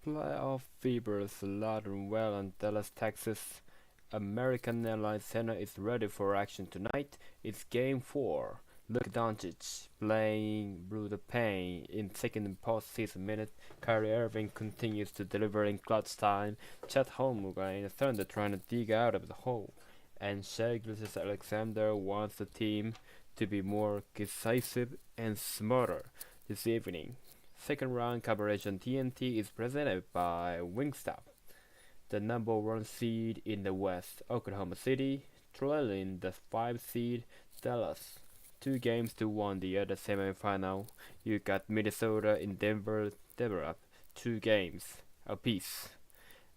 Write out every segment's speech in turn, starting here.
Playoff fever is alive and well in Dallas, Texas. American Airlines Center is ready for action tonight. It's Game 4. Luka Doncic playing brutal pain in second postseason minute. Kyrie Irving continues to deliver in clutch time. Chet Holmgren in the Thunder trying to dig out of the hole. And Shai Gilgeous-Alexander wants the team to be more decisive and smarter this evening. Second round coverage on TNT is presented by Wingstop. The number 1 seed in the West, Oklahoma City, trailing the 5 seed Dallas. 2 games to 1 the other semifinal. You got Minnesota in Denver, up 2 games apiece.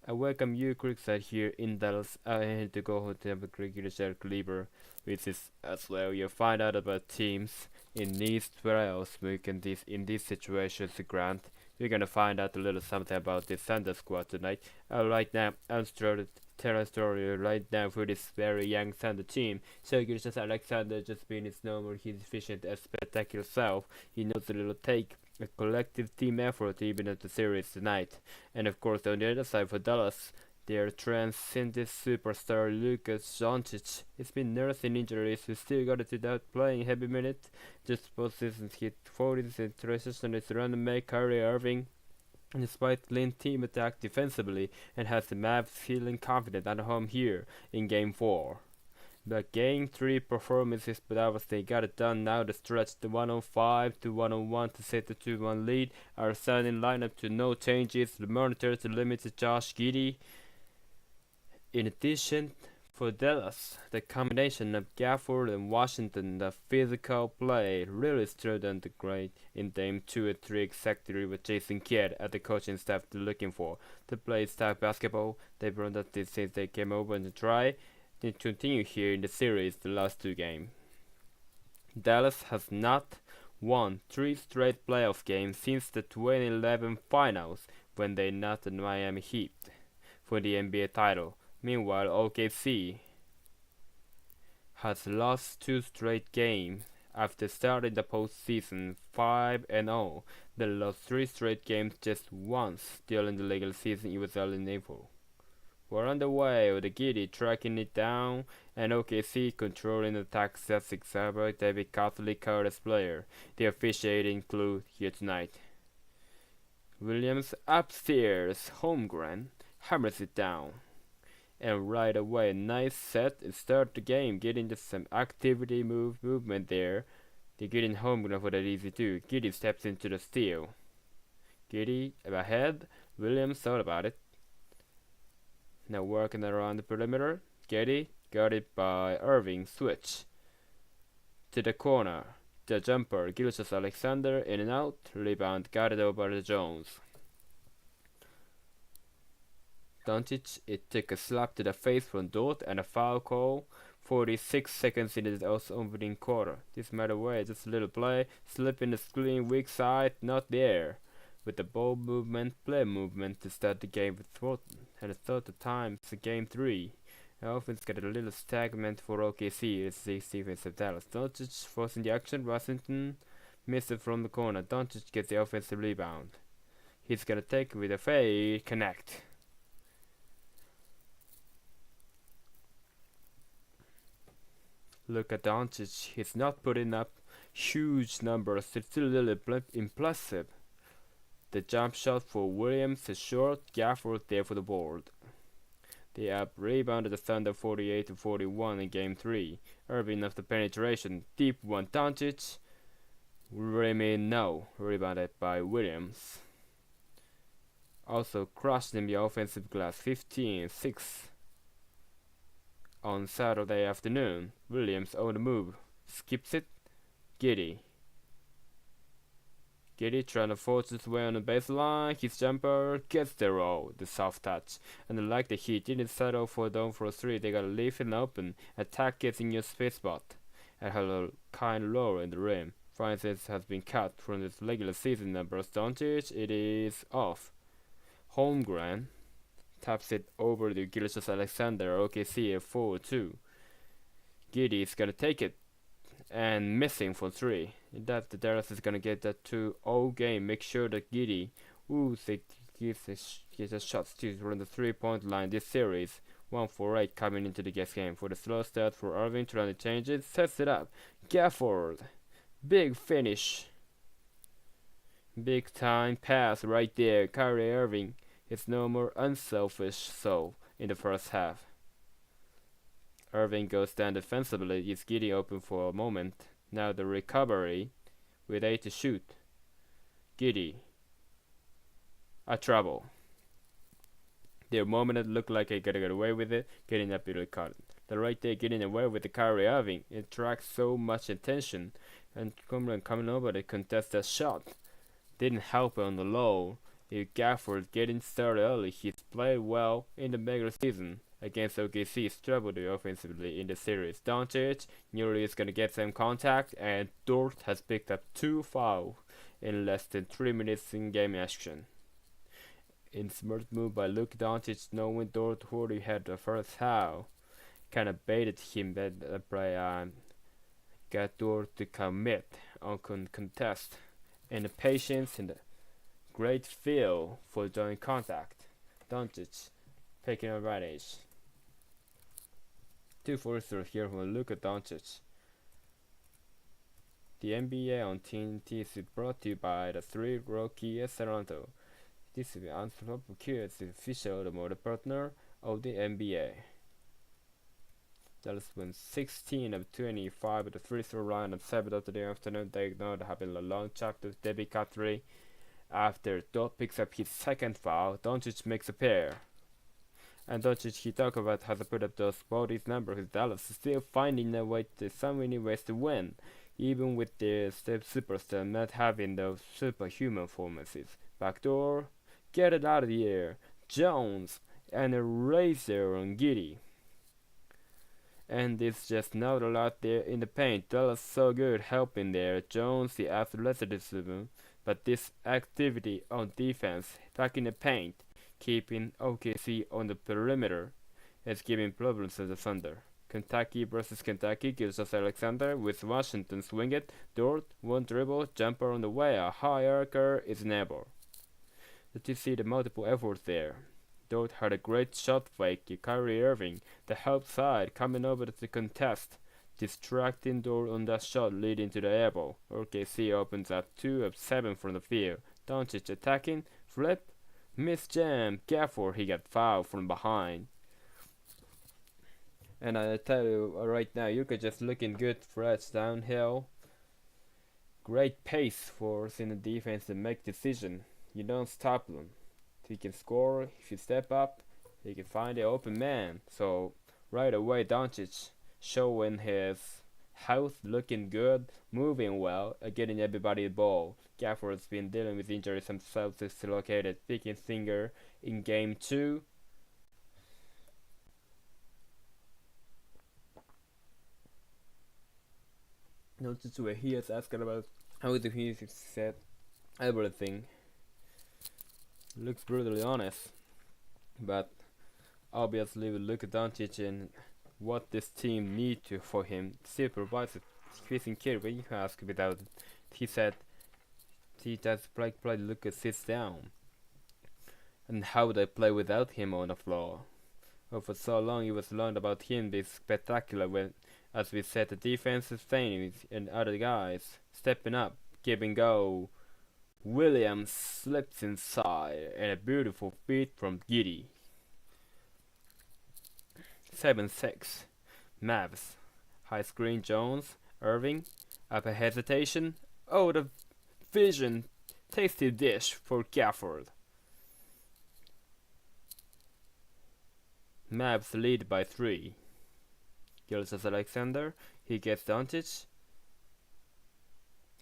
I welcome you Creekside here in Dallas. I had to go to have a regular share Cleaver, which is as well. You'll find out about teams in these trials in these situations. Grant, we're gonna find out a little something about this Thunder squad tonight. Right now, I'm started tell a story right now for this very young Thunder team. So just Alexander just being his normal, his efficient and spectacular self. He knows a little take a collective team effort even at the series tonight. And of course on the other side for Dallas, their transcendent superstar Luka Doncic has been nursing injuries. He still got it without playing heavy minutes. Just postseasons hit 40s and transition his run mate Kyrie Irving. And despite clean team attack defensively, and has the Mavs feeling confident at home here in Game 4. The Game 3 performances, but obviously they got it done now to stretch the 105 to 101 to set the 2-1 lead. Our starting lineup to no changes. The monitor to limited Josh Giddey. In addition, for Dallas, the combination of Gafford and Washington, the physical play really stood on the grade in Game 2 and 3 exactly what Jason Kidd at the coaching staff they're looking for. To play style basketball, they've run that since they came over to try. They continue here in the series the last 2 games. Dallas has not won 3 straight playoff games since the 2011 finals when they knocked the Miami Heat for the NBA title. Meanwhile, OKC has lost 2 straight games after starting the postseason 5-0. They lost 3 straight games just once during the regular season. It was early in April. We're on the way with the Giddey tracking it down and OKC controlling the attack sets exacerbate David Catholic Curtis player. The officiating clue here tonight. Williams upstairs, Holmgren hammers it down. And right away, nice set and start the game, getting just some activity movement there. They're getting Holmgren for that easy too. Giddey steps into the steal. Giddey ahead, Williams thought about it. Now working around the perimeter. Giddey got it by Irving. Switch to the corner. The jumper. Gilgeous-Alexander in and out. Rebound. Got it over to Jones. Doncic, it took a slap to the face from Dort and a foul call. 46 seconds into the opening quarter. This matter way, just a little play. Slip in the screen, weak side, not there. With the ball movement, play movement to start the game with Thornton. And a third time, it's Game 3. The offense got a little stagnant for OKC. It's the defense of Dallas. Doncic forcing the action. Washington missed it from the corner. Doncic gets the offensive rebound. He's gonna take it with a fade, connect. Look at Doncic. He's not putting up huge numbers. It's still a little impressive. The jump shot for Williams is short. Gafford there for the board. They up-rebounded the Thunder 48 to 41 in Game 3. Irving after penetration. Deep one. Doncic. Remain no. Rebounded by Williams. Also crushed in the offensive glass. 15-6. On Saturday afternoon, Williams on the move. Skips it. Giddey trying to force his way on the baseline. His jumper gets the roll. The soft touch. And like the Heat didn't settle for down for 3. They gotta leave it open. Attack gets in your space spot. And had a kind low in the rim. Francis has been cut from his regular season numbers. Doncic, it is off. Holmgren taps it over to Gilgeous-Alexander. OKC at 4-2. Giddey is gonna take it and missing for 3. That the Dallas is gonna get that 2-0 game. Make sure that Giddey, gets a shot still from the 3-point line this series. 1-for-8 coming into the guest game. For the slow start for Irving, trying to change it, sets it up. Gafford, big finish. Big time pass right there. Kyrie Irving is no more unselfish soul in the first half. Irving goes down defensively, is getting open for a moment. Now the recovery with 8 to shoot. Giddy. A trouble. The moment it looked like he gotta get away with it, getting up really caught. The right there getting away with the Kyrie Irving. It attracts so much attention. And coming over to contest that shot. Didn't help on the low. If Gafford getting started early, he's played well in the regular season. Against OKC, struggled offensively in the series. Doncic nearly is gonna get some contact, and Dort has picked up 2 fouls in less than 3 minutes in game action. In smart move by Luka Doncic, knowing Dort already had the first foul, kind of baited him by got Dort to commit on contest, and the patience and the great feel for joint contact. Doncic taking advantage. 2 forces here from Luka Doncic. The NBA on TNT is brought to you by the 3 Rockies Toronto. This is the Unstoppable Q is the official automotive partner of the NBA. Dallas wins 16 of 25 at the free throw line at 7 of the afternoon. They ignored having a long chapter with Debbie Guthrie. After Dort picks up his second foul, Doncic makes a pair. And Doncic, he talked about how to put up those bodies numbers with Dallas, still finding a way to so many ways to win, even with the superstar not having those superhuman performances. Backdoor, get it out of the air. Jones and a razor on Giddy. And it's just not a lot there in the paint. Dallas so good helping there. Jones, the athleticism, but this activity on defense, back in the paint, keeping OKC on the perimeter, is giving problems to the Thunder. Kentucky versus Kentucky gives us Alexander with Washington swing it. Dort, 1 dribble, jumper on the way. A high archer is enabled. Did you see the multiple efforts there? Dort had a great shot fake. Kyrie Irving, the help side, coming over to the contest, distracting Dort on that shot leading to the airball. OKC opens up 2 of 7 from the field. Doncic attacking, flip, miss jam. Gafford, he got fouled from behind. And I tell you right now, you could just looking good fresh downhill. Great pace for us in the defense to make decision. You don't stop them. He can score. If you step up, he can find the open man. So right away, Doncic showing his health, looking good, moving well, getting everybody the ball. Gafford's been dealing with injuries himself, dislocated picking finger in game 2. Notice where he is asking about how do he said everything. Looks brutally honest, but obviously we look at Doncic and what this team need to for him. Still provides a facing care when you ask without it. He said he does play Lucas sits down and how they play without him on the floor. Well, for so long it was learned about him being spectacular when, as we said, the defense is staying and other guys stepping up, giving go. Williams slips inside and a beautiful feed from Giddy. 7-6. Mavs. High screen Jones. Irving. Upper hesitation. Oh, the vision. Tasty dish for Gafford. Mavs lead by 3. Gildas Alexander. He gets Doncic.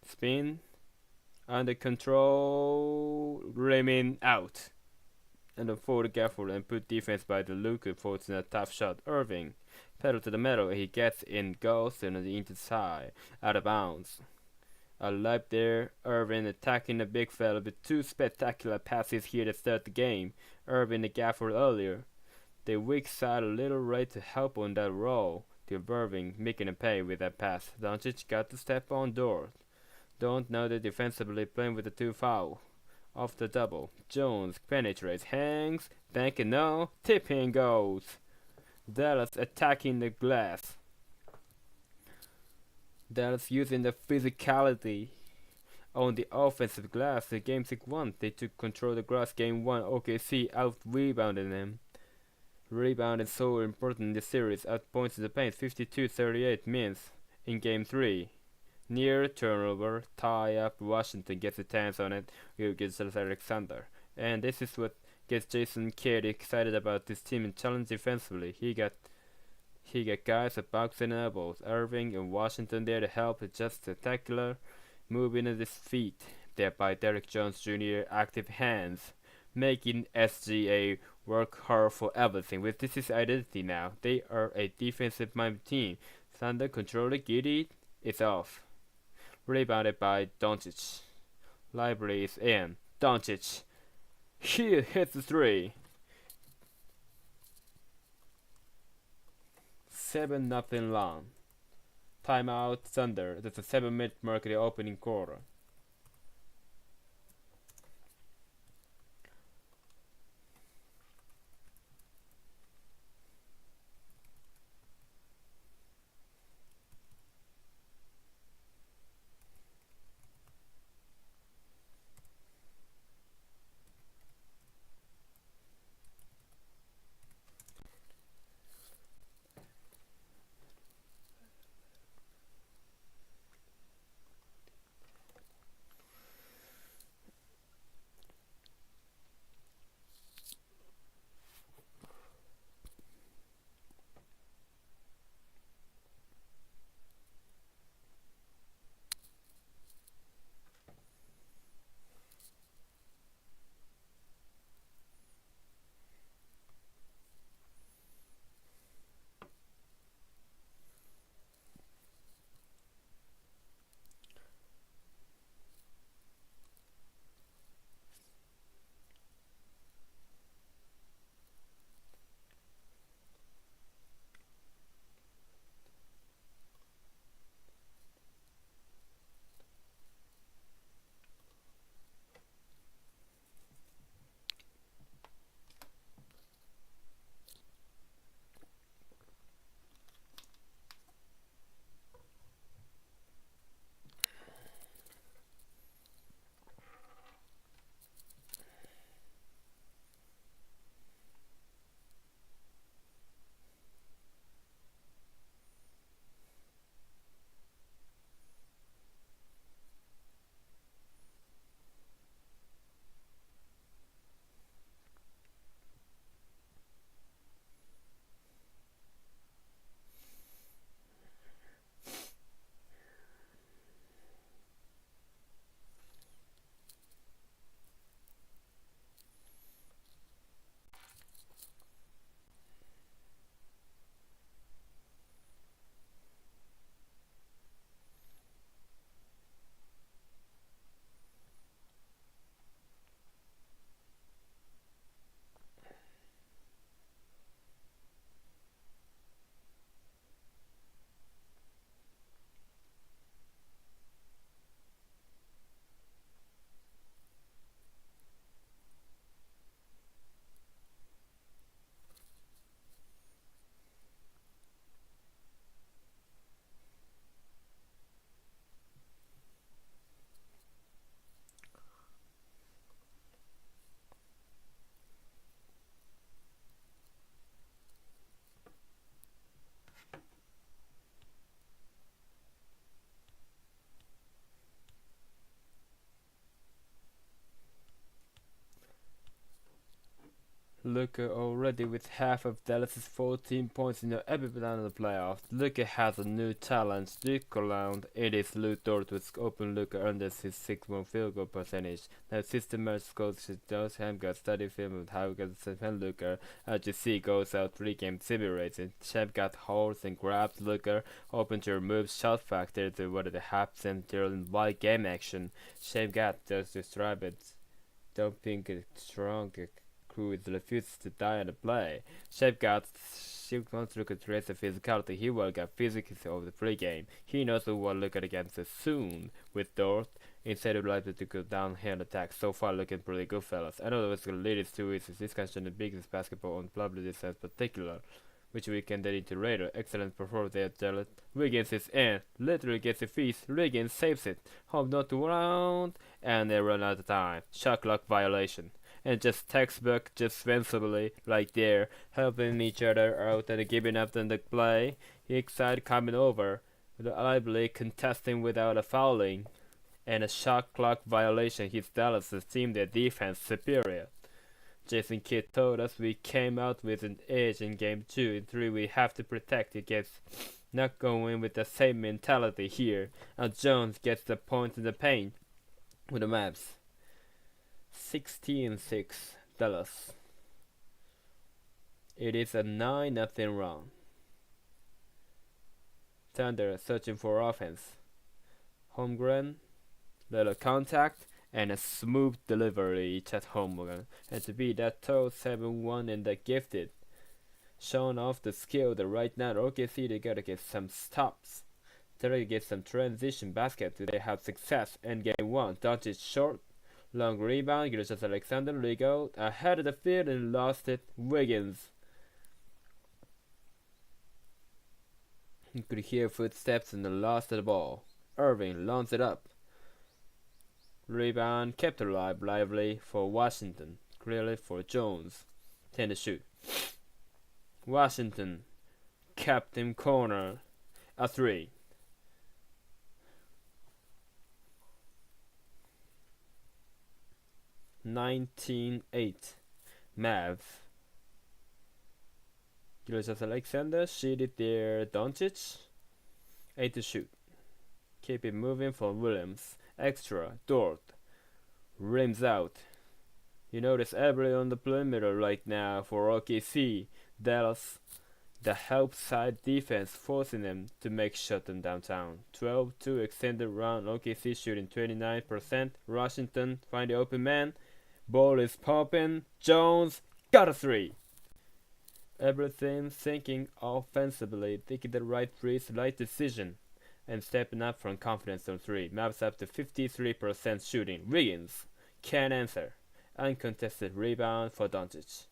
Spin. Under control, remain out. And then forward Gafford and put defense by the Luka forcing a tough shot. Irving, pedal to the metal, he gets in, goes and the inside, out of bounds. A lap there, Irving attacking the big fella with 2 spectacular passes here to start the game. Irving and Gafford earlier. The weak side a little right to help on that roll. To Irving making a pay with that pass. Doncic got to step on Dort. Don't know that defensively playing with the 2 foul off the double. Jones penetrates, hangs, banking no, tipping goes. Dallas attacking the glass. Dallas using the physicality on the offensive glass. The game 6-1. They took control of the glass. Game 1, OKC out-rebounded them. Rebound is so important in this series. Out points in the paint. 52-38 means in game 3. Near turnover, tie up. Washington gets a chance on it. Will get Alexander. And this is what gets Jason Kidd excited about this team and challenge defensively. He got guys at box and elbows. Irving and Washington there to help. It's just spectacular moving of his feet. There by Derek Jones Jr. active hands, making SGA work hard for everything. With this is identity now. They are a defensive-minded team. Thunder control the Giddy. It's off. Rebounded by Doncic. Library is in. Doncic. He hits the 3. 7-0 long. Timeout Thunder. That's a 7-minute mark in the opening quarter. Luka already with half of Dallas's 14 points in the every round of the playoffs. Luka has a new challenge. Stick around. It is Lou Dort with open Luka under his 6-1 field goal percentage. Now system match coach does have got study film of how to defend Luka. As you see goes out 3-game simulated. Champ got holds and grabs Luka. Open to remove shot factor to what it happens during wide game action. Champ got just describe it. Don't think it's strong. who is refuses to die on the play. Shape wants to look at trace of physicality. He will get physics of the pregame. He knows what look at against us soon with Dort. Instead of likely to go downhill attack. So far looking pretty good, fellas. I know what's gonna lead us to is this discussion the biggest basketball on probably this in particular, which we can get into later. Excellent performance there, Jarrett. Wiggins is in. Literally gets a feast. Wiggins saves it. Home not to round. And they run out of time. Shot clock violation. And just textbook, just sensibly, right there, helping each other out and giving up on the play. His side coming over. Lively contesting without a fouling. And a shot clock violation. His Dallas team their defense superior. Jason Kidd told us we came out with an edge in game 2 and 3. We have to protect against not going with the same mentality here. And Jones gets the point in the paint with the Mavs. 16-6 Dallas. It is a 9-0 round. Thunder searching for offense. Holmgren, little contact, and a smooth delivery at Holmgren. And to be that total 7-1 and the gifted. Showing off the skill that right now OKC they gotta get some stops. They gotta get some transition basket. They have success in game 1. Doncic short. Long rebound. Gilgeous Alexander Ligo ahead of the field and lost it. Wiggins. You could hear footsteps and the lost of the ball. Irving launches it up. Rebound kept alive, lively for Washington. Clearly for Jones. 10 to shoot. Washington kept him corner. A 3. 19-8. Mavs. Gilgeous Alexander sheeted there. Doncic. 8 to shoot. Keep it moving for Williams. Extra. Dort. Rims out. You notice everybody on the perimeter right now for OKC. Dallas. The help side defense forcing them to make shut them downtown. 12-2 extended round. OKC shooting 29%. Washington find the open man. Ball is popping. Jones got a 3. Everything thinking offensively, taking the right threes, right decision, and stepping up from confidence on 3. Maps up to 53% shooting. Wiggins can't answer. Uncontested rebound for Doncic.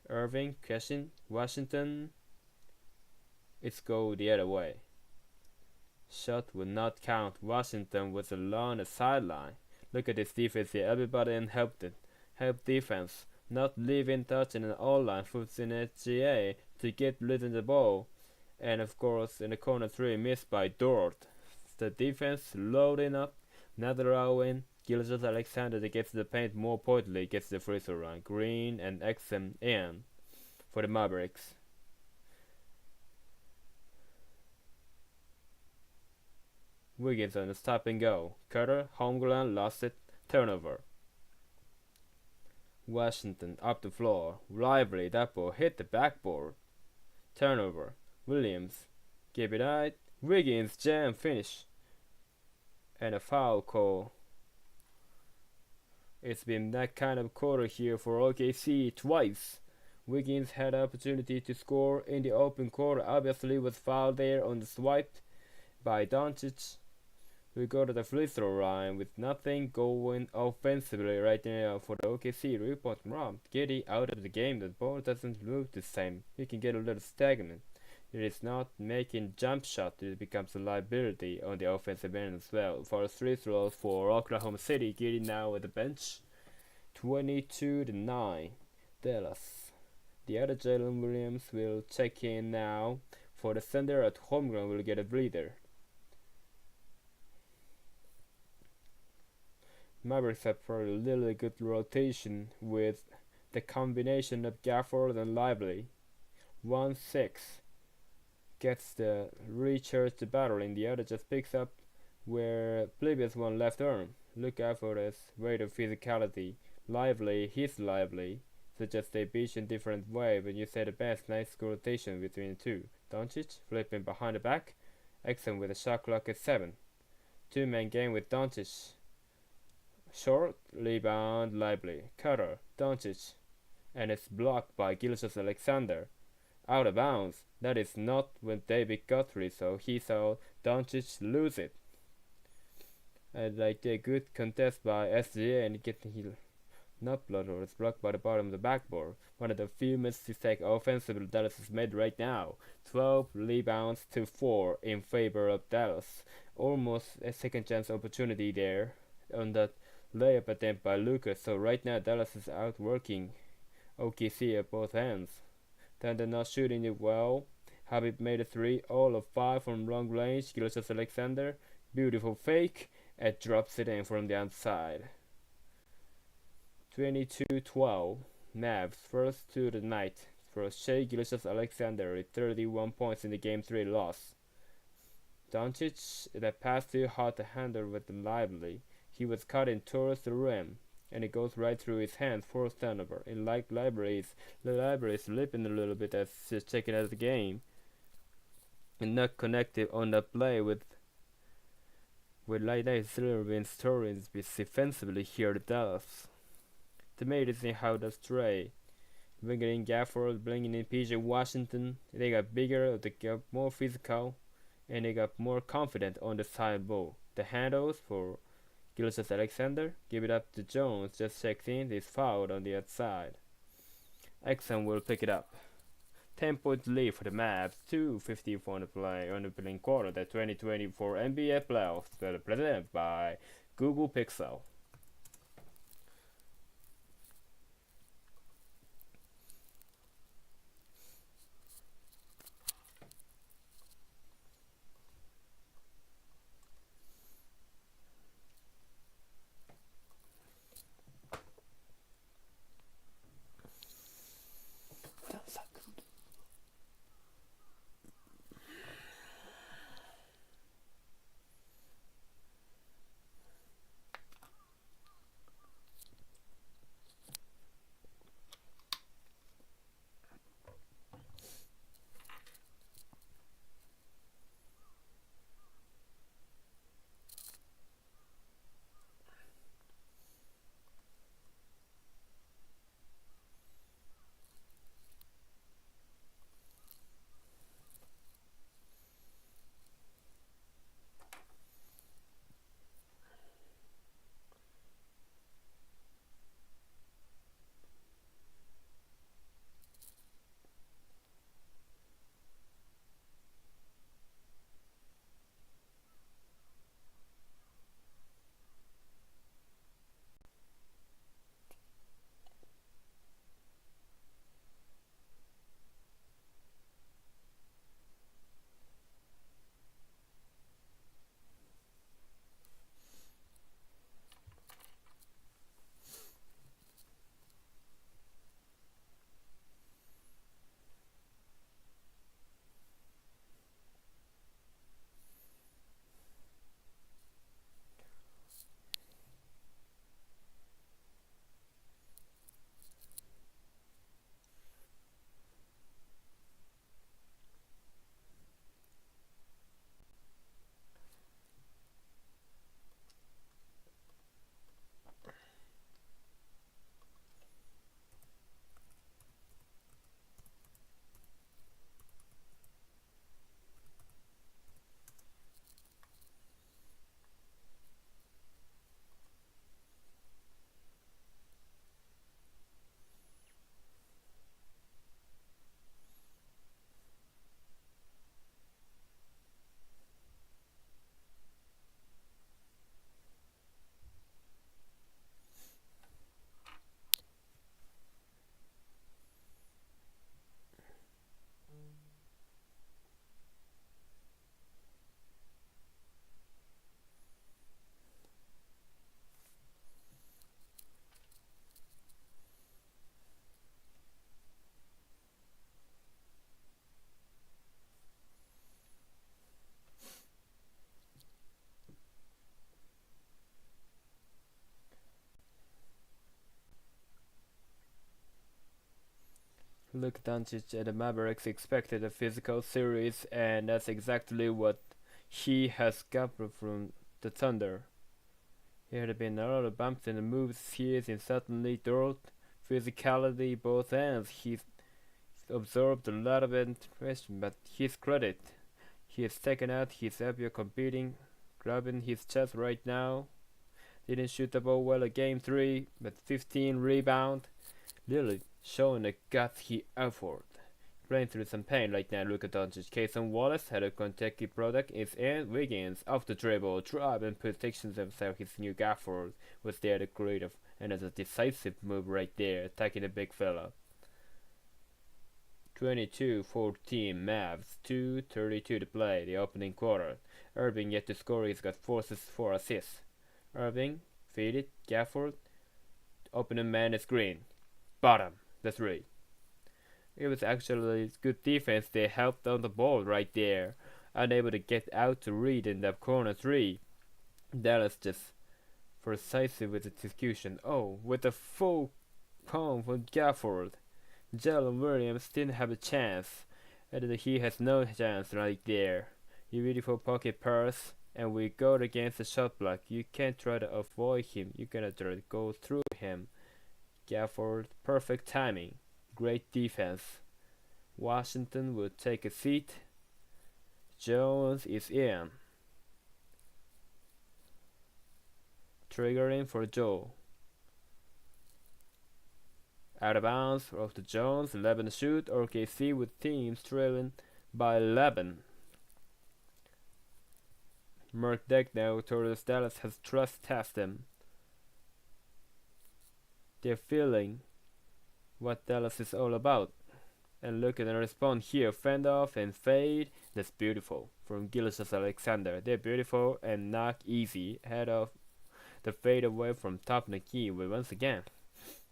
Irving, catching, Washington. It's go the other way. Shot would not count. Washington was along the sideline. Look at this defense here. Everybody in help defense. Not leaving touch in an all-line foots in HGA to get rid of the ball. And of course in the corner 3 missed by Dort. The defense loading up. Not allowing Gilgeous Alexander to get to the paint. More importantly gets the free throw line. Green and XM in for the Mavericks. Wiggins on the stop and go. Carter, Holmgren lost it. Turnover. Washington up the floor. Lively, that ball hit the backboard. Turnover. Williams. Give it right. Wiggins jam finish. And a foul call. It's been that kind of quarter here for OKC twice. Wiggins had the opportunity to score in the open quarter. Obviously was fouled there on the swipe by Doncic. We go to the free throw line with nothing going offensively right now for the OKC. Report Rob Giddy out of the game. The ball doesn't move the same. He can get a little stagnant. It is not making jump shot. It becomes a liability on the offensive end as well. For free throws for Oklahoma City, Giddy now at the bench. 22-9. Dallas. The other Jalen Williams will check in now. For the Thunder at home ground will get a breather. Mavericks have a really good rotation with the combination of Gafford and Lively. 1-6 gets the recharge the battle, and the other just picks up where previous one left arm. Look out for this rate of physicality. Lively, he's lively. So just they beach in different way, but you say the best. Nice rotation between the two. Doncic flipping behind the back. Excellent with a shot clock at 7. Two-man game with Doncic. Short rebound lively. Cutter. Doncic. And it's blocked by Gilgeous-Alexander. Out of bounds. That is not when David Guthrie, so he saw Doncic lose it. And like a good contest by SGA and getting his not blood or it's blocked by the bottom of the backboard. One of the few mistakes offensively Dallas has made right now. 12 rebounds to 4 in favor of Dallas. Almost a second chance opportunity there on that layup attempt by Lucas. So right now Dallas is outworking OKC at both ends. Thunder not shooting it well. Habib made a 3, all of 5 from long range. Gilgeous-Alexander, beautiful fake, and drops it in from the outside. 22-12, Mavs first to the night for Shai Gilgeous-Alexander with 31 points in the Game 3 loss. Doncic, that pass too hard to handle with them lively. He was cutting towards the rim, and it goes right through his hands, forced turnover. And like the library is slipping a little bit as she's checking out the game. And not connected on the play with like that still been storing defensively here at Dallas. The main is in how does Trey. Bringing in Gafford, bringing in PJ Washington. They got bigger, they got more physical, and they got more confident on the side ball. The handles for Gilgeous-Alexander, give it up to Jones, just checks in, he's fouled on the outside. Exxon will pick it up. 10-point lead for the Mavs, 2:54 on the play on the playing quarter. The 2024 NBA playoffs were presented by Google Pixel. Luka Doncic and the Mavericks expected a physical series, and that's exactly what he has got from the Thunder. There had been a lot of bumps in the moves here in certainly dirt, physicality, both ends. He's absorbed a lot of impression, but his credit. He has taken out his happier competing, grabbing his chest right now. Didn't shoot the ball well at game 3, but 15 rebound. Really showing the guts he effort. Playing through some pain right now. Luka Doncic. Cason Wallace had a Kentucky product. It's Ant Wiggins off the dribble. Drive and positions himself. His new Gafford was there to creative and as a decisive move right there, attacking the big fella. 22-14 Mavs. 2:32 to play. The opening quarter. Irving yet to score. He's got 4 assists. Irving feed it. Gafford. Opening man is Green. Bottom. The 3. It was actually good defense. They helped on the ball right there. Unable to get out to read in the corner 3. Dallas just decisive with execution. Oh, with a full palm from Gafford. Jalen Williams didn't have a chance. And he has no chance right there. You beautiful pocket pass. And we go against the shot block. You can't try to avoid him. You gotta try to go through him. Gafford, perfect timing. Great defense. Washington will take a seat. Jones is in. Triggering for Joe. Out of bounds off the Jones. 11 to shoot. OKC with teams trailing by 11. Mark Dagnall towards Dallas has trust test them. They're feeling what Dallas is all about. And look at the response here. Fend off and fade. That's beautiful. From Gilgeous-Alexander. They're beautiful and not easy. Head off the fade away from top Naki. But once again,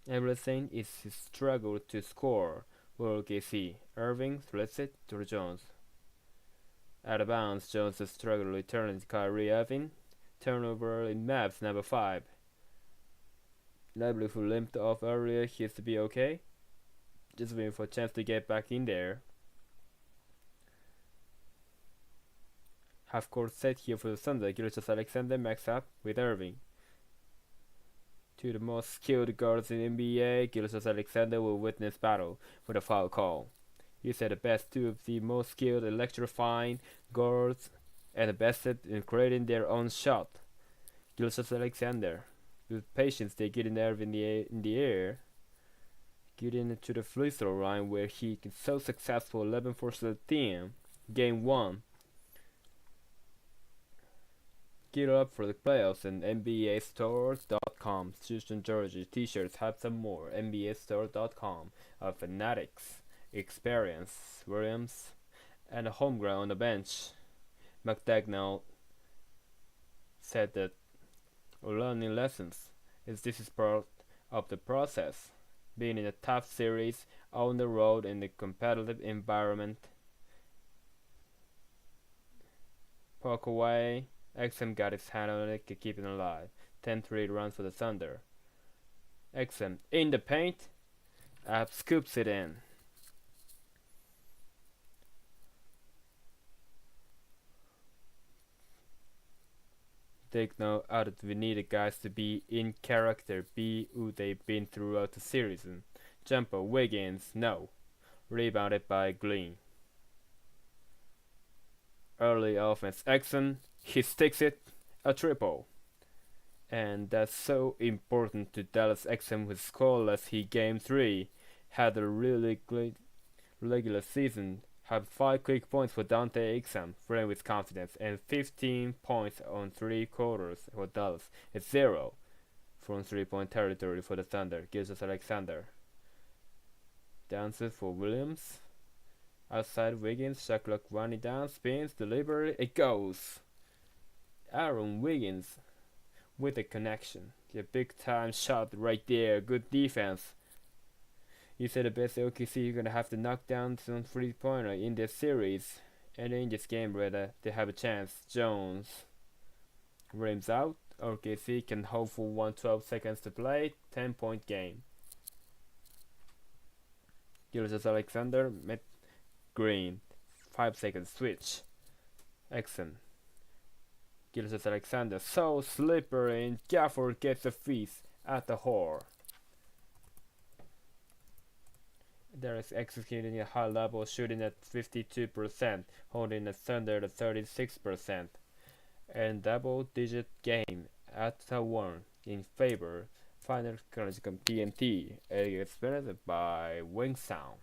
everything is his struggle to score. For OKC. Irving flips it to Jones. Out of bounds. Jones has struggled returning to Kyrie Irving. Turnover in Mavs number 5. Lively who limped off earlier, he has to be okay. Just waiting for a chance to get back in there. Half court set here for the Thunder. Gilgeous-Alexander max up with Irving. 2 of the most skilled guards in NBA. Gilgeous-Alexander will witness battle for the foul call. These are the best 2 of the most skilled, electrifying guards and the best at in creating their own shot. Gilgeous-Alexander. With patience, they get in there in the air, getting into the free throw line where he is so successful. 11 for the team. Game 1. Gear up for the playoffs and NBAstore.com. Houston, Georgia. T-shirts have some more. NBAstore.com. Fanatics. Experience. Williams. And a home ground on the bench. McDagnall said that learning lessons this is part of the process. Being in a tough series, on the road in a competitive environment. Poke away. XM got his hand on it to keep it alive. 10-3 runs for the Thunder. XM in the paint. App scoops it in. Take note out that we need the guys to be in character, be who they've been throughout the series. And jumper Wiggins, no. Rebounded by Green. Early offense action, he sticks it, a triple. And that's so important to Dallas. XM with scoreless. He game 3 had a really great regular season. Have 5 quick points for Dante Exum, playing with confidence, and 15 points on 3 quarters for Dallas. It's 0 from 3-point territory for the Thunder. Gilgeous-Alexander. Dances for Williams. Outside Wiggins, shot clock running down, spins, delivery, it goes. Aaron Wiggins with a connection. The big time shot right there. Good defense. You said the best OKC, you're gonna have to knock down some 3-pointer in this series. And in this game, rather, they have a chance. Jones rims out. OKC can hold for 112 seconds to play. 10-point game. Gilgeous-Alexander met Green. 5 seconds switch. Exxon Gilles Alexander, so slippery, and Gafford gets a feast at the whore. There is executing a high level, shooting at 52%, holding a Thunder at 36%, and double-digit game at the 1 in favor. Final currency TNT, explained by Wing Sound.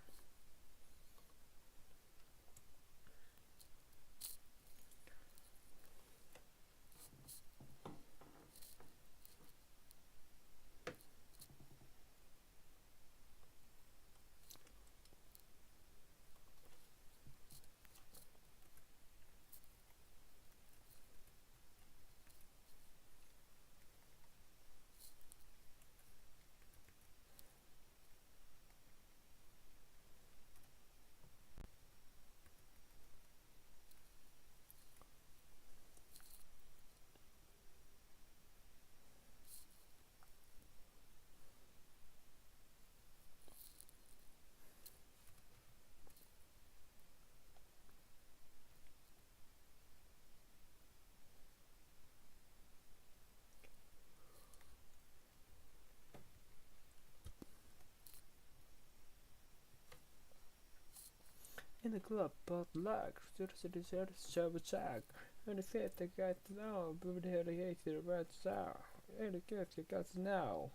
In the club, but luck, show check, and the set the guy to know, but here the hate the red star, and the gift the guys now.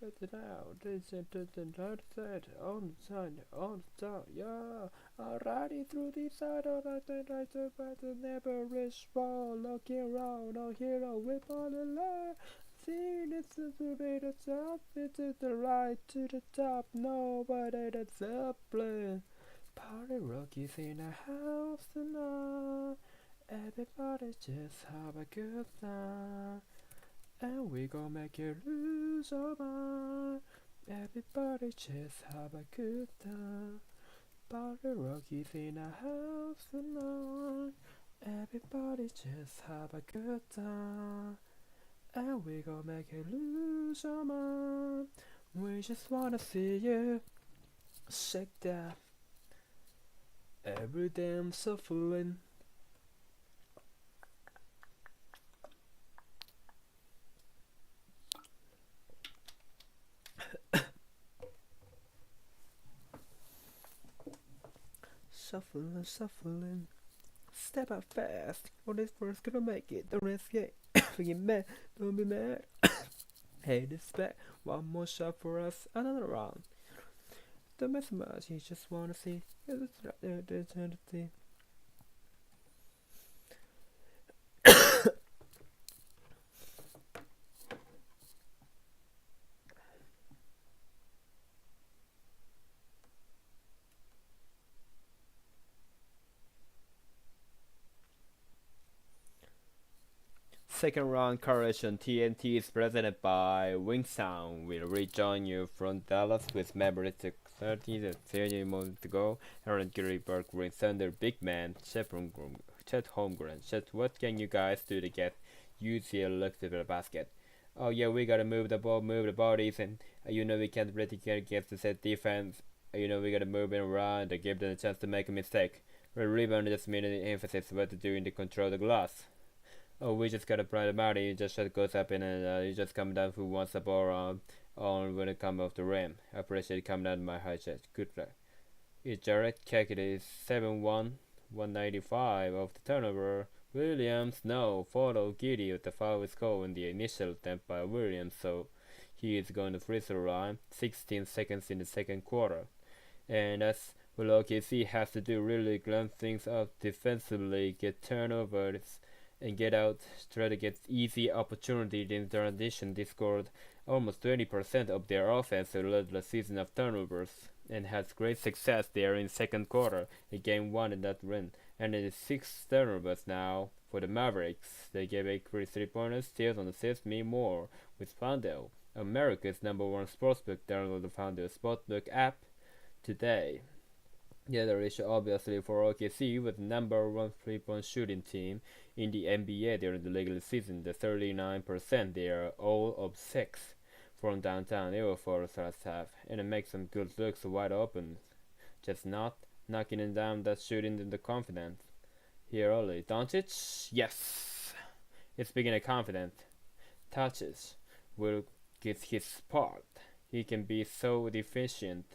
But now, this is the third set, on the sun, yeah. Already through the side of the right, but never reach fall, looking around, no hero, whip on the line. See, it's to the top, it's to the right, to the top, nobody that's up playing. Party rockies in the house tonight. Everybody just have a good time, and we gon' make you lose your mind. Everybody just have a good time. Party rockies in the house tonight. Everybody just have a good time, and we gon' make you lose your mind. We just wanna see you shake that. Every day I'm suffering. Shuffling. Step out fast. All this first gonna make it. The rest get get mad. Don't be mad. Hey, this back. One more shot for us. Another round. Don't mess much. You just wanna see. It's right there. The eternity. Second round coverage on TNT is presented by Wing Sound. We'll rejoin you from Dallas with Mavericks 30 moments to go. Aaron Gilbert, Green Thunder, Big Man, Chet Holmgren. Chet, what can you guys do to get UCL look to the basket? Oh yeah, we gotta move the ball, move the bodies, and we can't really get against the set defense. We gotta move it around to give them a chance to make a mistake. The rebound just made an emphasis what to do in the control of the glass. Oh, we just gotta play the body. It just goes up and you just come down who wants the ball on when it comes off the rim. I appreciate it coming down to my high chest. Good luck. It's Jared Keckett is 7-1, 195 of the turnover. Williams, no. Follow Giddy with the foul score in the initial attempt by Williams, so he is going to free throw line. 16 seconds in the second quarter. And that's what OKC has to do, really clean things up defensively, get turnovers, and get out, try to get easy opportunity in transition. They scored almost 20% of their offense to lead the season of turnovers and has great success there in second quarter in game 1 in that win. And it is 6 turnovers now for the Mavericks. They gave a 3-pointers, steals on assists, me more with Fandel. America's #1 sportsbook. Download the Fandel Sportsbook app today. The other issue obviously for OKC with #1 3-point shooting team in the NBA during the regular season. The 39%, they are all of 6 from downtown. They were for the first half, and it makes some good looks wide open. Just not knocking it down, that shooting in the confidence. Here early. Doncic, yes. It's beginning confident. Touches will get his spot. He can be so efficient.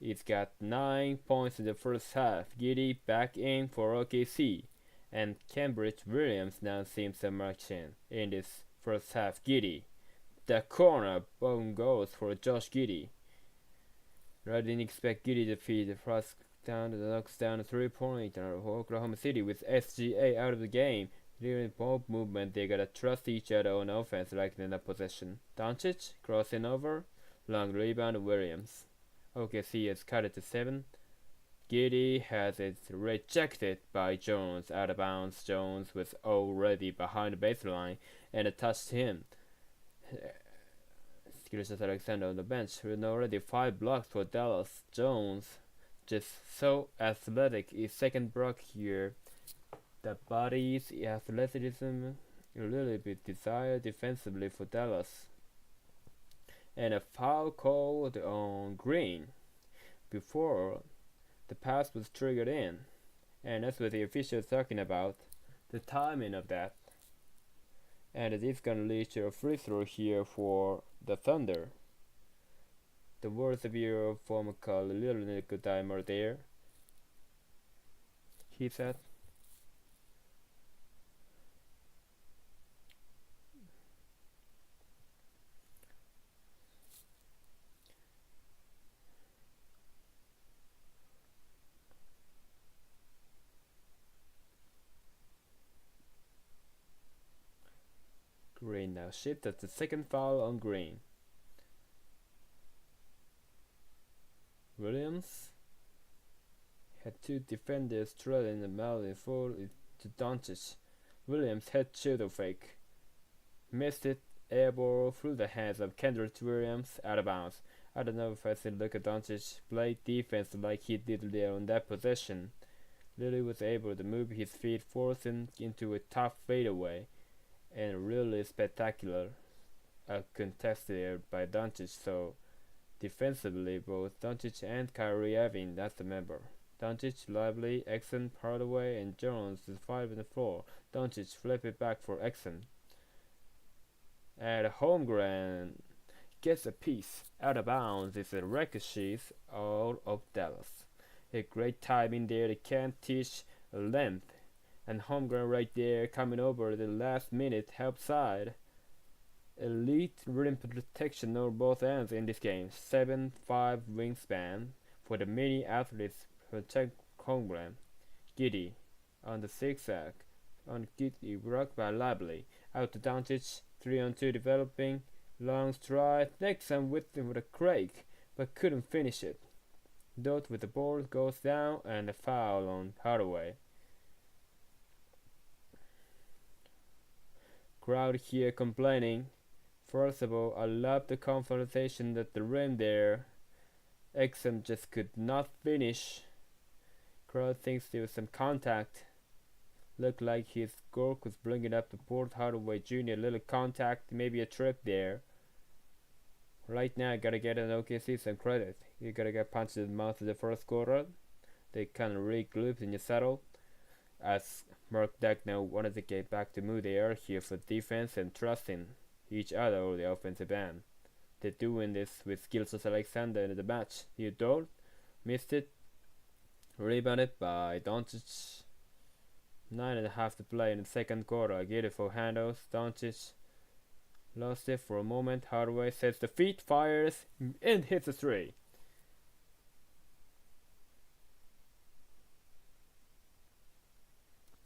He's got 9 points in the first half. Giddy back in for OKC. And Cambridge Williams now seems to march in this first half. Giddy. The corner bone goes for Josh Giddy. I didn't expect Giddy to feed the first down, knocks down a 3-pointer of Oklahoma City with SGA out of the game. During ball movement, they gotta trust each other on offense like in a possession. Doncic crossing over, long rebound Williams. OKC has cut it to 7. Giddy has it rejected by Jones out of bounds. Jones was already behind the baseline and touched him. Gilgeous Alexander on the bench with already 5 blocks for Dallas. Jones just so athletic. His second block here. The body's athleticism a little bit desired defensively for Dallas. And a foul called on Green before the pass was triggered in. And that's what the officials talking about. The timing of that. And it is gonna lead to a free throw here for the Thunder. The words of your former call a little nickel timer there. He said. Green now shift. That's the second foul on Green. Williams had 2 defenders trailing the Malin for to Doncic. Williams head shoulder fake. Missed it. Air ball through the hands of Kendrick Williams out of bounds. I don't know if I should look at Doncic play defense like he did there on that possession. Lily was able to move his feet, forcing into a tough fadeaway. And really spectacular contested by Doncic. So defensively, both Doncic and Kyrie Irving, that's the member. Doncic, Lively, Exum, Hardaway, and Jones is 5 on the floor. Doncic flip it back for Exum. And Holmgren gets a piece out of bounds. It's a ricochet out of Dallas. A great timing there. They can't teach length. And Holmgren right there coming over the last minute help side. Elite rim protection on both ends in this game. 7'5" wingspan for the mini athletes protect Holmgren. Giddy on the zigzag. On Giddy blocked by Lively. Out to Doncic. 3-on-2 developing. Long stride. Next time with him with a crake, but couldn't finish it. Dot with the ball goes down and a foul on Hardaway. Crowd here complaining. First of all, I love the confrontation at the rim there. Exum just could not finish. Crowd thinks there was some contact. Looked like his gork was bringing up the board. Hardaway Jr. Little contact, maybe a trip there. Right now, gotta get an OKC some credit. You gotta get punched in the mouth in the first quarter. They kind of regrouped in your saddle. As Mark Dagnall wanted to get back to who they are here for defense and trusting each other over the offensive end. They're doing this with Gilgeous Alexander in the match. Theodore missed it. Rebounded by Doncic. 9.5 to play in the second quarter. Beautiful handles. Doncic lost it for a moment. Hardaway sets the feet, fires, and hits a 3.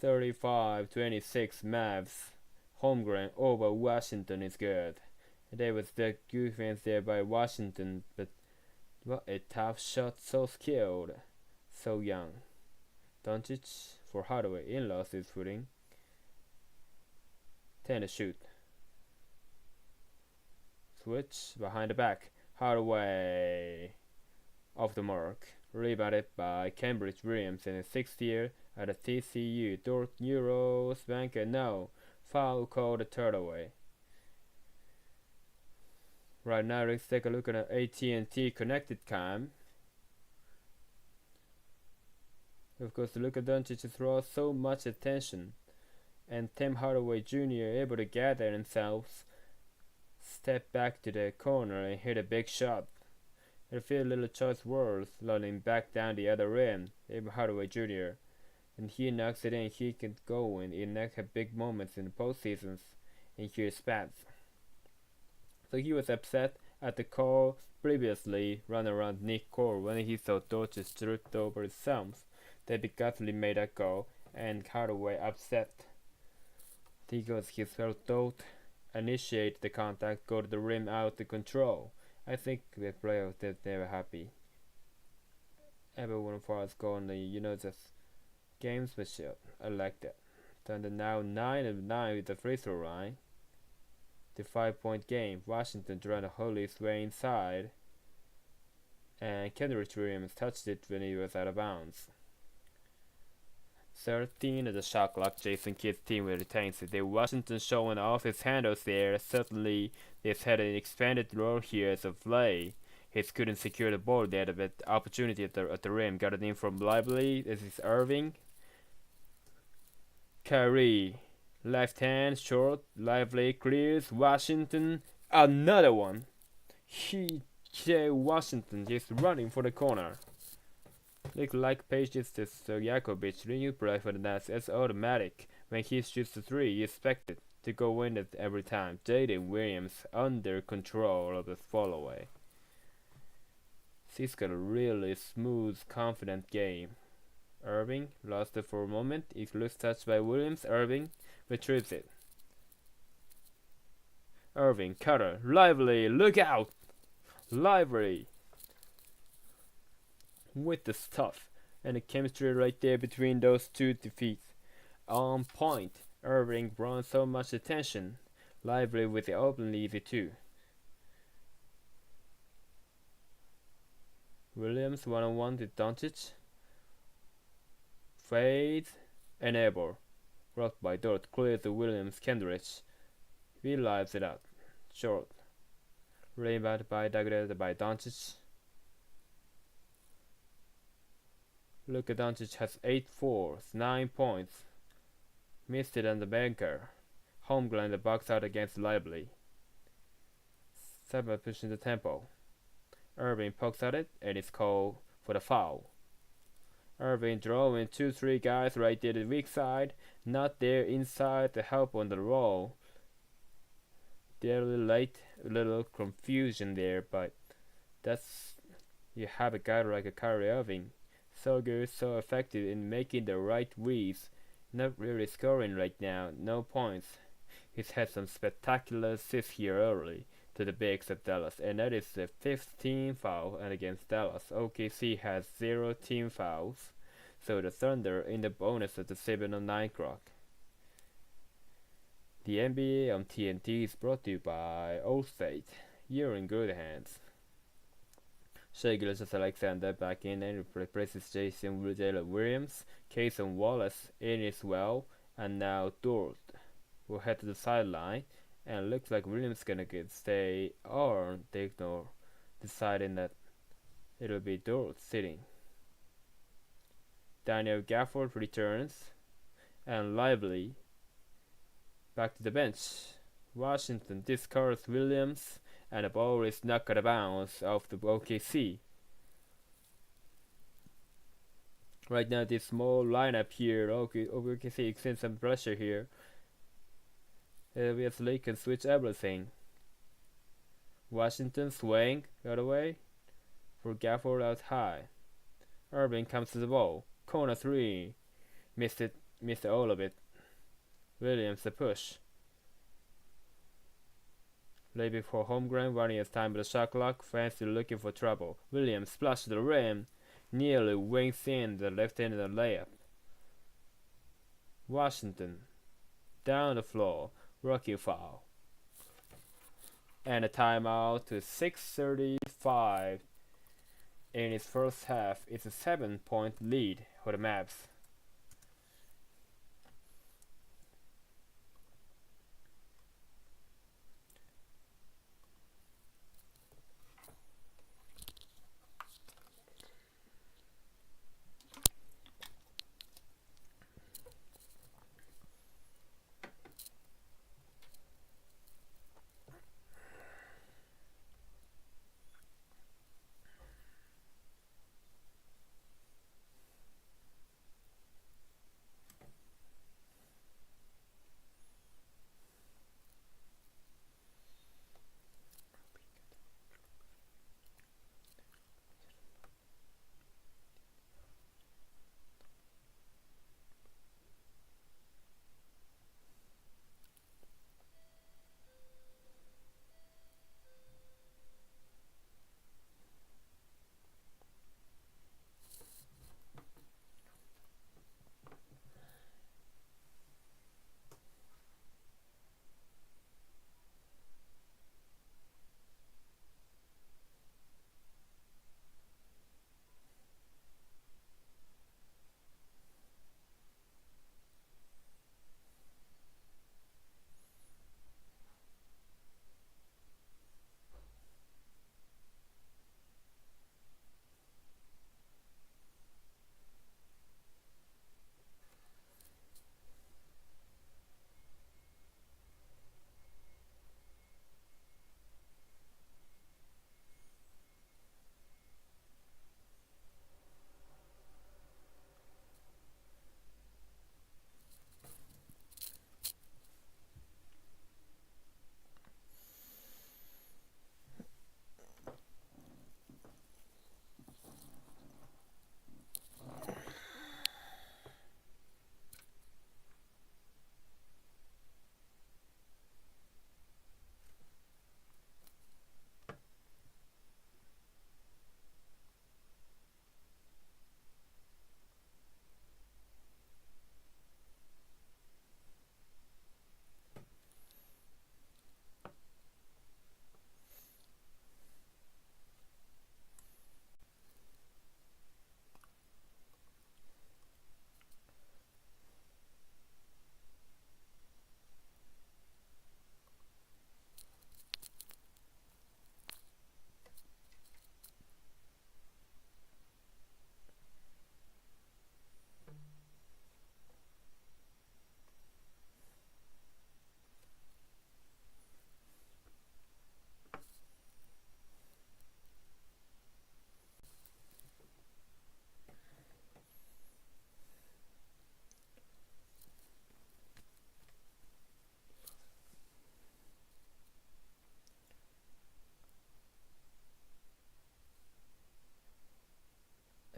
(35-26) Mavs. Holmgren over Washington is good. There was the defense there by Washington, but what a tough shot, so skilled, so young. Doncic for Hardaway in lost his footing. 10 to shoot. Switch behind the back. Hardaway off the mark. Rebounded by Cambridge Williams in the 6th year at a TCU. Dort Euro Spanker. No. Foul called a turtaway. Right now, let's take a look at an AT&T connected cam. Of course, look at Doncic draws so much attention. and Tim Hardaway Jr. able to gather themselves, step back to the corner and hit a big shot. It feels a little choice words rolling back down the other rim. Tim Hardaway Jr. and he knocks it in. He can go in. He next have big moments in the postseasons, and here's spats. So he was upset at the call previously run around Nick Core when he saw Doncic tripped over his thumbs. They begrudgingly made that goal, and Hardaway upset. Because his fellow don't initiate the contact, go to the rim out of control. I think the players that they were happy. Everyone for us going, just gamesmanship. I like that. Thunder now 9 of 9 with the free throw line. The 5-point game. Washington trying to hold his way inside, and Kenrich Williams touched it when he was out of bounds. 13 of the shot clock. Jason Kidd's team retains it. The Washington showing off his handles there. Certainly they've had an expanded role here as of late. He couldn't secure the ball. They had a bit opportunity at the rim. Got it in from Lively. This is Irving. Kyrie. Left hand, short, Lively, clears, Washington, another one. Washington is running for the corner. Looks like Pages to Stojakovic, new play for the Nets. It's automatic. When he shoots the three, you expect it to go in it every time. Jaden Williams under control of the fall away. He's got a really smooth, confident game. Irving lost it for a moment. It looks touched by Williams. Irving retrieves it. Irving, cutter, Lively, look out! Lively with the stuff, and the chemistry right there between those two defeats. On point. Irving brought so much attention. Lively with the open easy too. Williams one-on-one with Doncic. Fades and airball. Blocked by Dort, clears the Williams Kendrich. He lives it up. Short. Rebound by Dagger by Doncic. Luka Doncic has 8 fours, 9 points. Missed it on the banker. Holmgren the box out against Lively. 7 pushing the tempo. Irving pokes at it and it's called for the foul. Irving drawing 2-3 guys right there the weak side, not there inside to help on the roll. They're a little late, a little confusion there, but that's, you have a guy like a Kyrie Irving, so good, so effective in making the right reads, not really scoring right now, no points. He's had some spectacular assists here early to the bigs of Dallas, and that is the 5th team foul and against Dallas. OKC has 0 team fouls, so the Thunder in the bonus of the 7-9 clock. The NBA on TNT is brought to you by Allstate. You're in good hands. Shai Gilgeous-Alexander back in and replaces Jalen Williams. Cason Wallace in as well, and now Dort will head to the sideline. And it looks like Williams gonna stay, or they ignore, deciding that it'll be Dort sitting. Daniel Gafford returns, and Lively back to the bench. Washington discards Williams, and the ball is knocked out of bounds off the OKC. Right now, this small lineup here, OKC extends some pressure here. Obviously can switch everything. Washington swing the other way for Gafford out high. Irving comes to the ball. Corner 3. Missed all of it. Williams the push. Lay before Holmgren, running his time with the shot clock. Fancy looking for trouble. Williams splash to the rim. Nearly wings in the left-handed layup. Washington down the floor. Rookie foul. And a timeout to 6:35 in its first half. It's a 7-point lead for the Mavs.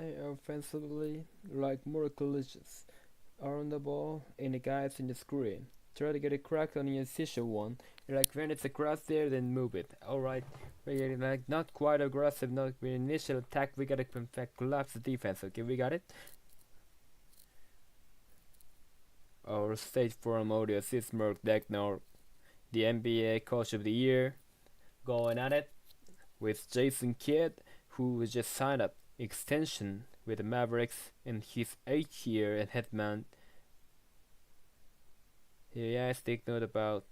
play offensively, like more collisions. Around the ball and the guys in the screen. Try to get a crack on the initial one. Like when it's across there, then move it. Alright, we're getting like not quite aggressive, not with initial attack. We gotta in fact collapse the defense. Okay, we got it. Our stage forum audio assist Mark Decknor, the NBA Coach of the Year, going at it with Jason Kidd, who was just signed up extension with the Mavericks in his 8th year and headman. He has to take note about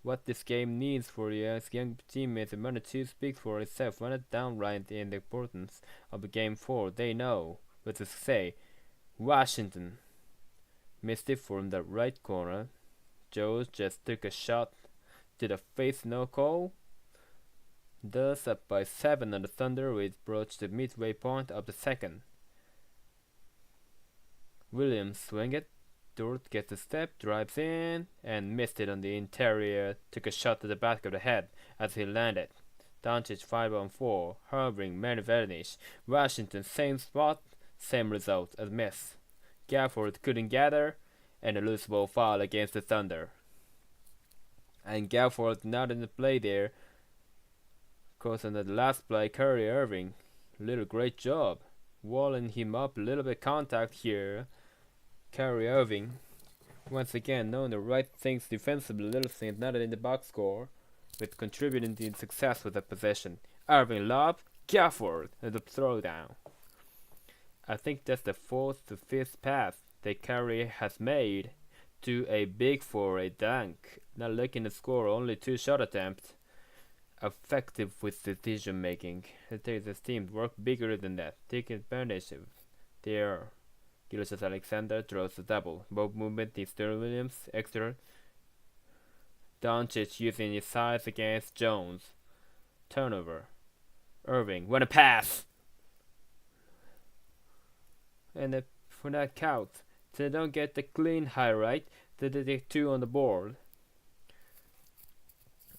what this game needs for his young teammates, and wanted to speak for itself. Wanted downright in the importance of game 4. They know what to say. Washington missed it from the right corner. Joe just took a shot to the face, no call. Thus up by 7 on the Thunder, which approached the midway point of the second. Williams swing it. Dort gets a step, drives in, and missed it on the interior. Took a shot to the back of the head as he landed. Doncic 5-on-4, hovering, man vanish. Washington same spot, same result as miss. Gafford couldn't gather, and a loose ball foul against the Thunder. And Gafford not in the play there. Cause on the last play, Kyrie Irving, little great job, walling him up, a little bit contact here. Kyrie Irving, once again knowing the right things defensively, little things not in the box score, with contributing to success with the possession. Irving lob, Gafford, and the throwdown. I think that's the 4th to 5th pass that Kyrie has made to a big for a dunk. Not looking to score, only 2 shot attempts. Effective with decision making. It takes his team work bigger than that. Take advantage of their Gilgeous Alexander throws a double. Both movement is Sterling Williams, extra. Doncic using his size against Jones. Turnover. Irving, want a pass! And for that count, they don't get the clean highlight. They take 2 on the board.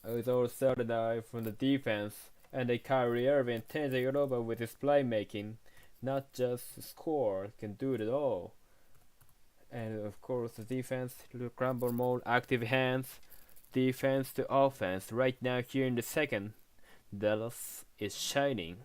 It's all started out from the defense, and the Kyrie Irving taking it over with his playmaking. Not just score, can do it at all. And of course the defense, crumble mode, active hands, defense to offense. Right now here in the second, Dallas is shining.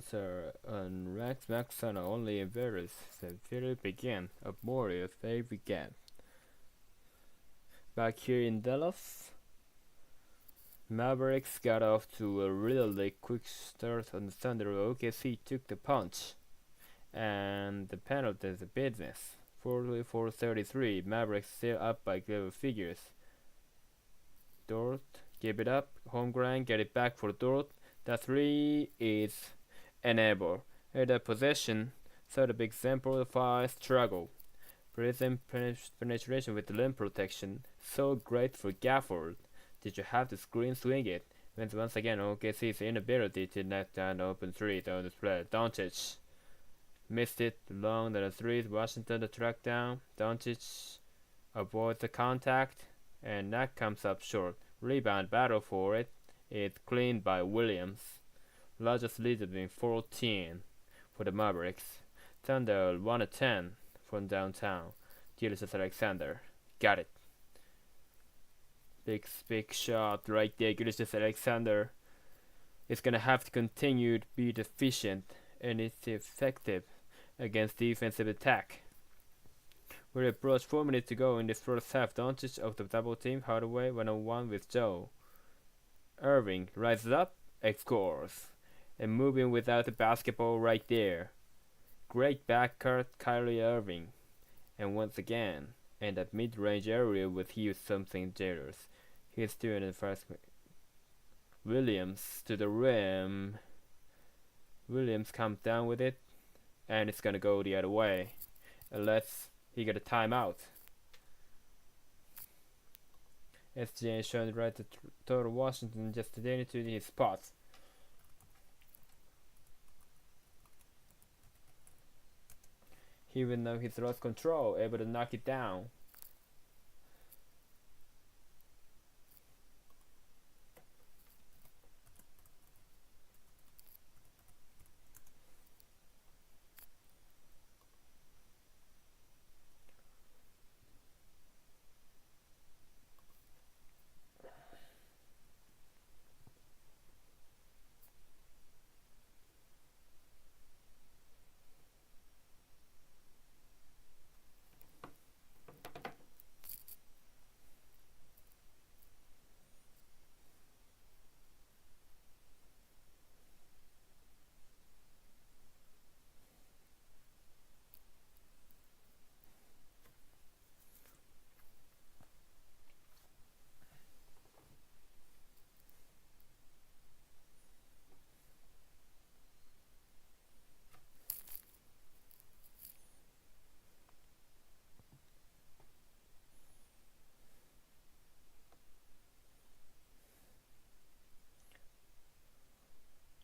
Closer and Rex Maxon only invaders severely began of warriors they began. Back here in Dallas, Mavericks got off to a really quick start on the Thunder. OKC took the punch, and the penalty is the business. 44-33, Mavericks still up by double figures. Dort, give it up, Holmgren, get it back for Dort. The three is enabled. At the possession, so the big exemplifies struggle. Prison penetration with limb protection, so great for Gafford. Did you have to screen swing it? When once again OKC's inability to knock down the open three on display. Doncic missed it long the threes. Washington the track down. Doncic avoids the contact, and that comes up short. Rebound battle for it. It's cleaned by Williams. Largest lead has been 14 for the Mavericks. Thunder 1-10 from downtown. Gilgeous Alexander got it. Big shot right there. Gilgeous Alexander is gonna have to continue to be efficient and it's effective against defensive attack. We approach 4 minutes to go in this first half. Doncic of the double team. Hardaway 1-on-1 with Joe. Irving rises up and scores. And moving without the basketball right there. Great backcourt, Kyrie Irving. And once again, in that mid-range area with Hughes something dangerous. He's doing it first. Williams to the rim. Williams comes down with it. And it's gonna go the other way. Unless he get a timeout. SGA showing right to total Washington just getting to his spots. Even though he's lost control, able to knock it down.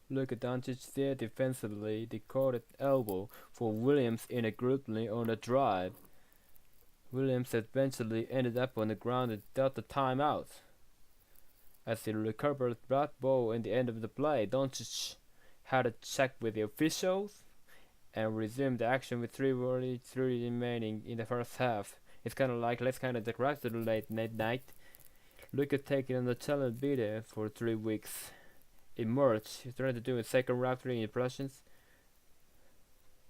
Look at Doncic there defensively. They called it elbow for Williams inadvertently on the drive. Williams eventually ended up on the ground without the timeout. As he recovered that ball in the end of the play, Doncic had a check with the officials and resumed the action with 3:43 remaining in the first half. It's kind of like let's kind of digress to the late night. Look at taking on the challenge video for 3 weeks. In March, he's trying to do a second round 3 impressions.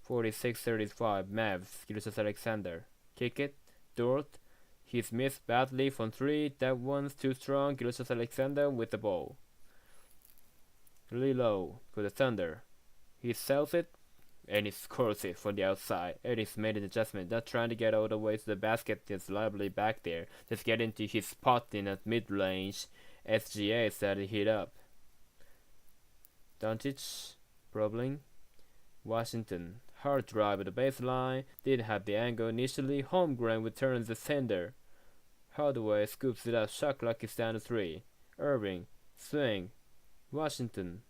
46-35, Mavs, Gilgeous Alexander. Kick it, Dort. He's missed badly from 3. That one's too strong. Gilgeous Alexander with the ball. Really low for the Thunder. He sells it and he scores it from the outside. And he's made an adjustment. Not trying to get all the way to the basket. Just lively back there. Just get into his spot in that mid range. SGA started to hit up. Doncic, problem. Washington, hard drive at the baseline, didn't have the angle initially. Holmgren returns the sender. Hardaway scoops it up, shot clock is down to 3. Irving, swing. Washington,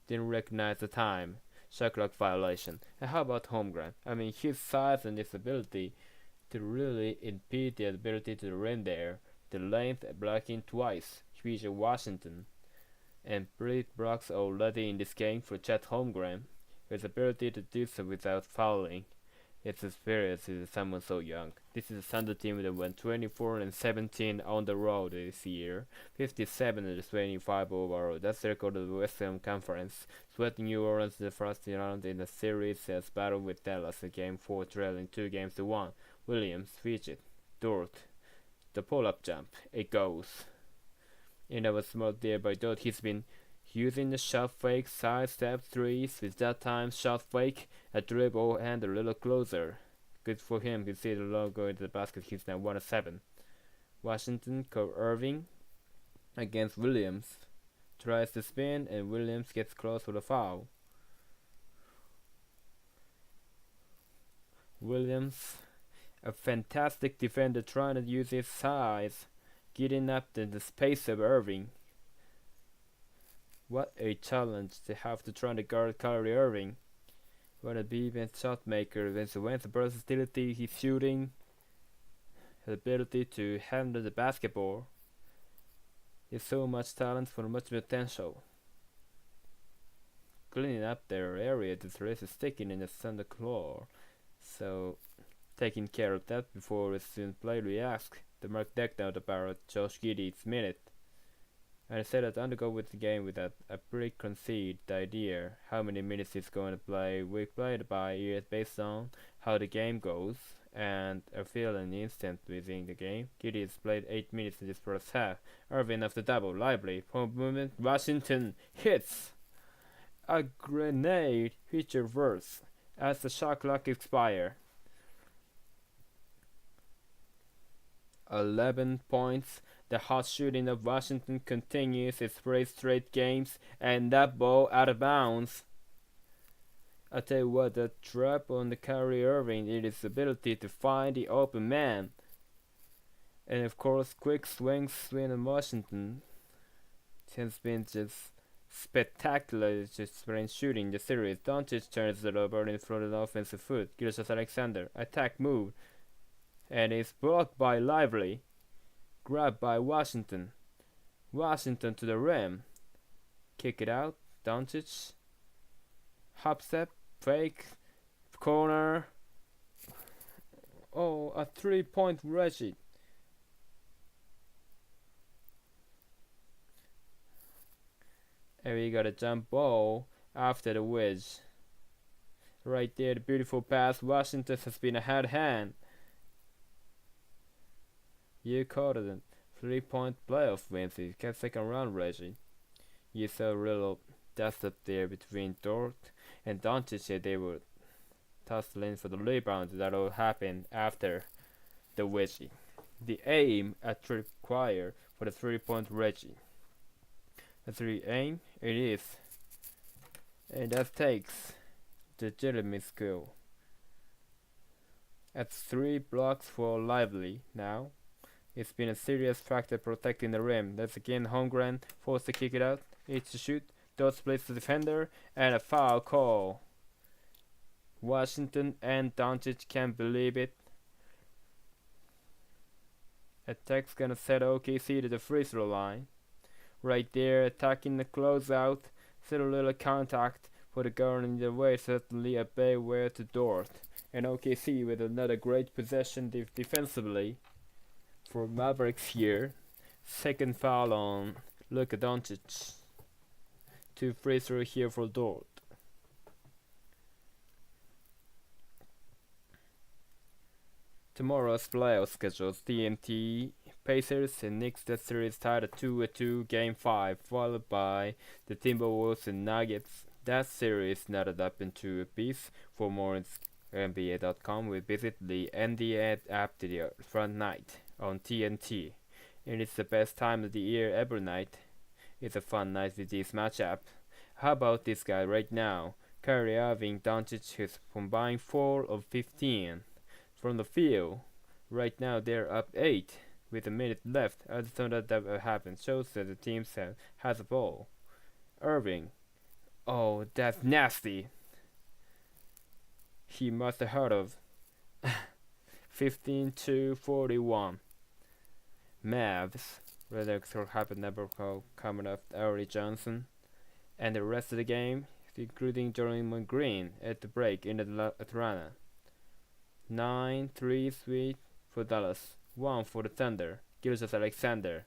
didn't recognize the time. Shot clock violation. And how about Holmgren? I mean, his size and his ability to really impede the ability to the rim there. The length blocking twice. Feature Washington. And Britt blocks already in this game for Chet Holmgren, his ability to do so without fouling. It's experience is someone so young. This is a Thunder team that went 24-17 on the road this year, 57-25 overall. That's the record of the Western Conference. Sweating New Orleans the first round in the series has battled with Dallas in Game 4, trailing 2-1. Williams, Fidget, Dort, the pull-up jump, it goes. And that was smart there by Dort. He's been using the shot fake, side step threes with that time shot fake, a dribble, and a little closer. Good for him. You see the logo into the basket. He's now 1-7. Washington, Irving against Williams. Tries to spin, and Williams gets close for the foul. Williams, a fantastic defender, trying to use his size, getting up in the space of Irving. What a challenge to have to try to guard Kyrie Irving. What a big shot maker. With the versatility, his shooting, his ability to handle the basketball. There's so much talent for much potential. Cleaning up their area, this race is sticking in the center floor. So, taking care of that before the student play, we ask the Mark Decknout about Josh Giddey's minute. And I said that undergo with the game with a preconceived idea how many minutes he's going to play. We play it by ear based on how the game goes, and I feel an instant within the game. Giddey has played 8 minutes in this first half. Irving after double, lively, point movement, Washington hits a grenade feature verse as the shot clock expires. 11 points. The hot shooting of Washington continues its 3 straight games, and that ball out of bounds. I tell you what, the trap on the Kyrie Irving is his ability to find the open man. And of course, quick swing in Washington has been just spectacular, just when shooting the series. Doncic turns it over in front of the offensive foot. Gilgeous-Alexander, attack move, and is blocked by Lively. Grabbed by Washington. Washington to the rim. Kick it out. Doncic. Hop step. Fake. Corner. Oh, a 3-point Reggie. And we got a jump ball after the wedge. Right there, the beautiful pass. Washington has been a hard hand. You caught it. 3-point playoff wins. You can second round, Reggie. You saw a little dust up there between Dort and Doncic. Said they would tussle in for the rebound. That all happened after the wedgie. The aim at required for the 3-point Reggie. The 3 aim, it is. And that takes legitimate skill. That's 3 blocks for Lively now. It's been a serious factor protecting the rim. That's again Holmgren forced to kick it out. It's to shoot. Dots plays the defender, and a foul call. Washington and Doncic can't believe it. Attack's gonna set OKC to the free throw line. Right there, attacking the closeout. Still a little contact for the guard in the way. Certainly a byway to Dort. And OKC with another great possession defensively for Mavericks here. Second foul on Luka Doncic. 2 free throw here for Dort. Tomorrow's playoff schedules: TNT, Pacers, and Knicks. That series tied at 2-2, Game 5, followed by the Timberwolves and Nuggets. That series knotted up into a piece. For more on NBA.com, we visit the NBA app to the front night on TNT. And it's the best time of the year every night. It's a fun night with this matchup. How about this guy right now? Kyrie Irving, Doncic has combined 4 of 15 from the field. Right now they're up 8 with a minute left. I just thought that would happen. Shows that the team has a ball. Irving. Oh, that's nasty. He must have heard of 15-41. Mavs. Redux will have a number call coming up. Ari Johnson. And the rest of the game, including Jeremy Green at the break in Atlanta. 9-3 for Dallas. 1 for the Thunder. Gilgeous-Alexander.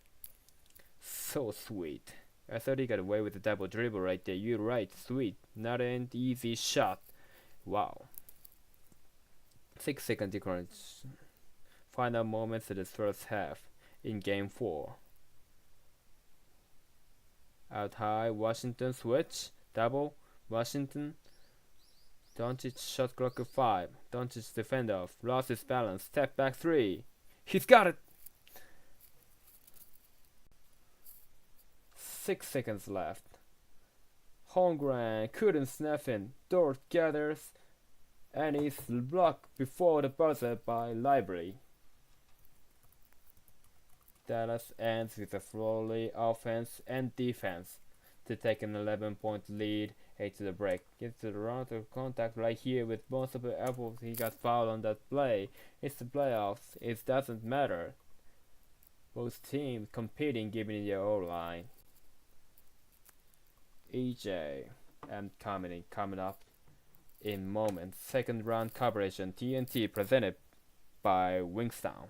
So sweet. I thought he got away with the double dribble right there. You're right, sweet. Not an easy shot. Wow. 6-second difference. Final moments of the first half in game 4. Out high, Washington switch. Double. Washington. Doncic shot clock at 5. Doncic defend off. Lost his balance. Step back 3. He's got it! 6 seconds left. Holmgren couldn't snap in. Dort gathers and is blocked before the buzzer by Library. Dallas ends with a flawless offense and defense to take an 11-point lead 8 to the break. Gets to the round of contact right here with most of the efforts. He got fouled on that play. It's the playoffs. It doesn't matter. Both teams competing, giving their all line. EJ and commenting coming up in moments. Second round coverage on TNT presented by Wingstone.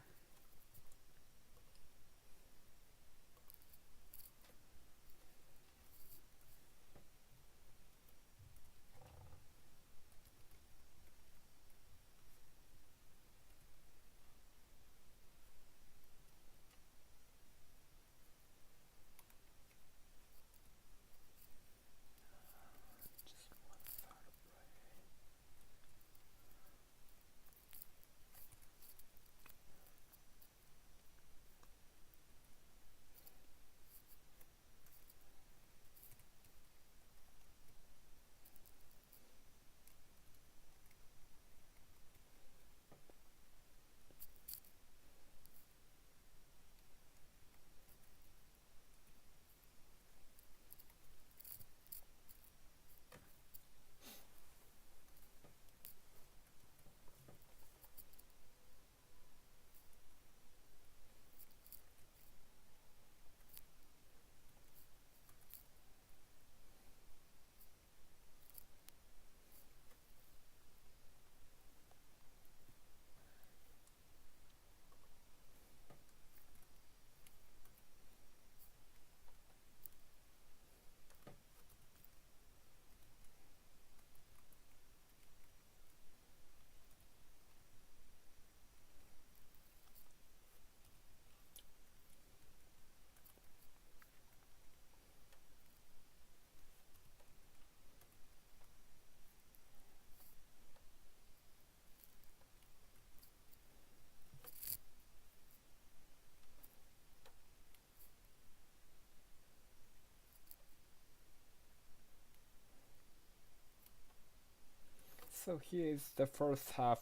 So here is the first half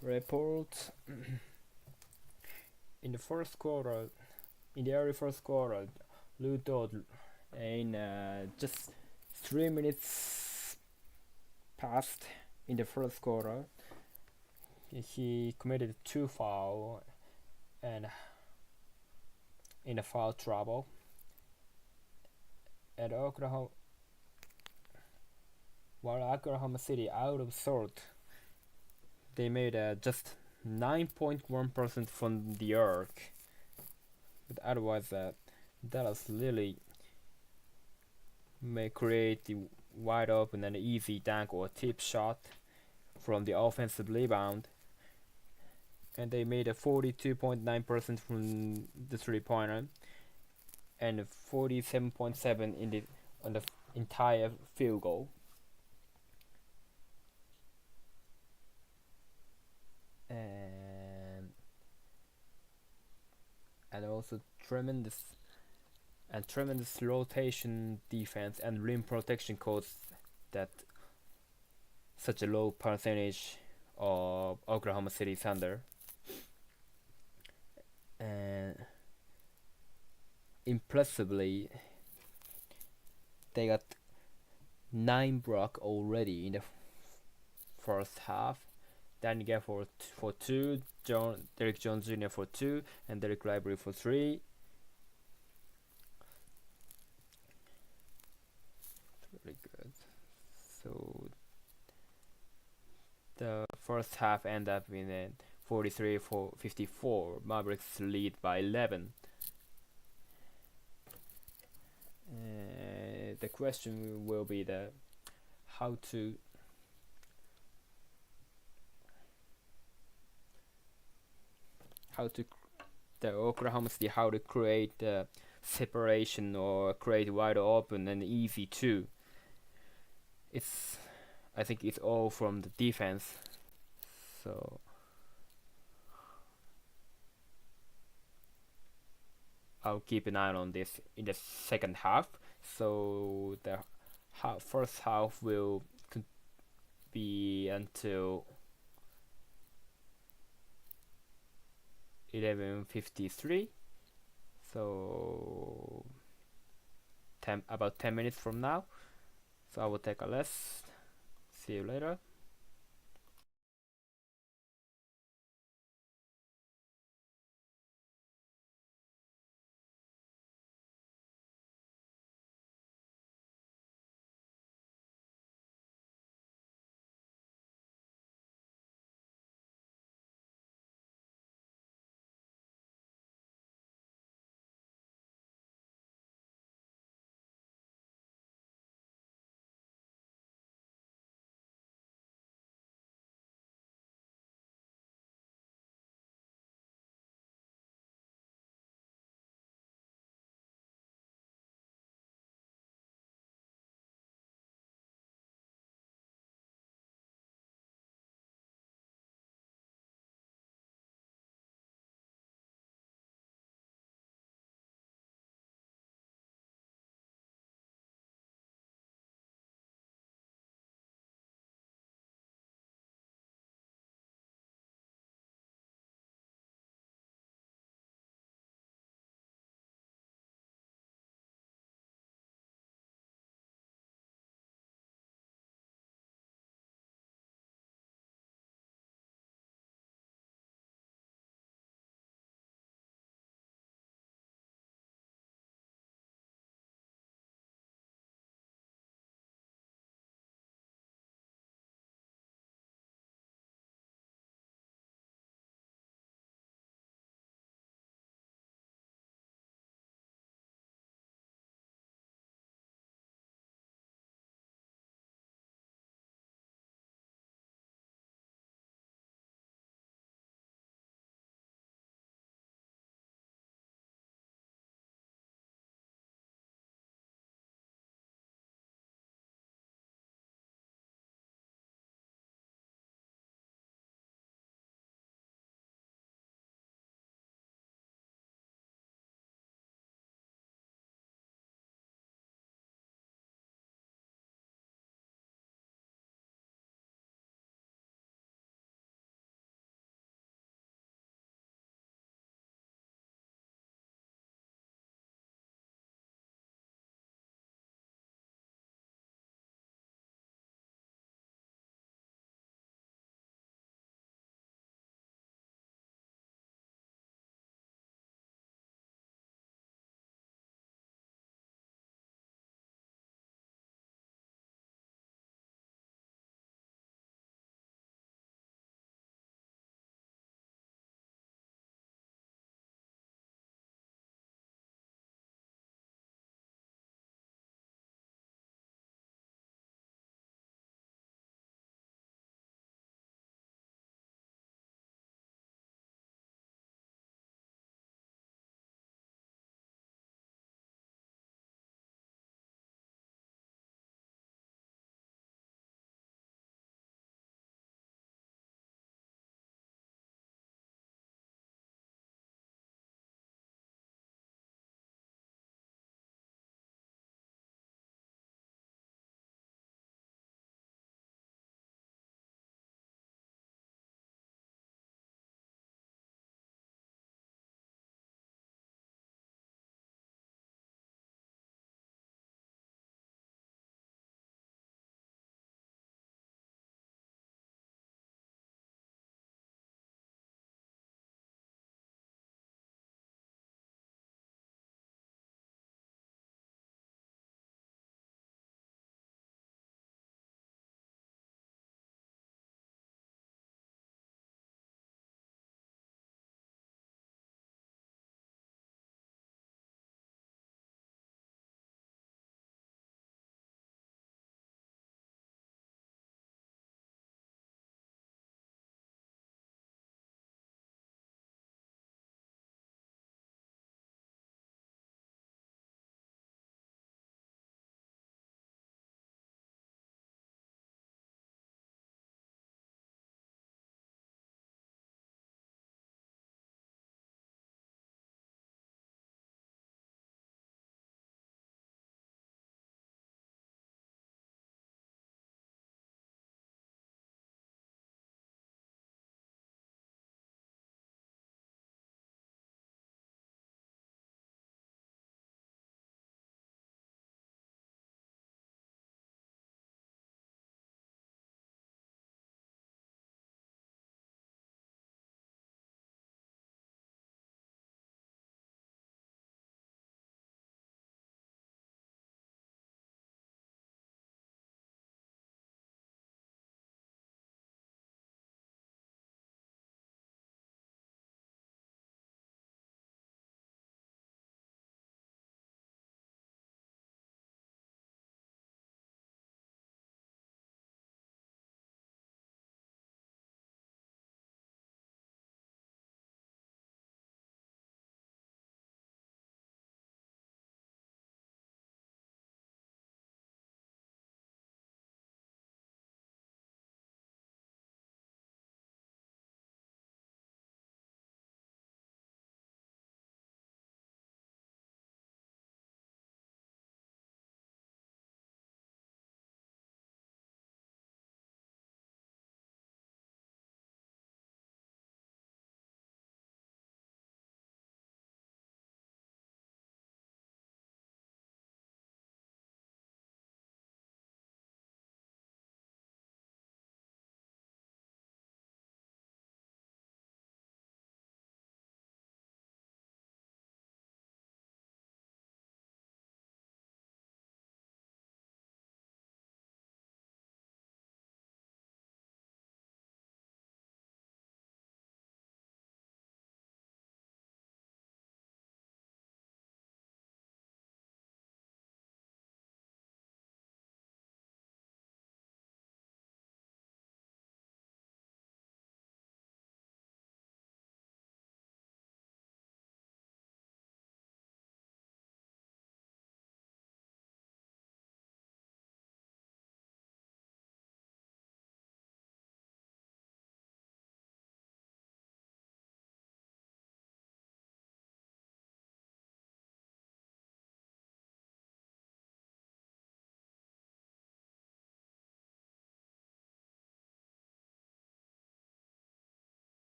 report. In the first quarter, in the early first quarter, Lou Dort in just 3 minutes passed in the first quarter. He committed 2 fouls and in a foul trouble. And Oklahoma City out of sort, they made just 9.1% from the arc, but otherwise Dallas really may create the wide open and easy dunk or tip shot from the offensive rebound, and they made a 42.9% from the 3-pointer and 47.7 on the entire field goal. And also tremendous rotation defense and rim protection caused that such a low percentage of Oklahoma City Thunder. And impressively, they got 9 blocks already in the first half. Danny Gay for 2, Derrick Jones Jr. for 2, and Derrick Library for 3. Really good. So the first half end up in a 43-54. Mavericks lead by 11. The question will be how to the Oklahoma City, how to create separation or create wide open and easy too. I think it's all from the defense. So I'll keep an eye on this in the second half. So the first half will be until 11:53. So about 10 minutes from now. So I will take a rest. See you later.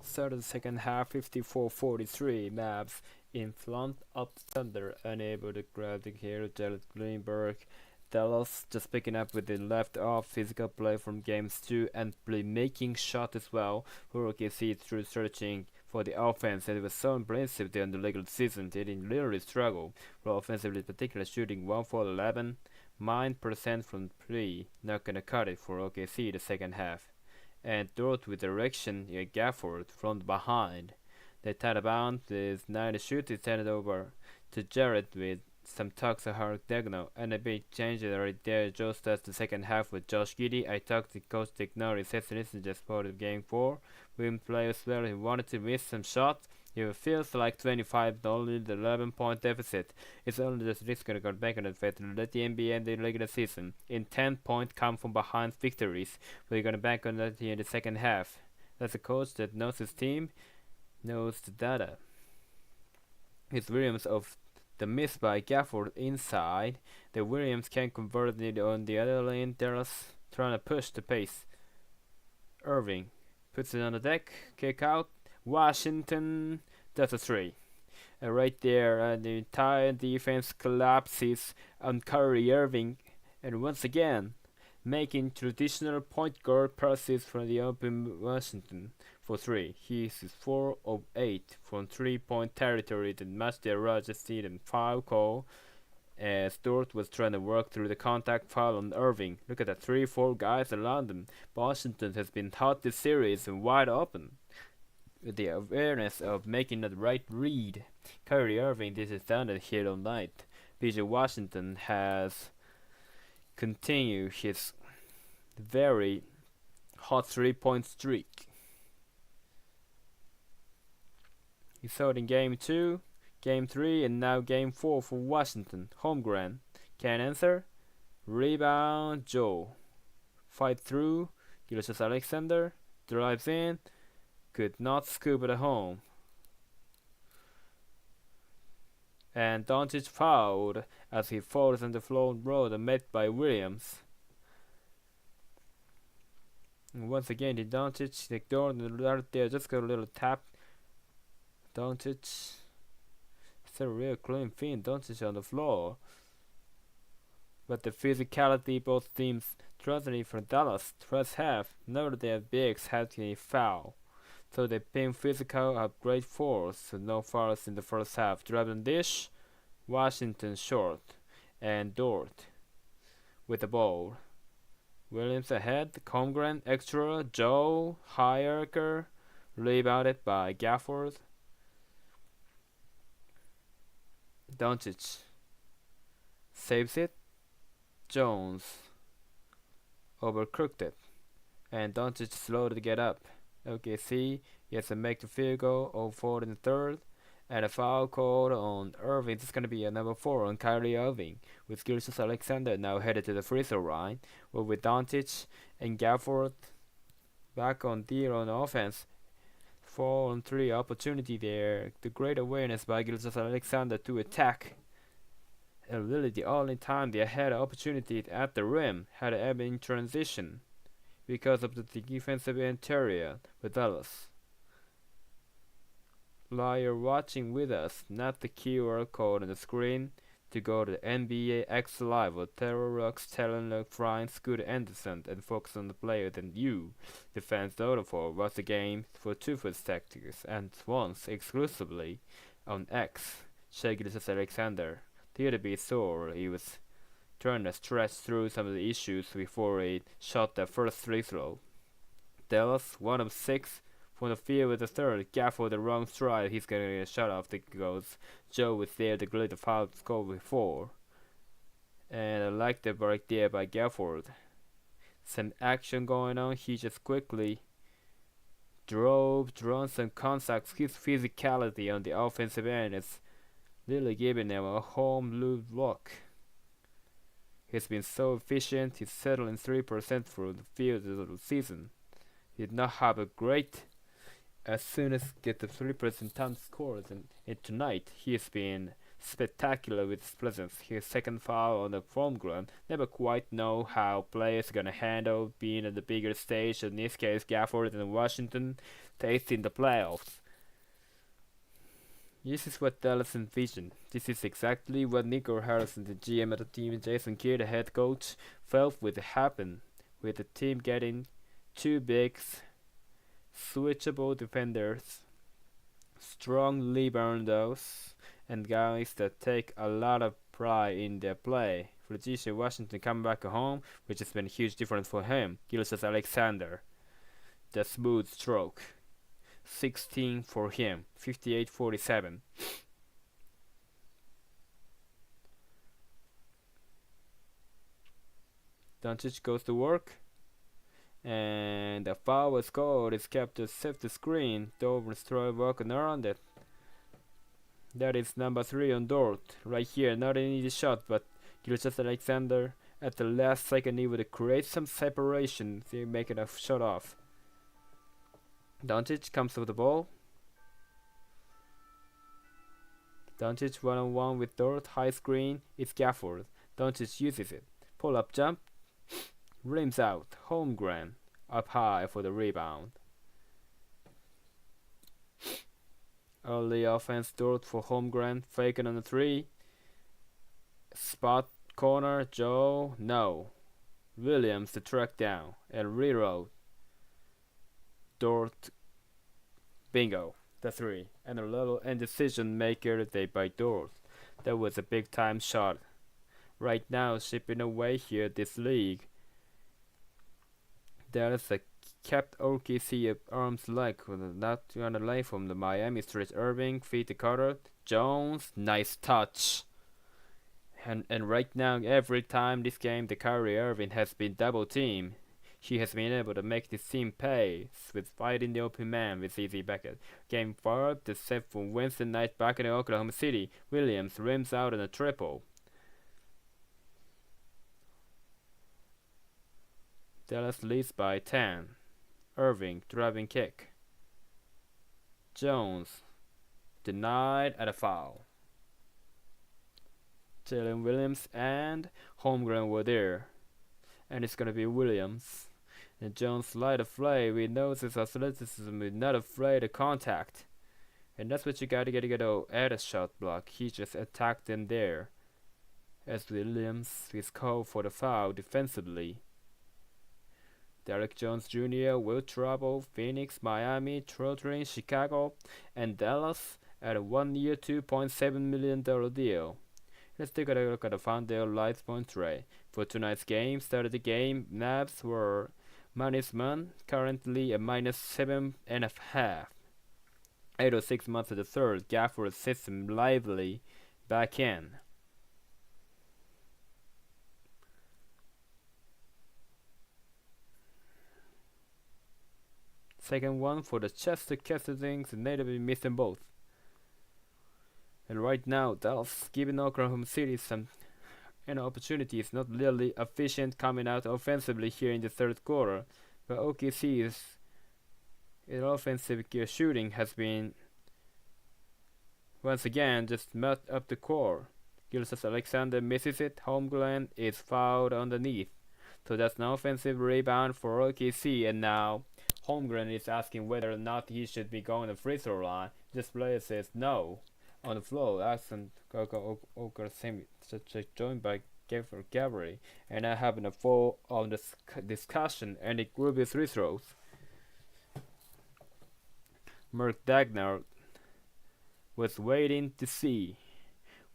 Start of the second half, 54-43. Mavs in front of Thunder, unable to grab the hero. Jared Greenberg. Dallas just picking up with the left off physical play from games 2 and play making shot as well for OKC through searching for the offense, and it was so impressive during the regular season. They didn't literally struggle for offensively, particularly shooting 1 for 11, 9% from 3. Not gonna cut it for OKC the second half. And Dort with direction, Gafford from behind. They tied about with 9 to shoot. He sent it over to Jarrett with some talks of hard diagonal, and a big change right there. Joe starts the second half with Josh Giddey. I talked to coach to ignore his hesitation just part of game 4. Williams players well, he wanted to miss some shots. It feels like 25, only the 11-point deficit. It's only just risk gonna go back on the fact to let the NBA end the regular season in 10-point come from behind victories. We're gonna bank on that in the second half. That's a coach that knows his team, knows the data. It's Williams of the miss by Gafford inside. The Williams can convert it on the other lane. Dallas trying to push the pace. Irving puts it on the deck. Kick out. Washington. That's a 3. And right there, the entire defense collapses on Kyrie Irving. And once again, making traditional point guard passes from the open Washington for 3. He is 4 of 8 from 3-point territory that matched their Rogers season foul call as Dort was trying to work through the contact foul on Irving. Look at the 3-4 guys around him. Washington has been hot this series and wide open. With the awareness of making the right read, Kyrie Irving this is done here all night. PJ Washington has continued his very hot 3-point streak. He saw it in game 2, game 3, and now game 4 for Washington. Holmgren can't answer. Rebound, Joe. Fight through. Gilgeous Alexander drives in. Could not scoop it home. And Doncic fouled as he falls on the floor road and met by Williams. And once again, the Doncic ignored the right there, just got a little tap. Doncic, it's a real clean thing. Doncic on the floor, but the physicality both teams threatening for Dallas first half. None of their bigs had any foul, so they been physical at great force. So no fouls in the first half. Driving dish, Washington short, and Dort with the ball. Williams ahead. Holmgren extra. Joe Hierker rebounded by Gafford. Doncic saves it. Jones overcooked it, and Doncic slowed to get up. OKC gets to make the field goal 0-4 in the third, and a foul called on Irving. This is going to be a number 4 on Kyrie Irving, with Gilgeous Alexander now headed to the free throw line. Well, with Doncic and Gafford back on offense, 4-on-3 opportunity there. The great awareness by Gilgeous Alexander to attack. And really the only time they had an opportunity at the rim had ever in transition because of the defensive interior with Dallas. While you're watching with us, not the QR code on the screen to go to NBA X Live or Terror Rocks, Talon Luke, Ryan, Scooter Anderson, and focus on the player that you, the fans, voted for. Was the game for two-foot tactics and once exclusively on X. Shai Gilgeous-Alexander. Here to be sore, he was trying to stretch through some of the issues before he shot the first free throw. Dallas, 1 of 6 from the field with the third. Gafford the wrong stride. He's gonna get a shot off the goes. Joe was there to clear the foul score before. And I like the break there by Gafford. Some action going on. He just quickly drawn some contacts. His physicality on the offensive end is really giving him a home loop look. He's been so efficient. He's settling 3% for the field of the season. He did not have a great as soon as get the 3% time scores, and tonight he has been spectacular with his presence. His second foul on the home ground. Never quite know how players are gonna handle being at the bigger stage. In this case, Gafford and Washington facing the playoffs. This is what Dallas envisioned. This is exactly what Nico Harrison, the GM of the team, and Jason Kidd, the head coach, felt would happen, with the team getting two bigs, switchable defenders, strong rebounders, and guys that take a lot of pride in their play. For GC Washington coming back home, which has been a huge difference for him. Gilgeous-Alexander, the smooth stroke. 16 for him, 58-47. Doncic goes to work, and the foul was called. It's kept to set the screen. Dover's try walking around it. That is number 3 on Dort, right here. Not an easy shot, but Gilgeous-Alexander at the last second able to create some separation to make it a shot off. Doncic comes with the ball. Doncic one-on-one with Dort, high screen. It's Gafford. Doncic uses it. Pull-up jump. Rims out. Holmgren up high for the rebound. Early offense, Dort for Holmgren. Faking on the 3. Spot corner. Joe. No. Williams to track down and reload. Dort, bingo, the 3, and a little indecision maker they by Dort. That was a big time shot. Right now, shipping away here this league. There is a kept OKC at arm's length with not on the lane from the Miami Street. Irving feed the Carter. Jones, nice touch. And right now, every time this game, the Kyrie Irving has been double teamed. He has been able to make this team pay with fighting the open man with easy bucket. Game 4, the set for Wednesday night back in Oklahoma City. Williams rims out in a triple. Dallas leads by 10. Irving driving kick. Jones denied at a foul. Jalen Williams and Holmgren were there. And it's gonna be Williams. And Jones light of play. We know his athleticism is not afraid of contact. And that's what you gotta get at a shot block. He just attacked them there. As Williams is called for the foul defensively. Derek Jones Jr. will trouble Phoenix, Miami, Troutering, Chicago, and Dallas at a 1-year, $2.7 million deal. Let's take a look at the Fondale Lights point trade. For tonight's game, started the game, Mavs were -1, currently a -7.5. 8:06 months of the third, Gafford sits him lively back in. Second one for the Chester Castings, and natively missing both. And right now, Dallas giving Oklahoma City some opportunities, not really efficient coming out offensively here in the third quarter. But OKC's offensive shooting has been once again just met up the core. Gilgeous-Alexander misses it. Holmgren is fouled underneath. So that's an offensive rebound for OKC, and now Holmgren is asking whether or not he should be going to free throw line. This player says no. On the floor, Axon Oklahoma joined by Gabri, and I having a full on this discussion, and it will be free throws. Mark Dagner was waiting to see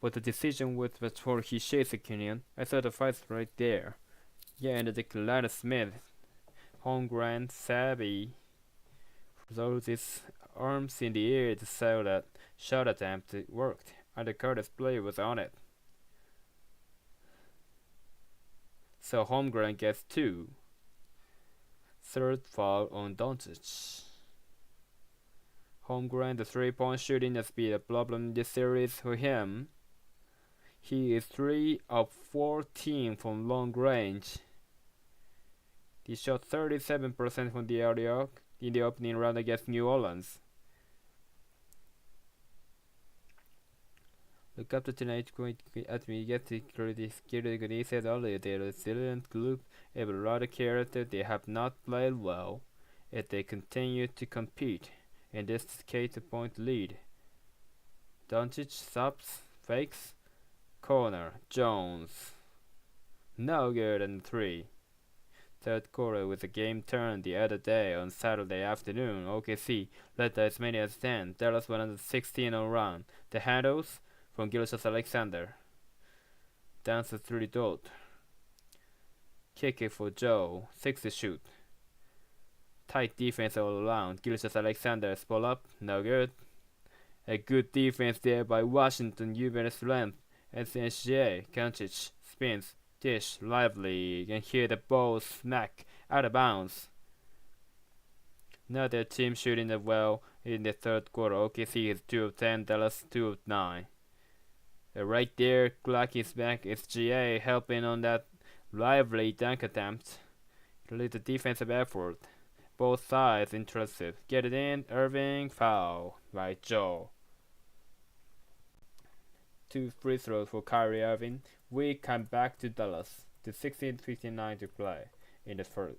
what the decision was before he shakes opinion. I saw the fight right there. Yeah, and the Carolina Smith, Holmgren, savvy, throws his arms in the air to sell that shot attempt. It worked, and the Curtis player was on it. So Holmgren gets 2. Third foul on Doncic. Holmgren, the 3-point shooting has been a problem in this series for him. He is 3 of 14 from long range. He shot 37% from the area in the opening round against New Orleans. Look up to tonight, going at me, get security, he said earlier, they're a resilient group, have a lot of character, they have not played well. If they continue to compete, in this case, a point lead. Doncic subs, fakes, corner, Jones. No good in 3. Third quarter with the game turned the other day on Saturday afternoon. OKC led as many as 10. Dallas 116 on run. The handles from Gilgeous-Alexander. Dance a 3 dot. Kick it for Joe. 6 to shoot. Tight defense all around. Gilgeous-Alexander spot up. No good. A good defense there by Washington. Juventus length. SNCA. Doncic spins. Dish lively and hear the ball smack out of bounds. Another team shooting it well in the third quarter. OKC is 2 of 10, Dallas 2 of 9. Right there, clock is back. SGA helping on that lively dunk attempt. Little defensive effort. Both sides interested. Get it in, Irving, foul by Joe. 2 free throws for Kyrie Irving. We come back to Dallas to 16:59 to play in the first.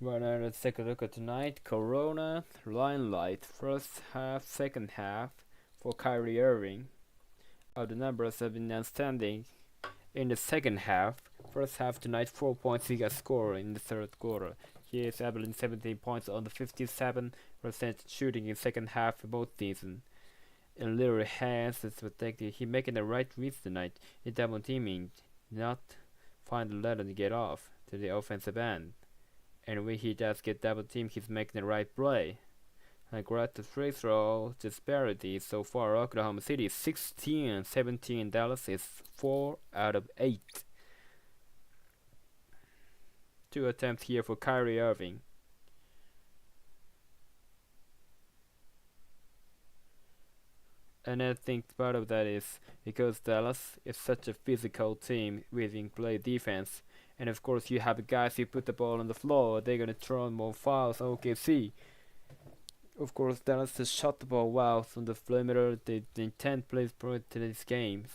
Right now, let's take a look at tonight. Corona, limelight, first half, second half for Kyrie Irving. The numbers have been outstanding in the second half. First half tonight, 4 points he got scored in the third quarter. He is averaging 17 points on the 57% shooting in second half of both seasons. In little hands, it's protected. He making the right reads tonight. He double teaming, not find the letter to get off to the offensive end. And when he does get double teamed, he's making the right play. I grab the free throw disparity so far. Oklahoma City is 16-17. Dallas is 4 out of 8. 2 attempts here for Kyrie Irving. And I think part of that is because Dallas is such a physical team with play defense. And of course you have guys who put the ball on the floor, they're gonna throw more fouls. OKC. Of course Dallas has shot the ball well from the perimeter. The intent plays point to these games.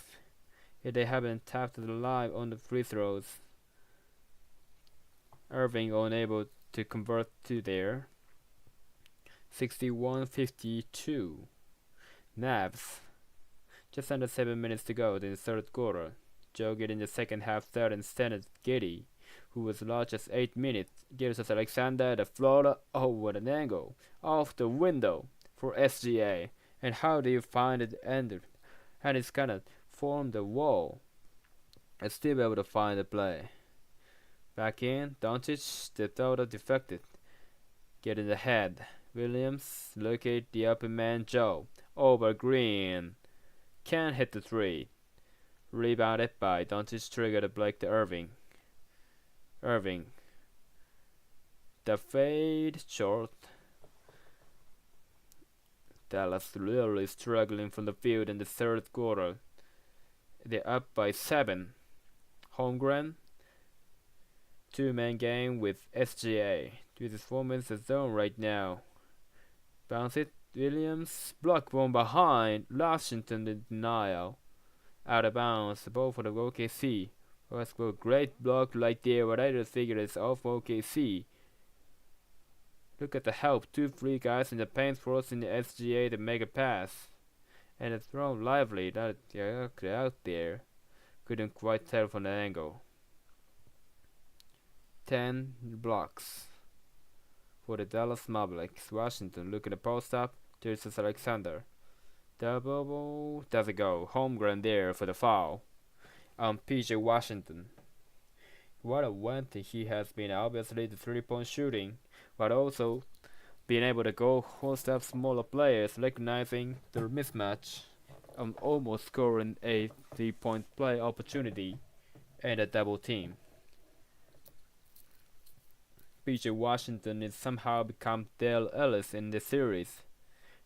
Yet they haven't tapped the line on the free throws. Irving unable to convert to there. 61-52. Navs. Just under 7 minutes to go in the third quarter. Joe getting the second half third instead of Giddy, who was large as 8 minutes. Gives us Alexander the floater. Oh, what an angle. Off the window for SGA. And how do you find it ended? And it's gonna form the wall. And still be able to find the play. Back in, Doncic, the total deflected. Getting the head. Williams locate the upper man Joe. Over Green. Can't hit the three. Rebounded by Doncic, triggered Blake to Irving. Irving. The fade short. Dallas literally struggling from the field in the third quarter. They're up by 7. Holmgren. 2-man game with SGA. With his 4 minutes of zone right now. Bounce it. Williams. Block one behind. Washington in denial. Out of bounds. The ball for the OKC. Westbrook. Great block right there. What I just figured is off OKC. Look at the help. 2 free guys in the paint forcing the SGA to make a pass. And it's thrown lively. That out there. Couldn't quite tell from the angle. 10 blocks for the Dallas Mavericks. Washington look at the post up. There's Alexander. Double doesn't go. Holmgren there for the foul on PJ Washington. What a one thing he has been. Obviously the 3-point shooting, but also being able to go host up smaller players, recognizing the mismatch, almost scoring a 3-point play opportunity and a double team. PJ Washington is somehow become Dale Ellis in the series,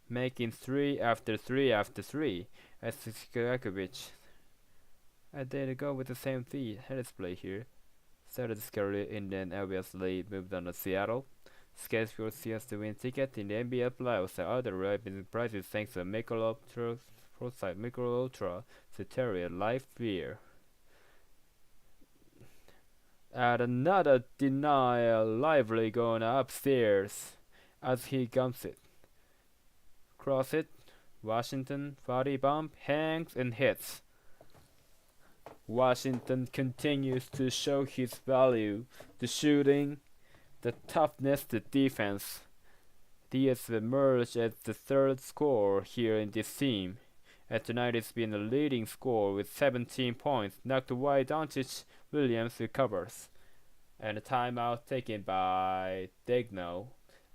making 3 after 3 after 3 as Skirakovic. And there to go with the same theme. Let's play here. Started his career and then obviously moved on to Seattle. Scheduled CS to win ticket in the NBA playoffs. The other rising prices thanks to Michelob Foresight Micro Ultra Ceteria Life Beer. And another denial, lively going upstairs as he gumps it. Cross it, Washington, body bump, hangs and hits. Washington continues to show his value, the shooting, the toughness, the defense. He has emerged as the third scorer here in this team. And tonight it's been a leading score with 17 points. Knocked away Doncic. Williams recovers. And a timeout taken by Degno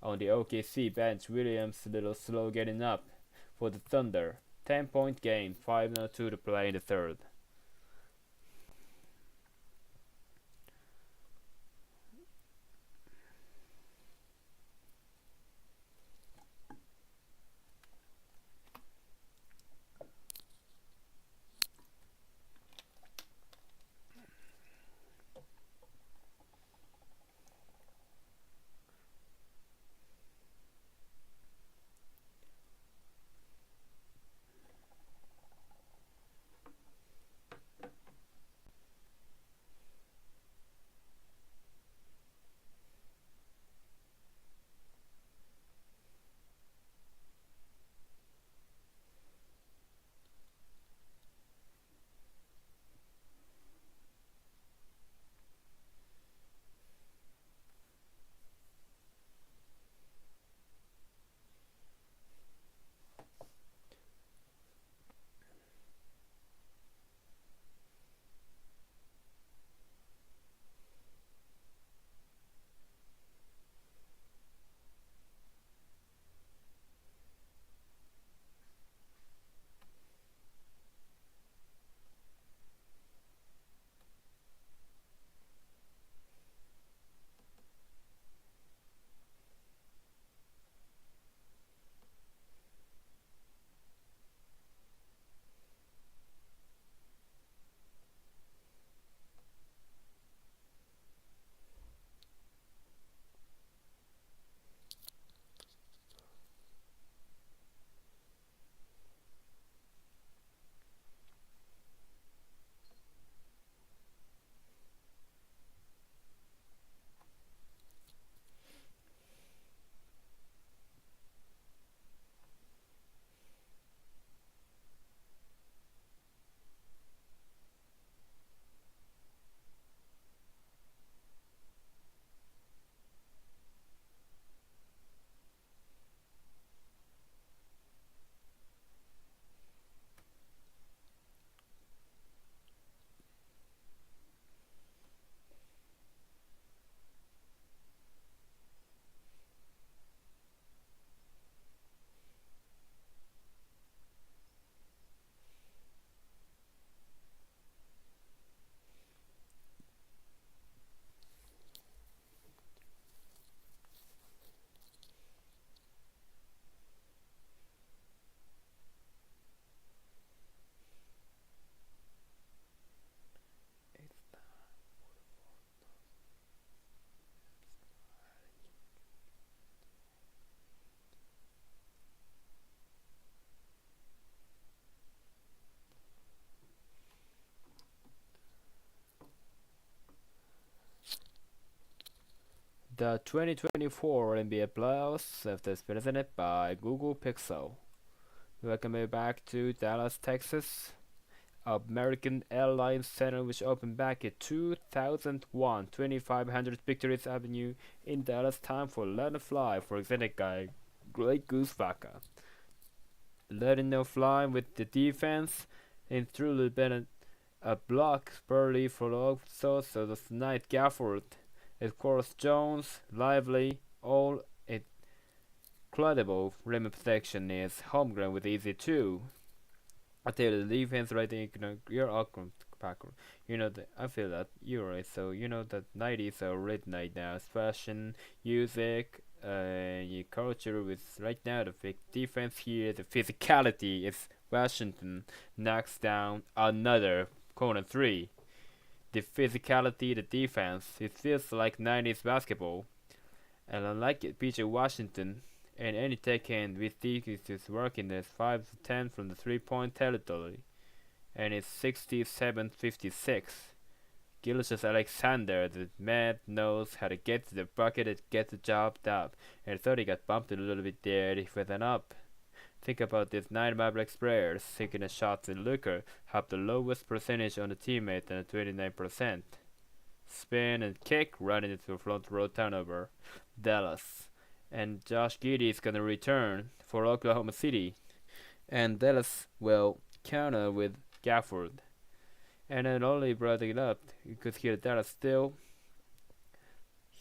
on the OKC bench. Williams a little slow getting up for the Thunder. 10-point game. 5:02 to play in the third. The 2024 NBA playoffs is presented by Google Pixel. Welcome back to Dallas, Texas. American Airlines Center, which opened back in 2001, 2500 Victories Avenue in Dallas. Time for Let It Fly for exotic guy, Great Goose Vodka. Letting no fly with the defense, and truly been a block early for also so the night Gafford. Of course, Jones, Lively, all incredible rim protection is homegrown with easy too. I tell you, the defense rating, you're awkward, Packer. You know that I feel that you're right. So you know that 90s are red night now. It's fashion, music, your culture with right now the big defense here. The physicality is Washington knocks down another corner three. The physicality, the defense, it feels like 90s basketball. And unlike it, PJ Washington and any take-in with defense is working as 5 to 10 from the 3-point territory. And it's 67-56. Gilgeous Alexander, the man knows how to get to the bucket and get the job done. And I thought he got bumped a little bit there with an up. Think about this 9 Mavericks players taking a shot in Luka have the lowest percentage on the teammate at 29%. Spin and kick running into a front row turnover. Dallas. And Josh Giddey is gonna return for Oklahoma City. And Dallas will counter with Gafford. And then only brought it up, you could hear Dallas still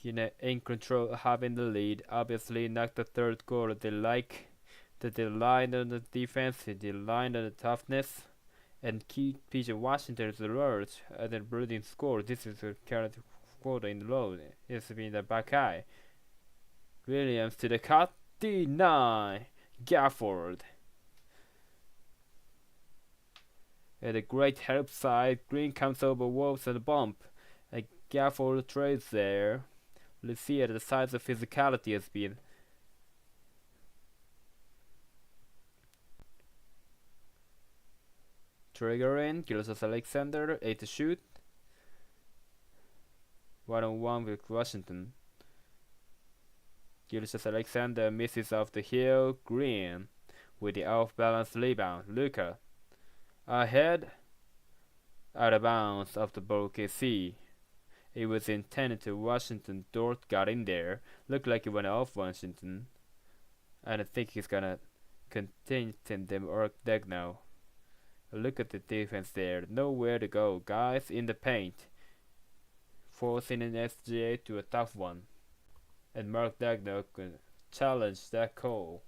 in control, having the lead. Obviously not the third quarter. They like that they lined on the defense, they lined on the toughness, and keep PJ Washington's alert and then Brooklyn score. This is a current quarter in the low. It's been the back eye. Williams to the cut, D9, Gafford. At a great help side, Green comes over Wolves and a bump. And Gafford trades there. Let's see at the size of physicality has been. Triggering, Gilgeous Alexander, 8 to shoot. 1-on-1 with Washington. Gilgeous Alexander misses off the heel. Green with the off-balance rebound. Luka ahead, out of bounds of the DAL-OKC. It was intended to Washington. Dort got in there. Looked like it went off Washington. And I think he's gonna continue them or deck now. Look at the defense there. Nowhere to go. Guys in the paint. Forcing an SGA to a tough one. And Mark Dagno can challenge that call.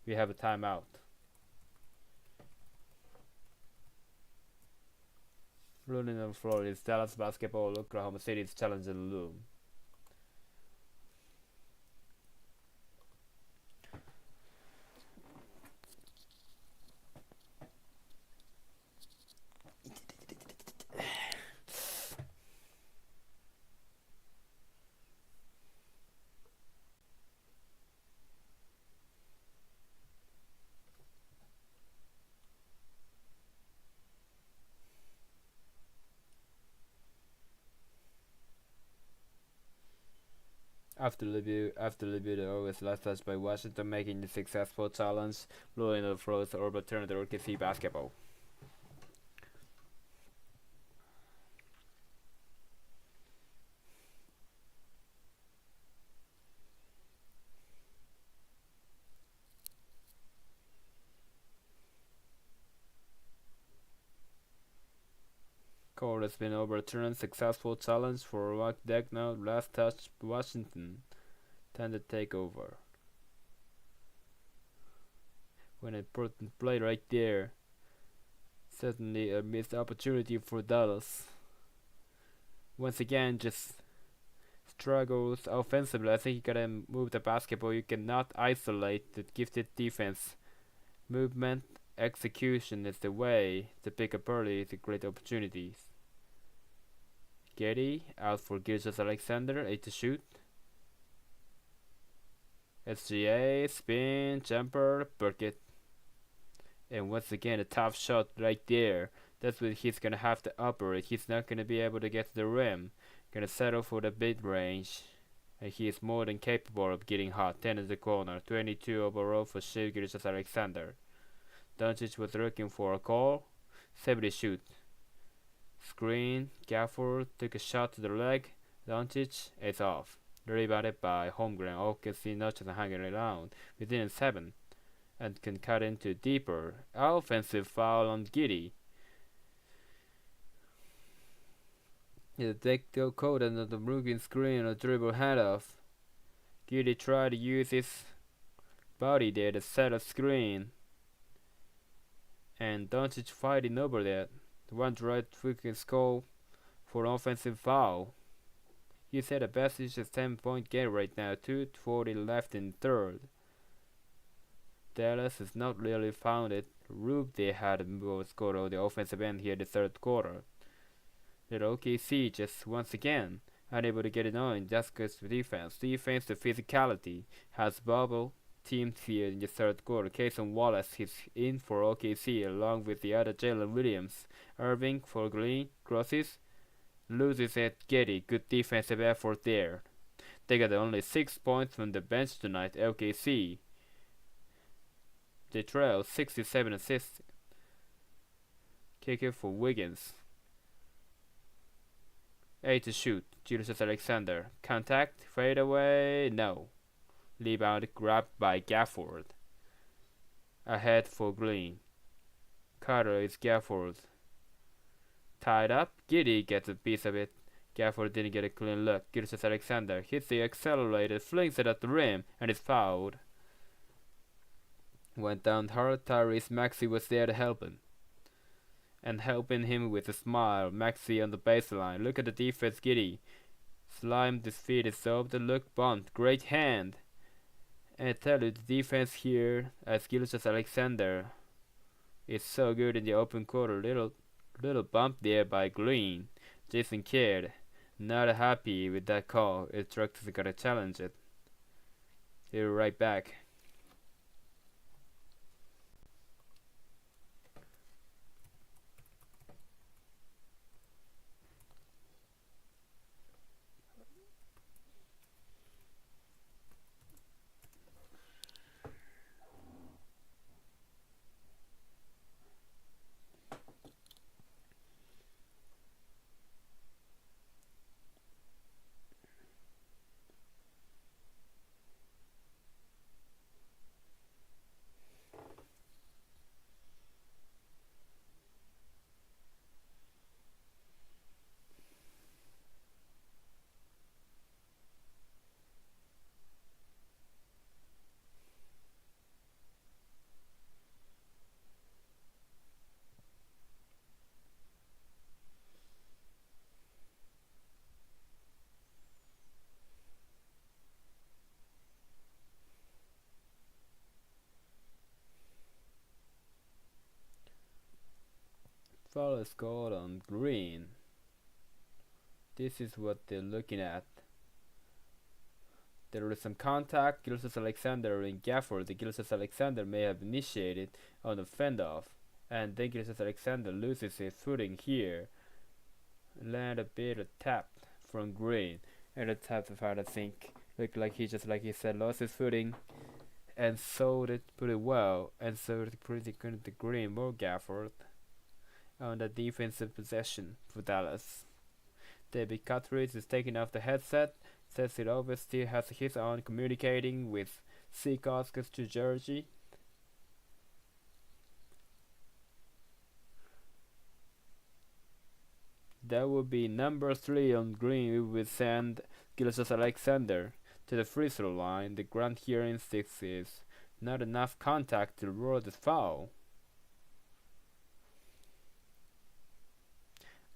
We have a timeout. Rolling on the floor is Dallas basketball. Oklahoma City is challenging the loom. After the always last touch by Washington, making the successful challenge, blowing the floor to overturn the OKC basketball. Call has been overturned. Successful challenge for Mark Dagno. Last touch Washington. Time to take over. When important play right there. Certainly a missed opportunity for Dallas. Once again, just struggles offensively. I think you gotta move the basketball. You cannot isolate the gifted defense. Movement, execution is the way to pick up early the great opportunities. Getty out for Gilgeous Alexander, 8 to shoot. SGA, spin, jumper, bucket. And once again, a tough shot right there. That's what he's gonna have to operate. He's not gonna be able to get to the rim. Gonna settle for the mid range. and he is more than capable of getting hot. 10 in the corner, 22 overall for Shea Gilgeous-Alexander. Doncic was looking for a call. 70 shoot. Screen, Gafford took a shot to the leg. Doncic is off. Rebounded by Holmgren. OKC notches and hanging around within 7 and can cut into deeper. Offensive foul on Giddey. The deck go cold under the Brooklyn screen or dribble handoff. Giddey tried to use his body there to set a screen. And Doncic fighting over that. One right foot can score for an offensive foul. He's had a best 10-point game right now, 2:40 left in third. Dallas has not really found it. Rube they had more score on the offensive end here in the third quarter. That OKC just once again unable to get it on just because of defense. Defense, the physicality has bubble teams here in the third quarter. Cason Wallace is in for OKC along with the other Jalen Williams. Irving for Green crosses, loses at Getty. Good defensive effort there. They got only 6 points from the bench tonight. OKC. They trail 67 assists. Kick it for Wiggins. 8 to shoot. Gilgeous-Alexander. Contact. Fade away. No. Rebound grabbed by Gafford. Ahead for Green. Carter is Gafford. Tied up. Giddey gets a piece of it. Gafford didn't get a clean look. Gilgeous-Alexander hits the accelerator, flings it at the rim, and is fouled. Went down hard. Tyrese Maxey was there to help him. And helping him with a smile. Maxey on the baseline. Look at the defense, Giddey. Slimed his feet is over the look bunt. Great hand. And I tell you, the defense here as Gilgeous-Alexander is so good in the open quarter. Little bump there by Green. Jason Kidd not happy with that call. Instructors gotta challenge it. They're right back. Foul scored on Green. This is what they're looking at. There is some contact. Gilgeous-Alexander and Gafford. The Gilgeous-Alexander may have initiated on the fend-off, and then Gilgeous-Alexander loses his footing here. Land a bit of tap from Green, and the tap of I think looked like he just like he said lost his footing, and sold it pretty well, and sold it pretty good to Green or Gafford on the defensive possession for Dallas. David Cuthbert is taking off the headset, says it over, still has his on communicating with Seacoast to Jersey. That would be number 3 on Green. We would send Gilgeous-Alexander to the free throw line. The ground here in 6 is not enough contact to rule the foul.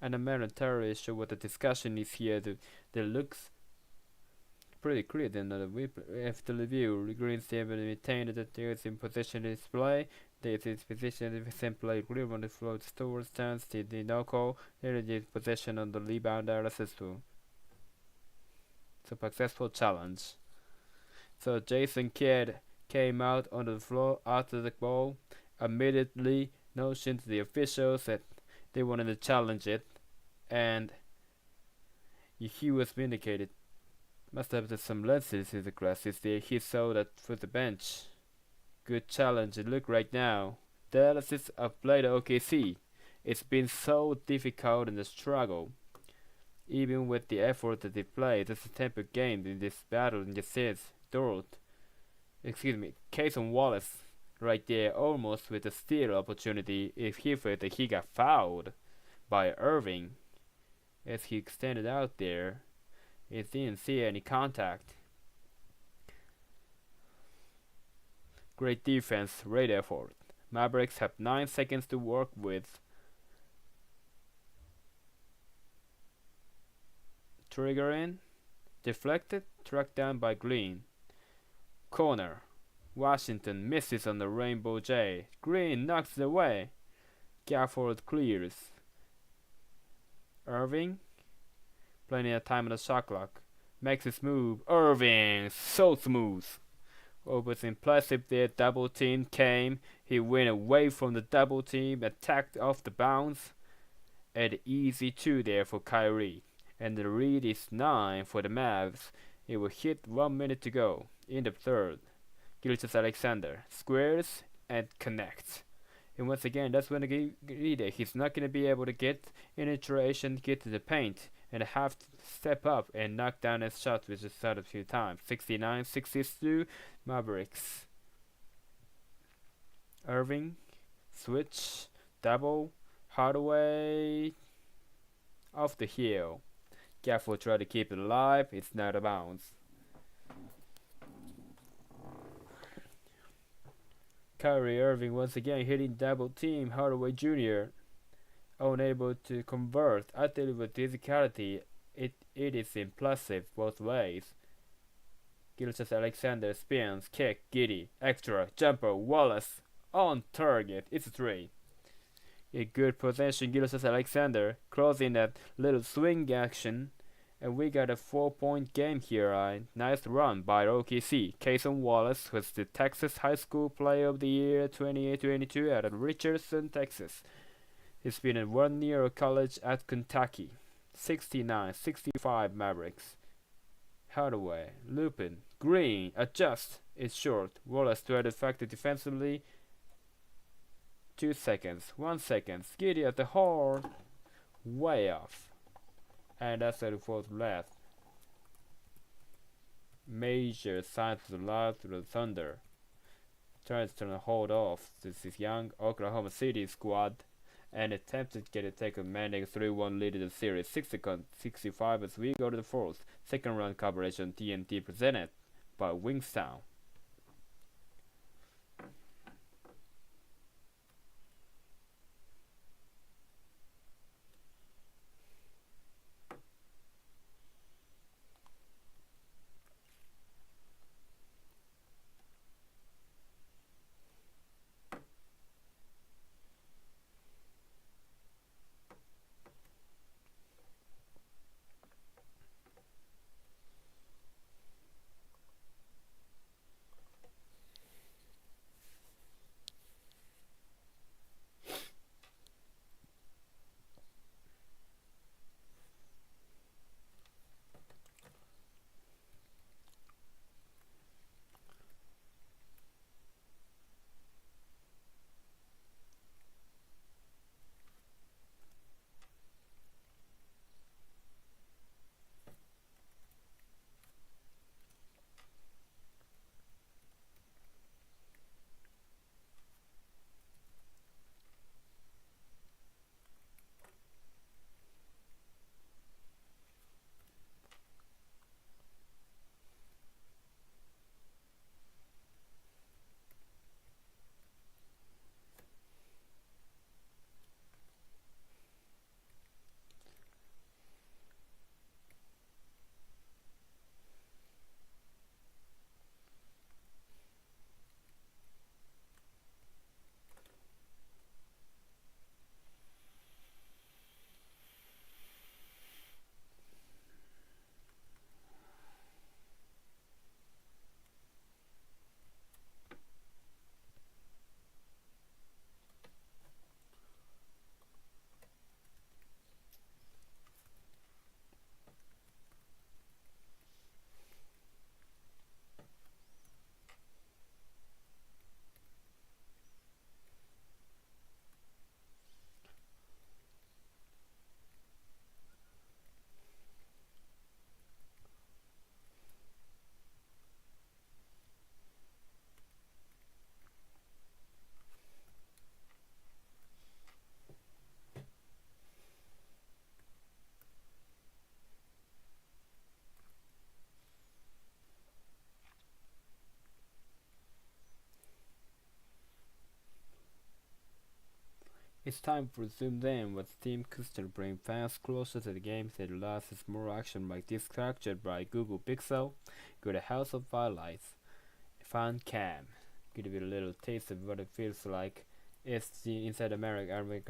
And I'm not entirely sure what the discussion is here. The looks pretty clear then after the review. Green's able to maintain that there is in position display. There is position in the same play. Green on the floor towards stance. The no call. There is possession on the rebound assist too. So successful challenge. So Jason Kidd came out on the floor after the ball. Immediately notioned to the officials that they wanted to challenge it, and he was vindicated. Must have some lenses in the glasses there. He saw that for the bench. Good challenge. Look right now. The analysis of DAL-OKC. It's been so difficult in the struggle. Even with the effort that they play, there's a tempo gained in this battle in the sense. Cason Wallace right there almost with a steal opportunity if he felt that he got fouled by Irving as he extended out there. He didn't see any contact. Great defense, great effort. Mavericks have 9 seconds to work with. Trigger in, deflected, tracked down by Green. Corner. Washington misses on the Rainbow J. Green knocks it away. Gafford clears. Irving, plenty of time on the shot clock, makes his move. Irving, so smooth. What was impressive there, double team came. He went away from the double team, attacked off the bounce. And easy 2 there for Kyrie. And the lead is 9 for the Mavs. It will hit 1 minute to go in the third. Gilgeous-Alexander squares and connects. And once again, that's when the leader, he's not going to be able to get in iteration, get to the paint, and have to step up and knock down his shot, which is started a few times. 69-62, Mavericks. Irving, switch, double, Hardaway, off the heel. Gafford try to keep it alive, it's not a bounce. Kyrie Irving once again hitting double team. Hardaway Jr. unable to convert. I tell you with physicality, it is impressive both ways. Gilgeous-Alexander spins, kick, giddy, extra, jumper, Wallace on target. It's a 3. A good possession, Gilgeous-Alexander closing that little swing action. And we got a 4-point game here. Nice run by OKC. Cason Wallace was the Texas High School Player of the Year 2022 out of Richardson, Texas. He's been in 1 year of college at Kentucky. 69-65 Mavericks. Hardaway, Lupin, Green, adjust. It's short. Wallace tried to effective defensively. 2 seconds, 1 second. Skiddy at the horn. Way off. And that's at the fourth left. Major signs of the loss to the Thunder. Tries to hold off this young Oklahoma City squad and attempted to take a commanding 3-1 lead in the series. 65 as we go to the fourth. Second round coverage on TNT presented by Wingstown. It's time to zoom in with Team Custom bring fans closer to the games that allows us more action like this captured by Google Pixel. Go to House of Highlights, Fan Cam. Give you a little taste of what it feels like. It's the inside American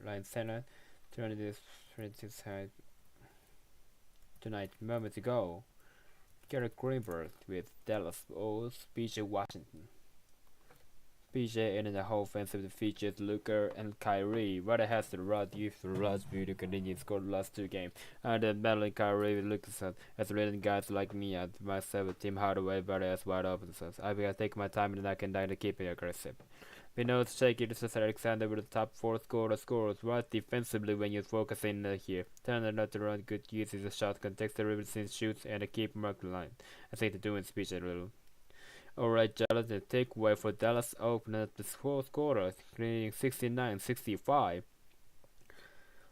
Line Center. Turn this side tonight moments ago. Garrett Greenberg with Dallas-OKC, PJ Washington. PJ and the whole offensive features Luka and Kyrie. Rather has the rod used for Rod's view to continue score the last two games. And then battling Kyrie with Lucas as leading guys like me at myself with Tim Hardaway, but as wide open. So I will take my time and I can die to keep it aggressive. We know it's shaky to Cesar Alexander with the top 4 scorers right defensively when you're focusing here. Turner not to run good uses the shot, context the Robinson shoots and keep mark the line. I think they're doing speech a little. Alright, Dallas, the takeaway for Dallas opened up the fourth quarter, creating 69-65.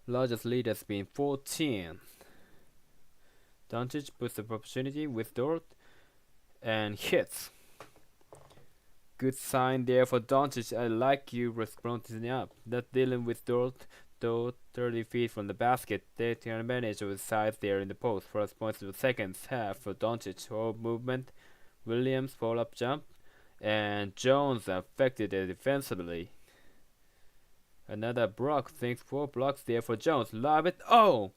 Largest lead has been 14. Doncic puts the opportunity with Dort and hits. Good sign there for Doncic. I like you responding up. Not dealing with Dort, though 30 feet from the basket. They can advantage of his size there in the post. First points of the second half for Doncic. Whole movement. Williams pull-up jump, and Jones affected it defensively. Another block, thinks 4 blocks there for Jones. Lob it. Oh!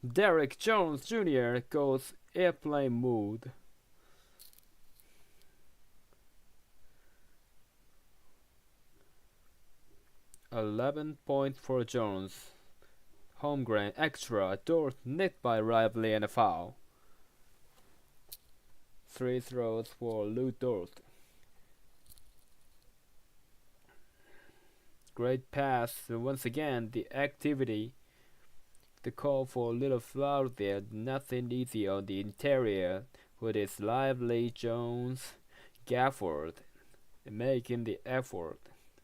Derrick Jones Jr. goes airplane mode. $11 points for Jones. Holmgren extra. Dort nicked by Lively and a foul. 3 throws for Lou Dort. Great pass. So once again, the activity, the call for a little flower there. Nothing easy on the interior with his Lively, Jones, Gafford, making the effort,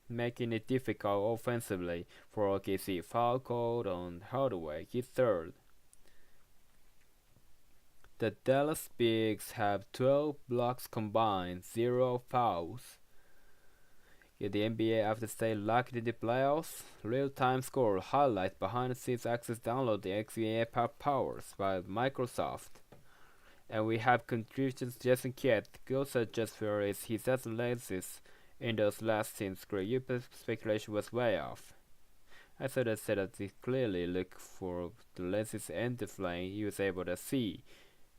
making it difficult offensively for OKC. Foul called on Hardaway, his third. The Dallas Bigs have 12 blocks combined, 0 fouls. Get the NBA after staying locked in the playoffs. Real-time score highlight behind-the-scenes access download the NBA powers by Microsoft. And we have contributions Jason Kidd. Goes just for his lenses in those last scenes. Your speculation was way off. I thought I said that he clearly looked for the lenses and the flame he was able to see.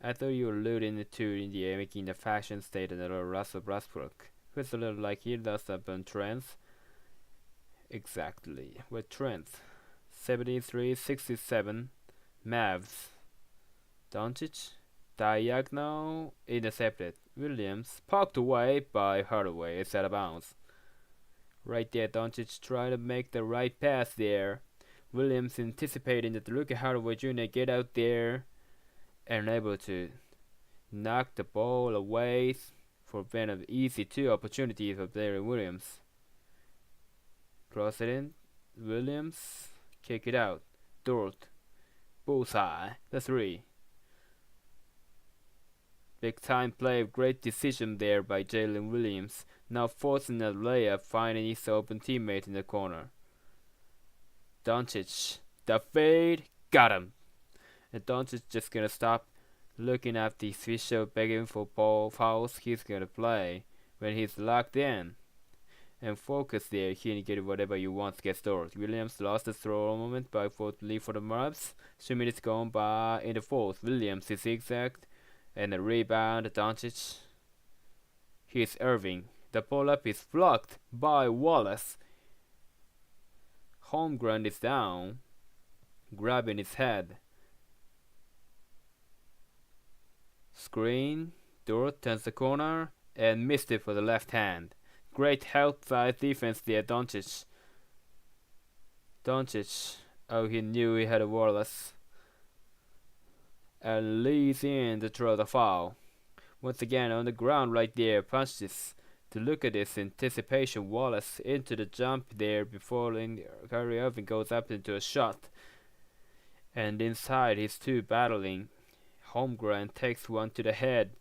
I thought you were alluding to India making the fashion state and a little Russell Westbrook. Who's a little like he does up on trends. Exactly. With trends. 73-67. Mavs. Doncic. Diagonal. Intercepted. Williams. Poked away by Hardaway. It's out of bounds. Right there, Doncic trying to make the right pass there. Williams anticipating that Luka Hardaway Jr. get out there and able to knock the ball away for prevent of easy 2 opportunities of Larry Williams. Cross it in. Williams. Kick it out. Dort. Bullseye. The 3. Big time play. Great decision there by Jalen Williams. Now forcing a layup, finding his open teammate in the corner. Doncic. The fade. Got him. And Doncic just gonna stop looking at the official begging for ball fouls. He's gonna play when he's locked in and focus there. He can get whatever you want to get stored. Williams lost the throw moment by 4th lead for the Mavs. 2 minutes gone by in the 4th. Williams is zigzagged and a rebound. Doncic. Here's Irving. The pull up is blocked by Wallace. Holmgren is down, grabbing his head. Screen. Dort turns the corner and missed it for the left hand. Great help side defense there, Doncic. Oh, he knew he had a Wallace. And leads in to throw the foul. Once again on the ground right there, punches. To look at this anticipation, Wallace into the jump there before Kyrie Irving goes up into a shot. And inside, he's 2 battling. Holmgren takes one to the head.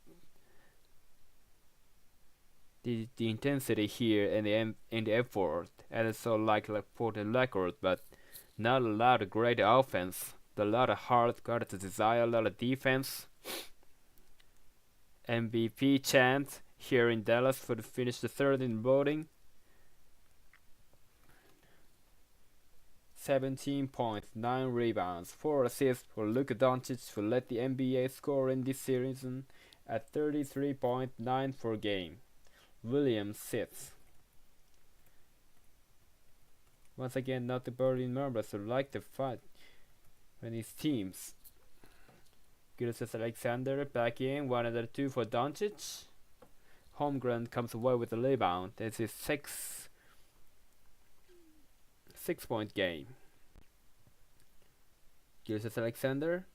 the intensity here and the effort, and it's so like for the record, but not a lot of great offense. A lot of heart, got to desire, a lot of defense. MVP chant here in Dallas for the finish the third in voting. 17 points, 9 rebounds, 4 assists for Luka Doncic, who led the NBA score in this season at 33.9 per game. Williams sits. Once again, not the birdie numbers, so like the fight when his teams. Gilgeous Alexander back in, 1-2 for Doncic. Holmgren comes away with the rebound. This is 6-point game. Gilgeous Alexander,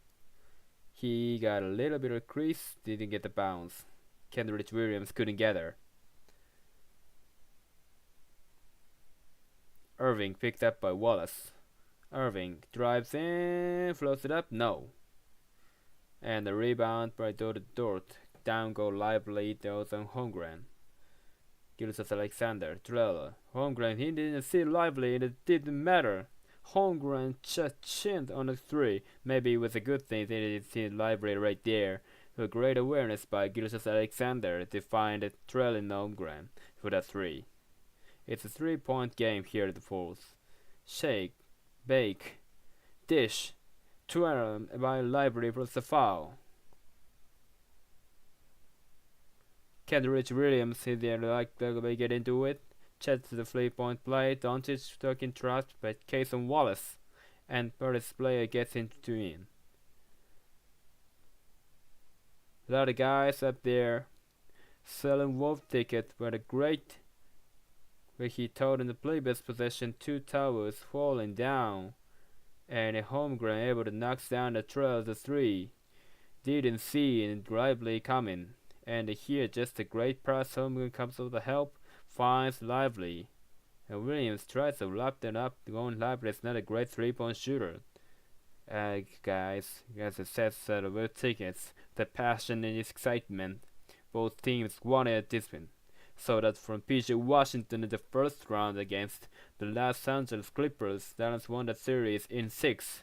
he got a little bit of crease, didn't get the bounce. Kendrick Williams couldn't get her. Irving picked up by Wallace. Irving drives in, floats it up, no. And the rebound by Dort. Down go Lively, those on Holmgren. Gilgeous Alexander, Drella. Holmgren, he didn't see Lively, and it didn't matter. Holmgren just chinned on the 3. Maybe it was a good thing they didn't see Lively right there. A great awareness by Gilgeous Alexander to find Drella and Holmgren for that 3. It's a 3-point game here at the fourth. Shake, bake, dish, twirl by Library plus the foul. Kendrick Williams is there like they get into it. Chet to the 3-point play. Doncic stuck in trapped by Cason Wallace, and Paris player gets into in. A lot of guys up there selling Wolf ticket, but a great where he told in the play-best possession 2 towers falling down, and a Holmgren able to knock down the trail of the 3. Didn't see and Lively coming, and here just a great pass. Holmgren comes with the help, finds Lively, and Williams tries to wrap them up. Going Lively is not a great 3-point shooter. Guys, as I said, so the tickets, the passion and excitement, both teams wanted this win. So that from PJ Washington in the first round against the Los Angeles Clippers, Dallas won that series in 6.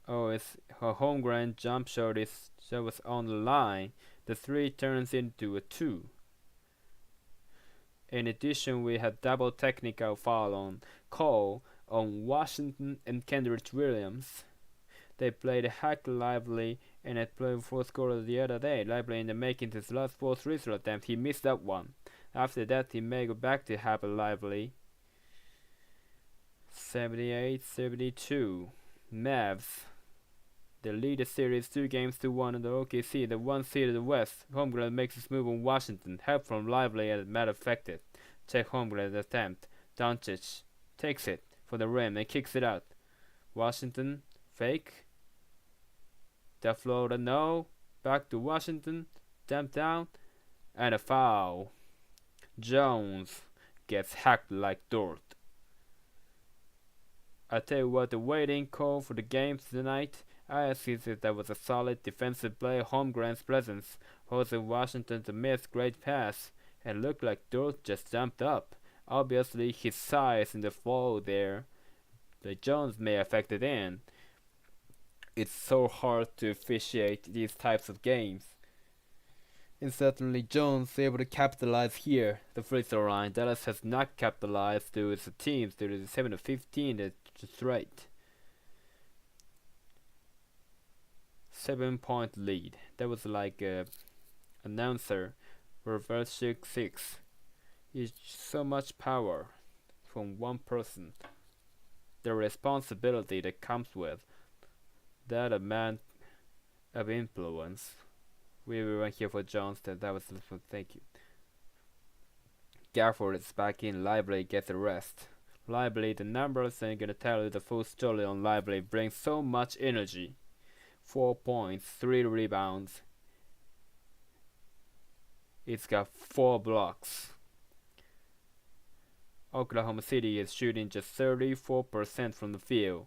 Oh, it's her Holmgren jump shot was on the line. The 3 turns into a 2. In addition, we had double technical foul on Cole on Washington and Kendrick Williams. They played Hack Lively and had played 4th quarter the other day. Lively in the making his last 4 3-throw attempt. He missed that one. After that, he may go back to Hack Lively. 78-72. Mavs. They lead the series 2-1 in the OKC, the 1 seed of the West. Holmgren makes his move on Washington. Help from Lively and matter affected. Check Holmgren's attempt. Doncic takes it for the rim and kicks it out. Washington, fake. The floater, no. Back to Washington. Dump down. And a foul. Jones gets hacked like dirt. I tell you what, the waiting call for the games tonight, I assist that there was a solid defensive play. Holmgren's presence causing Washington to miss great pass and looked like dirt just jumped up. Obviously, his size in the fall there, the Jones may affect it in. It's so hard to officiate these types of games. And certainly Jones able to capitalize here. The free throw line. Dallas has not capitalized to its teams. There is 7-15 that's right. 7-point lead. That was like a announcer reverse 6. It's so much power from one person. The responsibility that comes with that amount of influence. We went here for Johnston. That was the thank you. Gafford is back in. Lively gets a rest. Lively, the numbers ain't gonna tell you the full story on Lively. Brings so much energy. 4 points, 3 rebounds. It's got 4 blocks. Oklahoma City is shooting just 34% from the field.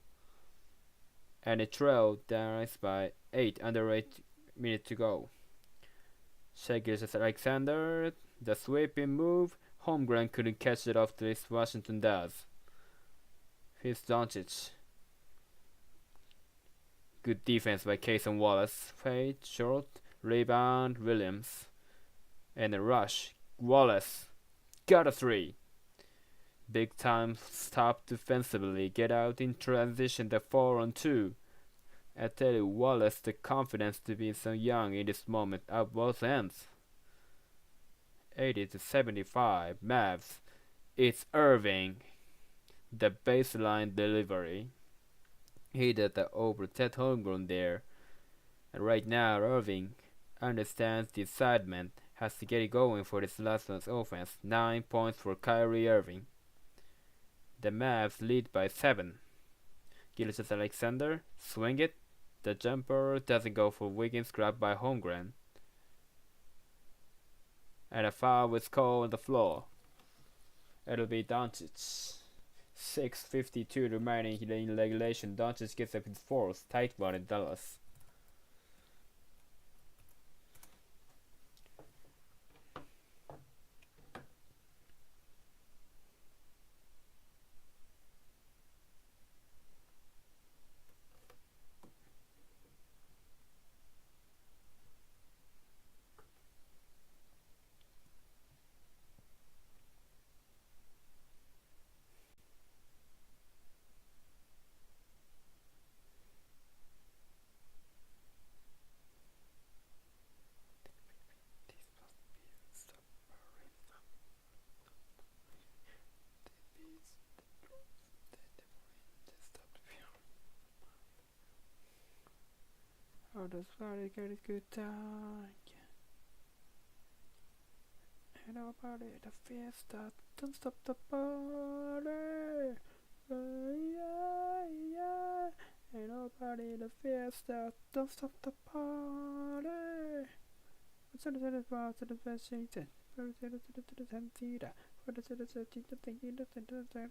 And it trailed down by 8 under 8 minute to go. Shea Gilgeous Alexander, the sweeping move. Holmgren couldn't catch it after this. Washington does. Here's Doncic. Good defense by Cason Wallace. Fade, short, rebound, Williams. And a rush. Wallace got a three. Big time stop defensively. Get out in transition. The 4-on-2. I tell you, Wallace, the confidence to be so young in this moment at both ends. 80-75. Mavs. It's Irving. The baseline delivery. He did the over Ted Holmgren there. And right now, Irving understands the assignment. Has to get it going for this last one's offense. 9 points for Kyrie Irving. The Mavs lead by 7. Gilgeous Alexander, swing it. The jumper doesn't go for Wiggins, grabbed by Holmgren. And a foul was called on the floor. It'll be Doncic. 6:52 remaining in regulation. Doncic gets up his fourth tight one in Dallas. Oh, that's very good time. Ain't nobody the fiesta, don't stop the party. Yeah. Ain't nobody the fiesta, don't stop the party. What's the part of the best season? For the Santita, for the citizen, the thing in the Santita,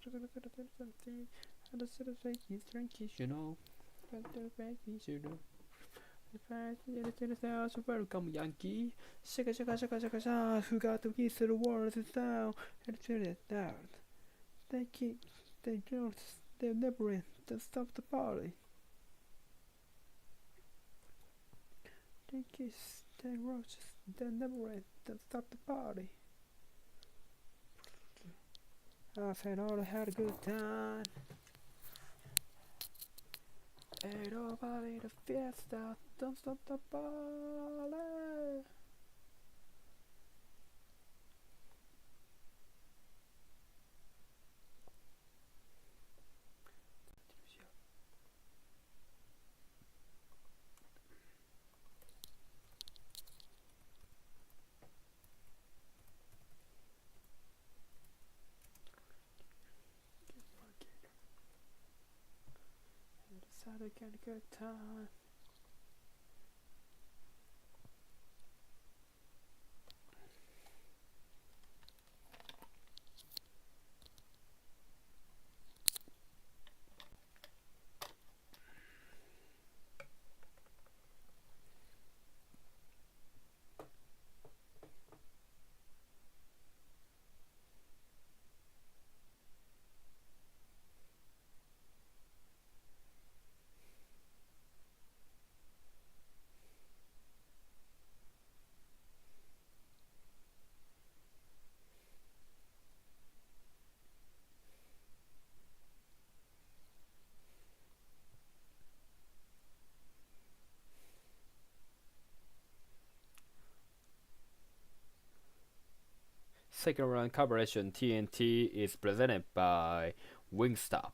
and the citizen, he's drinking, you know. But the baby, you know. Welcome, Yankee. Shaka, who got the keys to the world is down and turn it down. They keep, they don't, they're never in, they stop the party. They kiss, they roaches, they're never in, they stop the party. I said all I had a good time. Ain't nobody the fiesta, don't stop the party. Decided to get a good time. Second round coverage on TNT is presented by Wingstop.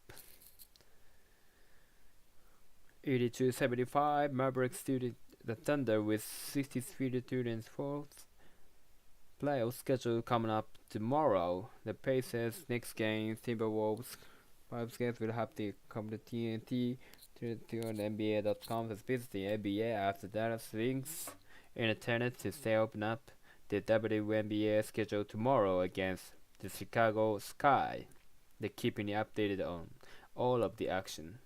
82-75, Mavericks to the Thunder with 63-4. Playoff schedule coming up tomorrow. The Pacers next game, Timberwolves. 5 games will have to come to TNT to on NBA.com. Visit the NBA after Dallas links in attendance to stay open up the WNBA schedule tomorrow against the Chicago Sky. They're keeping you updated on all of the action.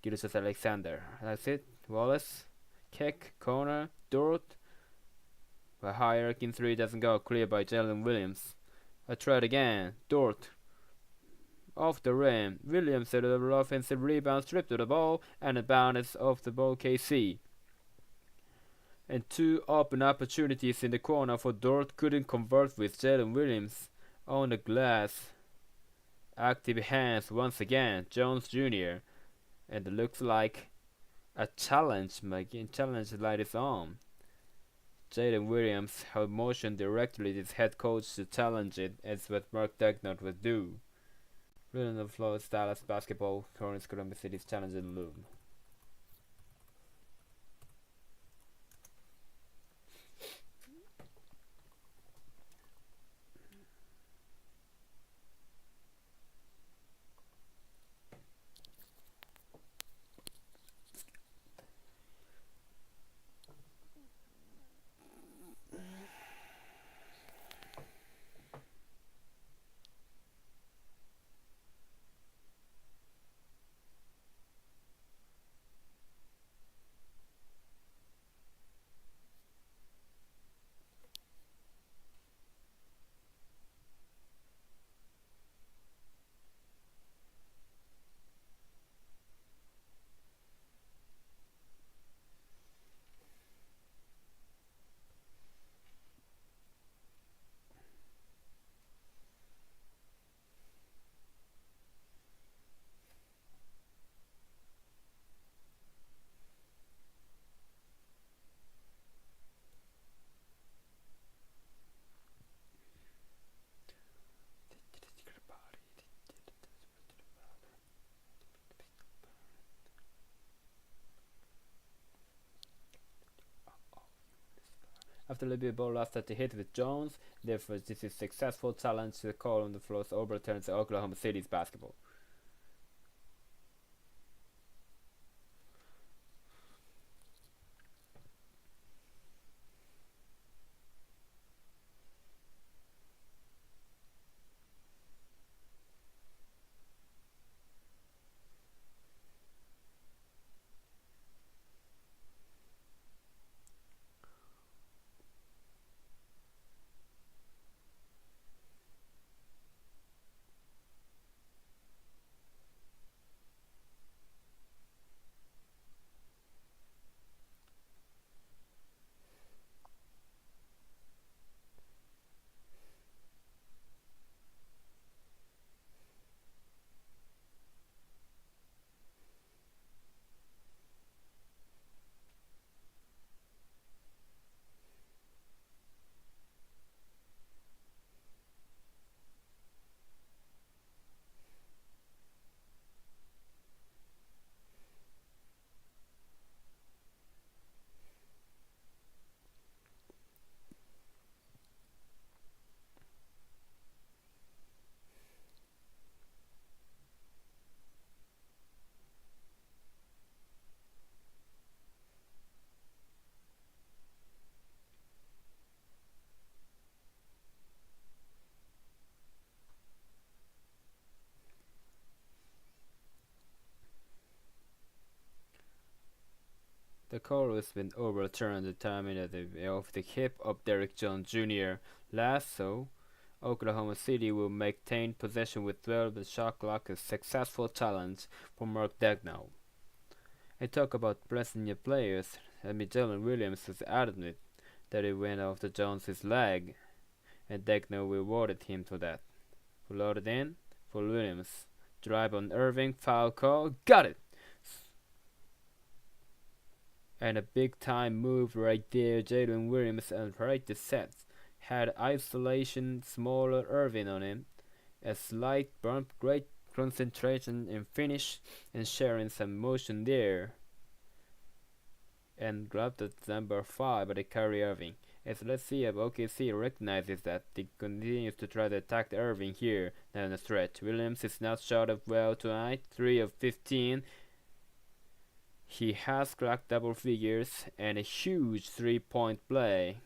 Gilgeous Alexander. That's it. Wallace. Kick, corner, Dort. But high arcing 3 doesn't go, cleared by Jalen Williams. A threat again, Dort. Off the rim, Williams at the offensive rebound, stripped to the ball, and a bounce off the ball KC. And 2 open opportunities in the corner for Dort, couldn't convert with Jalen Williams on the glass. Active hands once again, Jones Jr. And it looks like a challenge, challenge light is on. Jalen Williams had motioned directly to his head coach to challenge it, as what Mark Dagnall would do. Running the floor, Dallas basketball, current Columbus City's challenge in the loom. After Libya ball last at the hit with Jones, therefore this is successful challenge to the call on the floor overturns Oklahoma City's basketball. The call has been overturned, determined of the hip of Derrick Jones Jr. So, Oklahoma City will maintain possession with 12, the shot clock, a successful challenge for Mark Dagnall. I talk about pressing your players, and Jalen Williams has admitted that it went off the Jones' leg, and Dagnall rewarded him for that. Loaded in for Williams. Drive on Irving, foul call, got it! And a big time move right there, Jalen Williams, and right the set. Had isolation, smaller Irving on him. A slight bump, great concentration and finish, and sharing some motion there. And grabbed the number 5 by the Kyrie Irving. As let's see if OKC recognizes that. They continues to try to attack Irving here down the stretch. Williams is not shot up well tonight, 3 of 15. He has cracked double figures and a huge 3-point play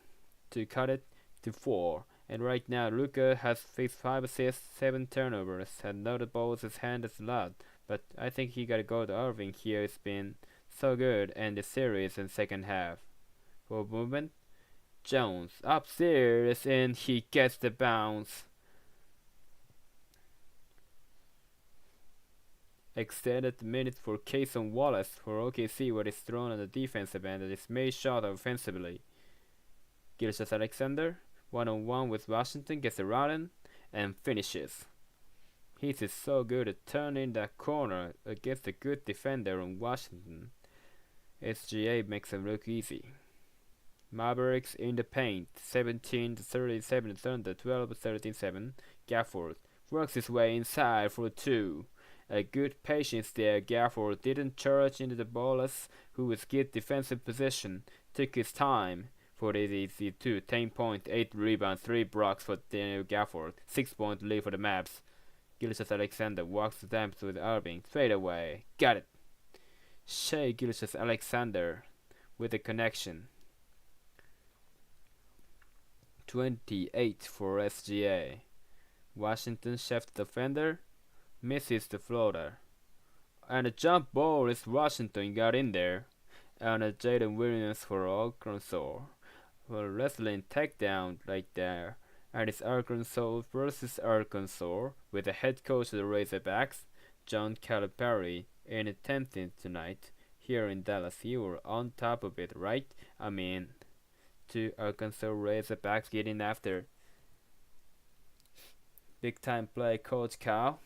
to cut it to 4. And right now Luka has faced 5 assists, 7 turnovers, and not the balls his hand is a lot. But I think he gotta go to Irving here. It's been So good, and the series in second half. For movement, Jones upstairs, and he gets the bounce. Extended minutes for Cason Wallace for OKC, where he's thrown on the defensive end and is made shot offensively. Gilgeous-Alexander, one-on-one with Washington, gets around him and finishes. He's so good at turning that corner against a good defender on Washington. SGA makes him look easy. Mavericks in the paint, 17-37 Thunder, 12-13-7. Gafford works his way inside for two. A good patience there. Gafford didn't charge into the ballers, who with good defensive position took his time for the easy 2. 10 point, 8 rebounds, 3 blocks for Daniel Gafford. 6-point lead for the Mavs. Gilgeous-Alexander walks the dams with Irving. Fade away. Got it. Shea Gilgeous-Alexander with the connection. 28 for SGA. Washington chef defender misses the floater. And a jump ball is Washington got in there. And a Jaden Williams for Arkansas. Well, wrestling takedown right there. And it's Arkansas versus Arkansas with the head coach of the Razorbacks, John Calipari, in attempting tonight here in Dallas. You were on top of it, right? I mean, two Arkansas Razorbacks getting after. Big time play, Coach Cal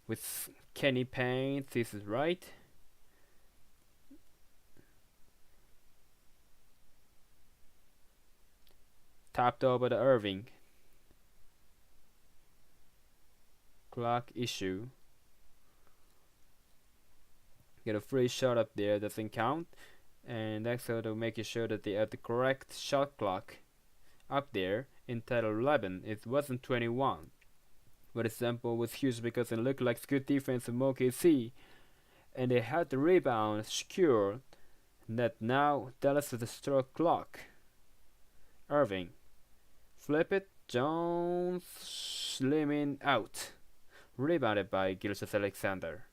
with Kenny Payne. This is right. Tapped over to Irving. Clock issue. Get a free shot up there, doesn't count. And that's how to make sure that they have the correct shot clock up there in Title 11. It wasn't 21. But the sample was huge because it looked like good defense from OKC. And they had the rebound secure. And that now Dallas with the stroke clock. Irving. Flip it. Jones slimming out. Rebounded by Gilgeous-Alexander.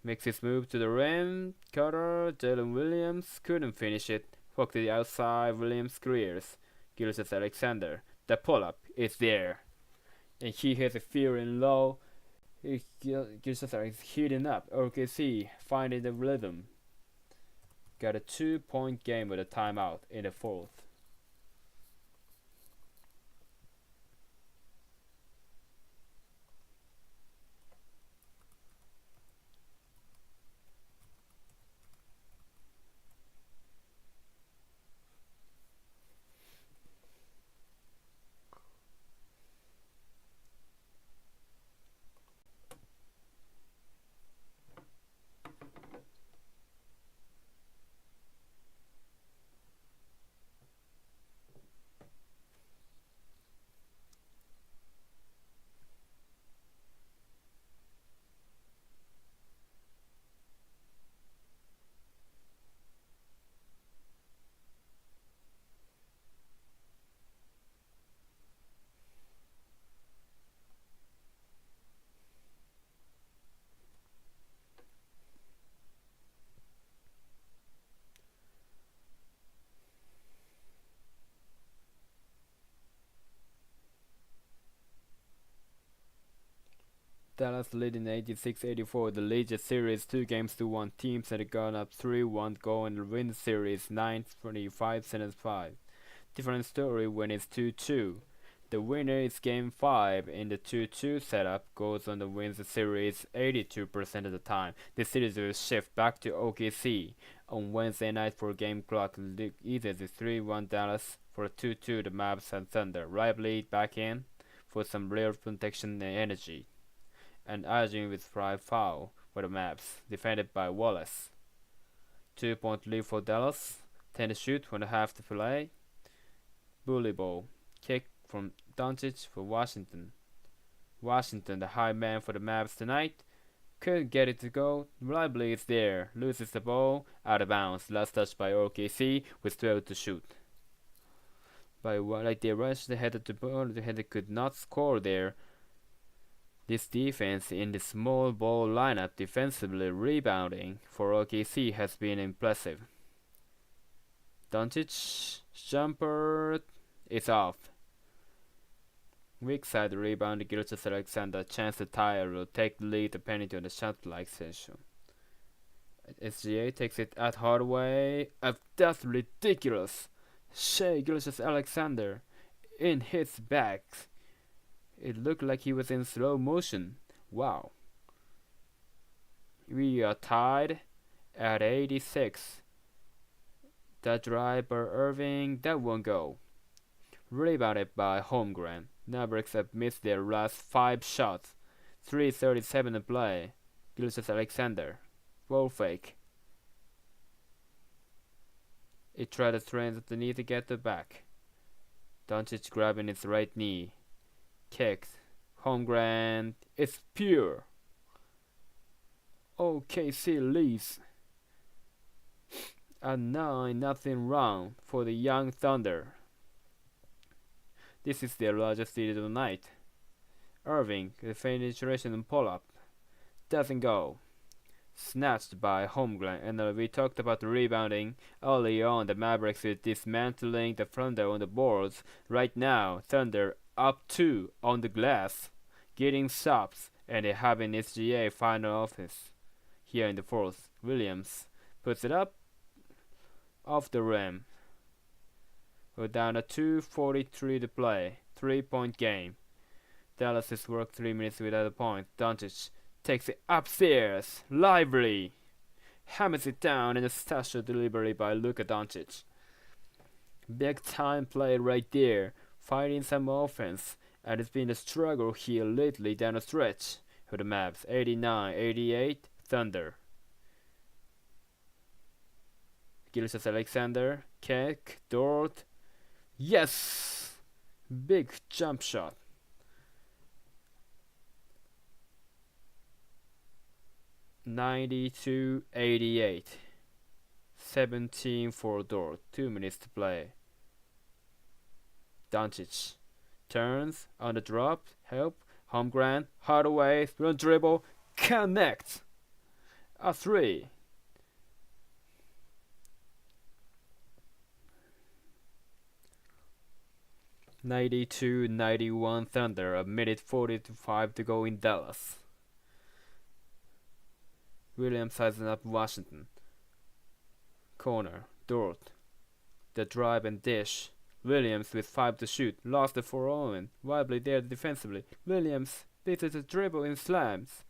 Makes his move to the rim. Cutter. Jalen Williams couldn't finish it. Hook to the outside. Williams clears. Gilgeous-Alexander. The pull-up is there. And he has a fearing low. Gilgeous-Alexander is heating up. OKC finding the rhythm. Got a 2-point game with a timeout in the fourth. Dallas leading 86-84. The Legion series 2-1. Teams that had gone up 3-1 go and win the series 9-25-5. Different story when it's 2-2. The winner is game 5 in the 2-2 setup goes on to win the series 82% of the time. The series will shift back to OKC on Wednesday night for game clock. Either the 3-1 Dallas for 2-2 the Mavs and Thunder. Lively back in for some real protection and energy. And Arjun with 5 foul for the Mavs, defended by Wallace. 2-point lead for Dallas. 10 to shoot, 1.5 to play. Bully ball. Kick from Doncic for Washington. Washington, the high man for the Mavs tonight. Couldn't get it to go. Lively is there. Loses the ball. Out of bounds. Last touch by OKC with 12 to shoot. By like they rushed the header to ball, the header could not score there. This defense in the small ball lineup defensively rebounding for OKC has been impressive. Doncic jumper is off. Weak side rebound, Gilgeous Alexander chance to tire will take the lead depending on the shot clock session. SGA takes it at Hardaway. That's ridiculous. Shea Gilgeous Alexander in his back. It looked like he was in slow motion. Wow. We are tied at 86. That drive by Irving, that won't go. Rebounded by Holmgren. Mavericks have missed their last 5 shots. 3:37 to play. Gilgeous Alexander. Ball fake. It tried to train at the knee to get the back. Doncic grabbing his right knee. Kicks. Holmgren. It's pure. OKC leads. A 9-0 round for the Young Thunder. This is their largest lead of the night. Irving, the penetration and pull-up. Doesn't go. Snatched by Holmgren, and we talked about the rebounding early on. The Mavericks is dismantling the Thunder on the boards. Right now, Thunder up 2 on the glass, getting stops, and they have an SGA final office. Here in the fourth, Williams puts it up off the rim. We're down to 2:43 to play. 3-point game. Dallas has worked 3 minutes without a point. Doncic takes it upstairs. Lively. Hammers it down and a special delivery by Luka Doncic. Big time play right there. Fighting some offense. And it's been a struggle here lately down the stretch. For the Mavs. 89-88. Thunder. Gilgeous Alexander. Kick. Dort. Yes! Big jump shot. 92-88. 17 for Dort. 2 minutes to play. Doncic turns on the drop. Help. Holmgren. Hardaway. Run dribble. Connect. A 3. (92-91) Thunder. A minute 45 to go in Dallas. Williams sizing up Washington. Corner. Dort. The drive and dish. Williams with 5 to shoot. Lost the 4 Owen. Wildly there defensively. Williams beats the dribble and slams.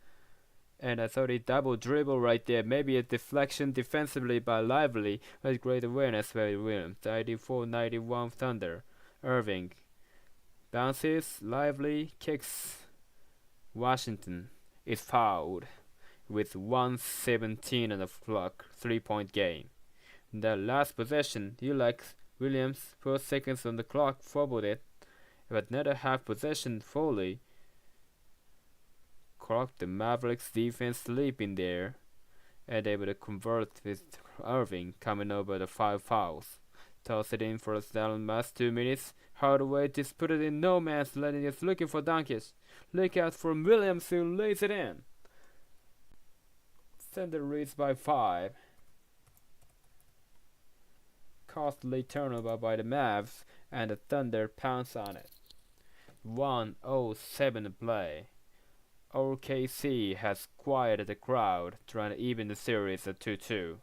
And I thought he double dribble right there. Maybe a deflection defensively by Lively. But great awareness by Williams. 94-91 Thunder. Irving. Bounces. Lively. Kicks. Washington is fouled. With 1:17 on the clock, 3-point game. The last possession, Williams, 4 seconds on the clock, fumbled it, but another half possession fully clocked the Mavericks defense sleeping there, and able to convert with Irving coming over the 5 fouls. Toss it in for us down last 2 minutes. Hardaway just put it in no man's land and is looking for Doncic. Look out for Williams who lays it in. Thunder leads by 5. Costly turnover by the Mavs, and the Thunder pounce on it. 1:07 to play. OKC has quieted the crowd, trying to even the series at 2-2.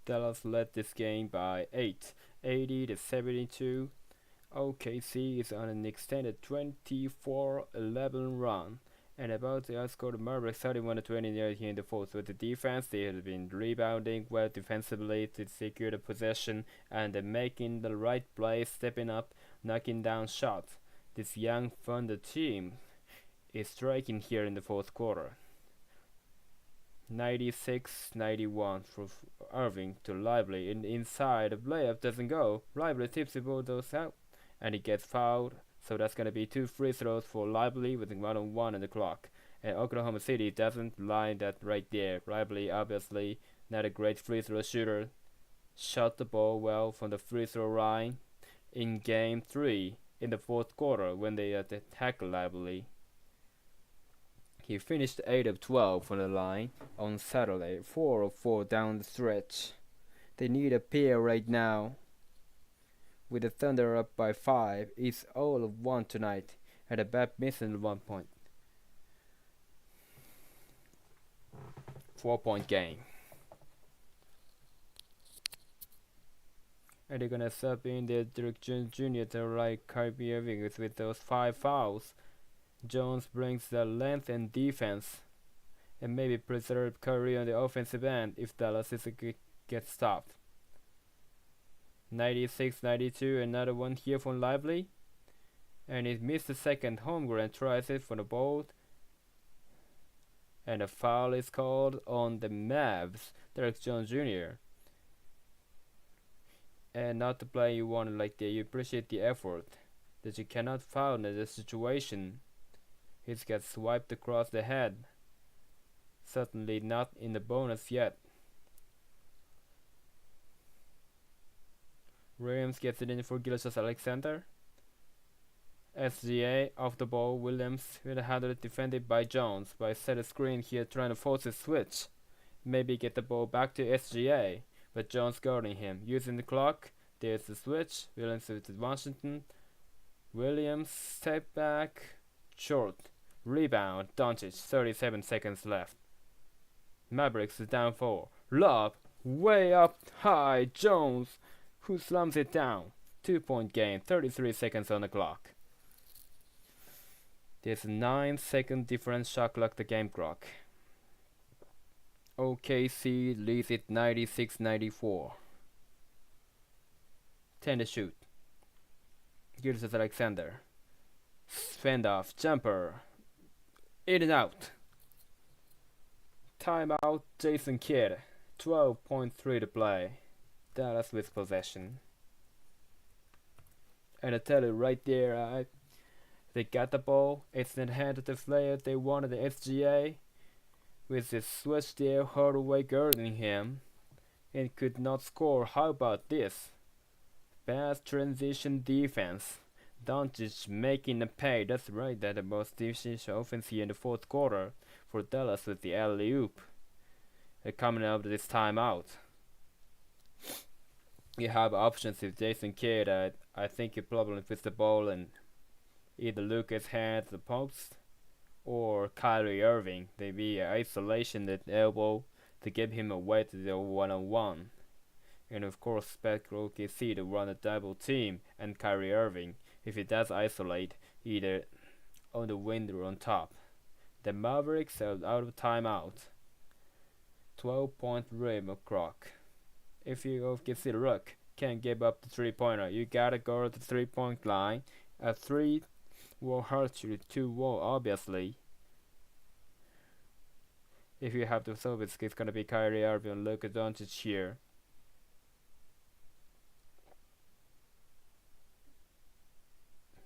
Dallas led this game by 8, 80-72. OKC is on an extended 24-11 run and about to outscore the Mavericks 31-20 in the fourth. With the defense, they have been rebounding well defensively to secure the possession and making the right plays, stepping up, knocking down shots. This young Thunder team is striking here in the fourth quarter. 96-91 for Irving to Lively. Inside, the layup doesn't go. Lively tips the ball goes out, and he gets fouled. So that's going to be 2 free throws for Lively with 1-on-1 on the clock. And Oklahoma City doesn't line that right there. Lively, obviously, not a great free throw shooter. Shot the ball well from the free throw line in Game 3 in the fourth quarter when they attacked Lively. He finished 8 of 12 from the line on Saturday, 4 of 4 down the stretch. They need a pair right now. With the Thunder up by 5, it's all of 1 tonight, and the Bat missing 1 point. 4-point game. And they're gonna sub in their Derek Jones Jr. to like Kyrie Irving with those 5 fouls. Jones brings the length and defense, and maybe preserve Curry on the offensive end if Dallas gets stopped. 96-92, another one here from Lively, and he missed the second homer and tries it for the ball, and a foul is called on the Mavs, Derek Jones Jr. And not the play you wanted like that. You appreciate the effort that you cannot foul in this situation. He gets swiped across the head. Certainly not in the bonus yet. Williams gets it in for Gilgeous-Alexander. SGA off the ball. Williams will handle it defended by Jones. By set a screen here trying to force a switch. Maybe get the ball back to SGA. But Jones guarding him. Using the clock. There's the switch. Williams with Washington. Williams step back. Short. Rebound. Doncic. 37 seconds left. Mavericks is down 4. Lob. Way up high. Jones, who slams it down. 2-point game. 33 seconds on the clock. There's a 9-second difference shot clock the game clock. OKC leads it 96-94. 10 to shoot. Gilgeous-Alexander. Fend off. Jumper. In and out. Timeout. Jason Kidd. 12.3 to play. Dallas with possession. And I tell you right there, they got the ball. It's in the hand of the player they wanted, the SGA. With the switch there, Hardaway guarding him. And could not score. How about this? Fast transition defense. Doncic making the pay. That's right, that's the most efficient offense here in the fourth quarter for Dallas with the alley-oop. Coming out of this timeout. You have options with Jason Kidd. I think you probably puts the ball in either Lucas hands the post or Kyrie Irving. They be isolation at elbow to give him away to the 1-on-1. And of course expect OKC to run a double team and Kyrie Irving if he does isolate either on the wing or on top. The Mavericks are out of timeout. 12-point rim clock. If you OKC Rook can't give up the 3-pointer, you gotta go to the 3-point line. A 3 will hurt you, 2 will obviously. If you have to solve it, it's gonna be Kyrie Irving and Luka Doncic here.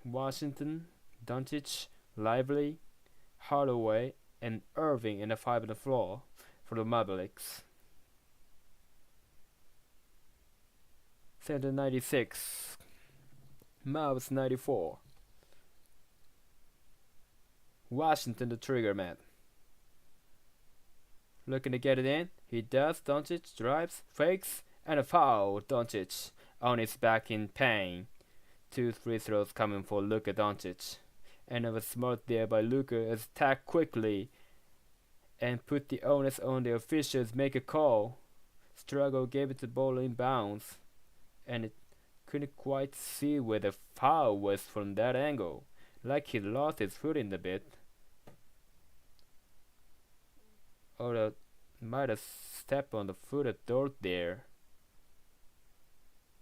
Washington, Doncic, Lively, Hardaway, and Irving in the 5 on the floor for the Mavericks. Center 96, Mavs 94. Washington the trigger man. Looking to get it in. He does. Doncic drives, fakes, and a foul. Doncic on his back in pain. 2 free throws coming for Luka Doncic. And it was smart there by Luka as attack quickly and put the onus on the officials, make a call. struggled, gave it the ball in bounds, and it couldn't quite see where the foul was from that angle. Like he lost his footing a bit. Or might have stepped on the foot of Dort there.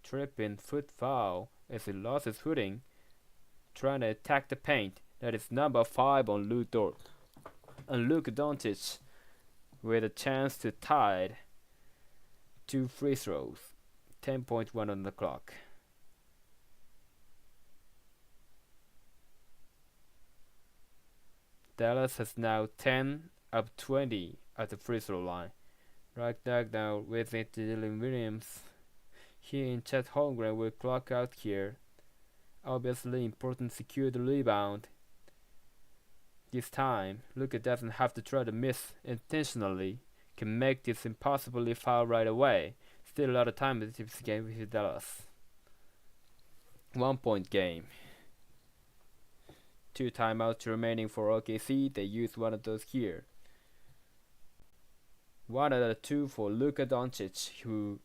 Tripping foot foul as he lost his footing, trying to attack the paint. That is number 5 on Luke Dort. And Luka Doncic with a chance to tie it. 2 free throws. 10.1 on the clock. Dallas has now 10 of 20 at the free throw line. Right now with it, Dylan Williams. He and Chet Holmgren will clock out here. Obviously important to secure the rebound. This time, Luka doesn't have to try to miss intentionally. Can make this impossibly foul right away. Still a lot of time in this game with Dallas. 1 point game. 2 timeouts remaining for OKC. They use one of those here. 1 out of 2 for Luka Doncic, who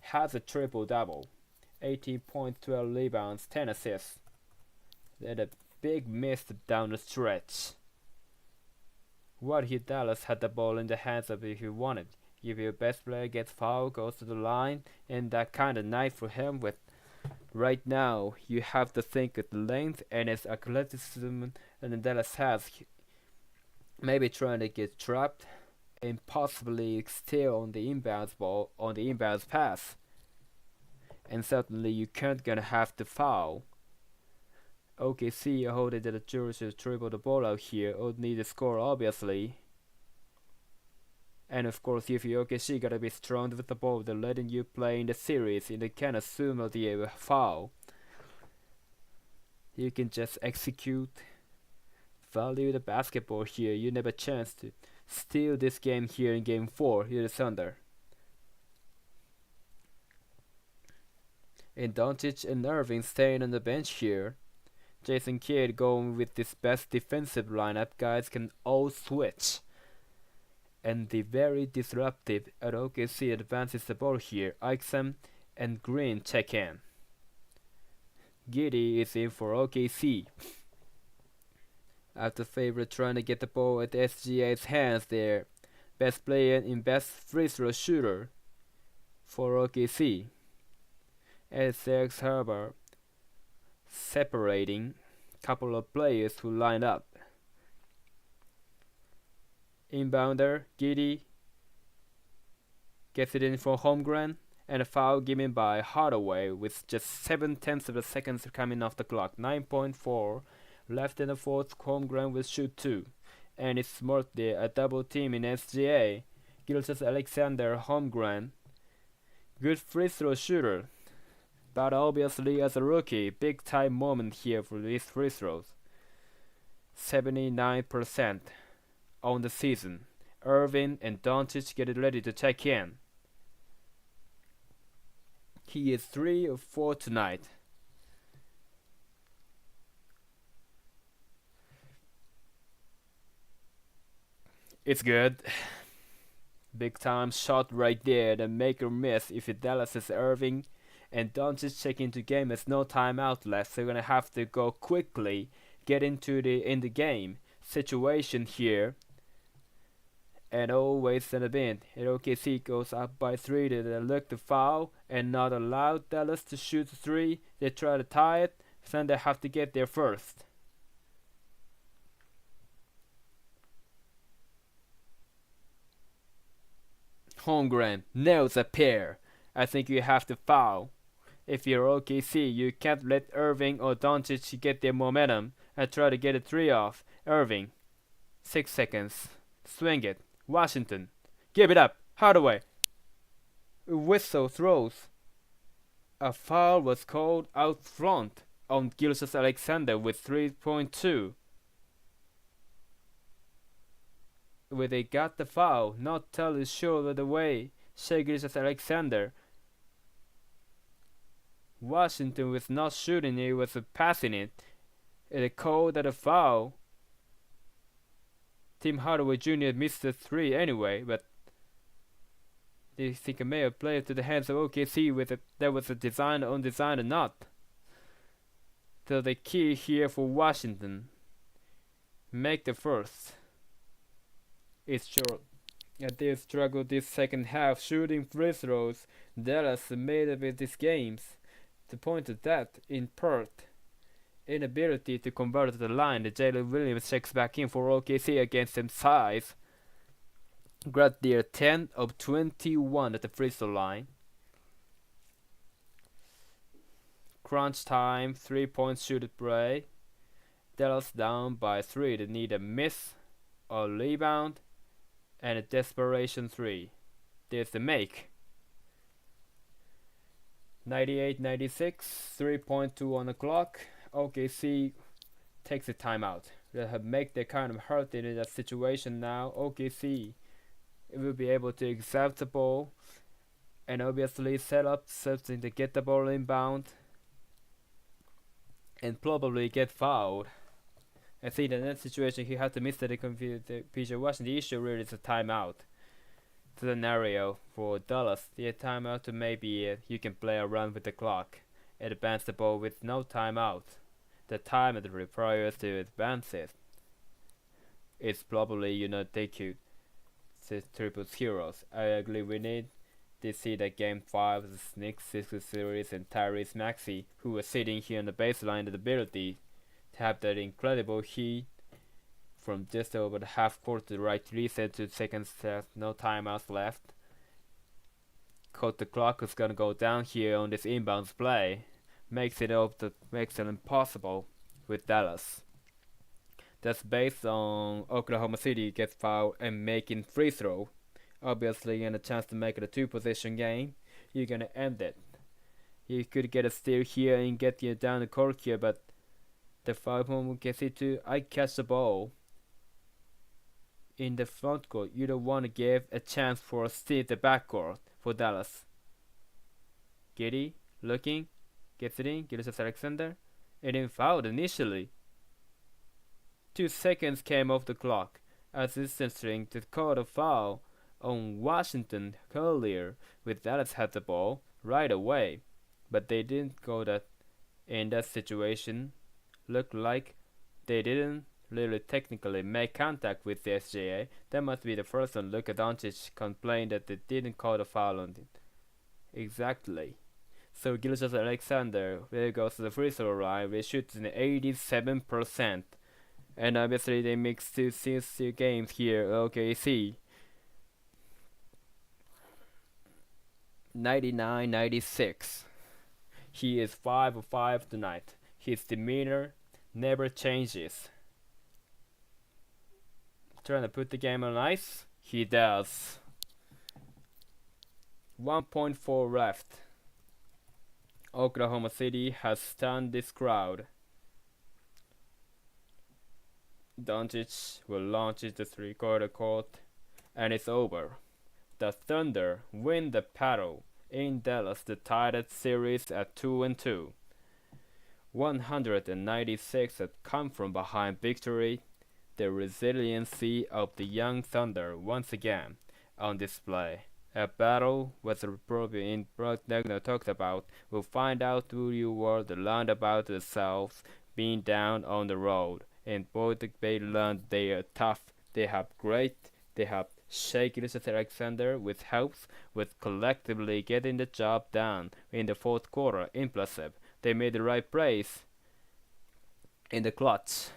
has a triple-double. 18 points, 12 rebounds, 10 assists. Then a big miss down the stretch. What he Dallas had the ball in the hands of if he wanted. If your best player gets fouled, goes to the line, and that kind of night for him. With right now, you have to think of the length and his athleticism, and Dallas has maybe trying to get trapped and possibly steal on the inbounds ball, on the inbounds pass. And certainly you can't gonna have to foul. OKC holding that the Jewels should dribble the ball out here, or need to score obviously. And of course if you OKC gotta be strong with the ball, they're letting you play in the series, and they can assume the foul. You can just execute, value the basketball here. You never chance to steal this game here in game 4, you're the Thunder. And Doncic and Irving staying on the bench here. Jason Kidd going with this best defensive lineup. Guys can all switch. And the very disruptive at OKC advances the ball here. Ixon and Green check in. Giddey is in for OKC. After favorite trying to get the ball at SGA's hands there. Best player and best free throw shooter for OKC. As Alex Herbert separating couple of players who line up. Inbounder, Giddey gets it in for Holmgren, and a foul given by Hardaway with just 7/10 of a second coming off the clock. 9.4 left in the fourth. Holmgren will shoot 2. And it's smart there, a double team in SGA. Gilgeous-Alexander, Holmgren. Good free throw shooter. But obviously as a rookie, big time moment here for these free throws. 79% on the season. Irving and Doncic get ready to check in. He is 3 of 4 tonight. It's good. Big time shot right there, the make or miss if it Dallas is Irving. And Doncic check into game as no timeout left, so they're gonna have to go quickly, get into the in the game situation here. And always in the bin. And OKC goes up by 3. They look to foul and not allow Dallas to shoot 3. They try to tie it, then they have to get there first. Holmgren nails a pair. I think you have to foul. If you're OKC, you can't let Irving or Doncic get their momentum and try to get a 3 off. Irving, 6 seconds. Swing it. Washington, give it up. Hardaway. Whistle throws. A foul was called out front on Gilgeous-Alexander with 3.2. Where they got the foul, not totally sure of the way. Shea Gilgeous-Alexander. Washington was not shooting it, was passing it. It called that a foul. Tim Hardaway Jr. missed the 3 anyway, but They think it may have played to the hands of OKC with that was a design on design or not. So the key here for Washington, make the first. It's short. They struggled this second half shooting free throws. Dallas made it with these games. The point of that, in part, inability to convert to the line. The Jalen Williams checks back in for OKC against them size. Got there 10 of 21 at the free throw line. Crunch time, 3-point shoot break. Dallas down by 3. They need a miss, a rebound, and a desperation 3. There's the make. 98-96, 3.2 on the clock. OKC takes a timeout. They have make the kind of hurt in that situation now. OKC will be able to accept the ball and obviously set up something to get the ball inbound and probably get fouled. I think in that situation he had to miss the PJ Washington. The issue really is a timeout scenario for Dallas. The timeout to maybe you can play around with the clock and advance the ball with no timeout. The time it requires to advance it is probably take you to triple zeros. I agree. We need to see that Game 5 of the Knicks series and Tyrese Maxey, who was sitting here on the baseline, the ability to have that incredible heat from just over the half court to the right reset to seconds left, no timeouts left. Cause the clock is gonna go down here on this inbounds play, makes it impossible with Dallas. That's based on Oklahoma City gets fouled and making free throw. Obviously, and a chance to make it a 2-possession game, you're gonna end it. You could get a steal here and get you down the court here, but the 5-point gets it to I catch the ball in the front court. You don't want to give a chance for a steal the backcourt for Dallas. Giddy looking, gets it in, Gilgeous Alexander, and then fouled initially. 2 seconds came off the clock as insisting to call a foul on Washington earlier with Dallas had the ball right away, but they didn't go that in that situation. Looked like they didn't really technically make contact with the SGA. That must be the first one. Luka Doncic complained that they didn't call the foul on it. Exactly. So Gilgeous Alexander will go to the free throw line. We shoot in 87%. And obviously they mix two games here. OKC 99-96. He is 5 of 5 tonight. His demeanor never changes. Trying to put the game on ice? He does. 1.4 left. Oklahoma City has stunned this crowd. Doncic will launch it to three-quarter court, and it's over. The Thunder win the battle in Dallas to tie that series at 2-2. 196 had come from behind victory. The resiliency of the young Thunder once again on display. A battle was probably talked about. We'll find out who you were to learn about themselves being down on the road. And boy, they learned they are tough. They have Shea Gilgeous-Alexander with helps with collectively getting the job done in the fourth quarter. Impressive. They made the right plays in the clutch.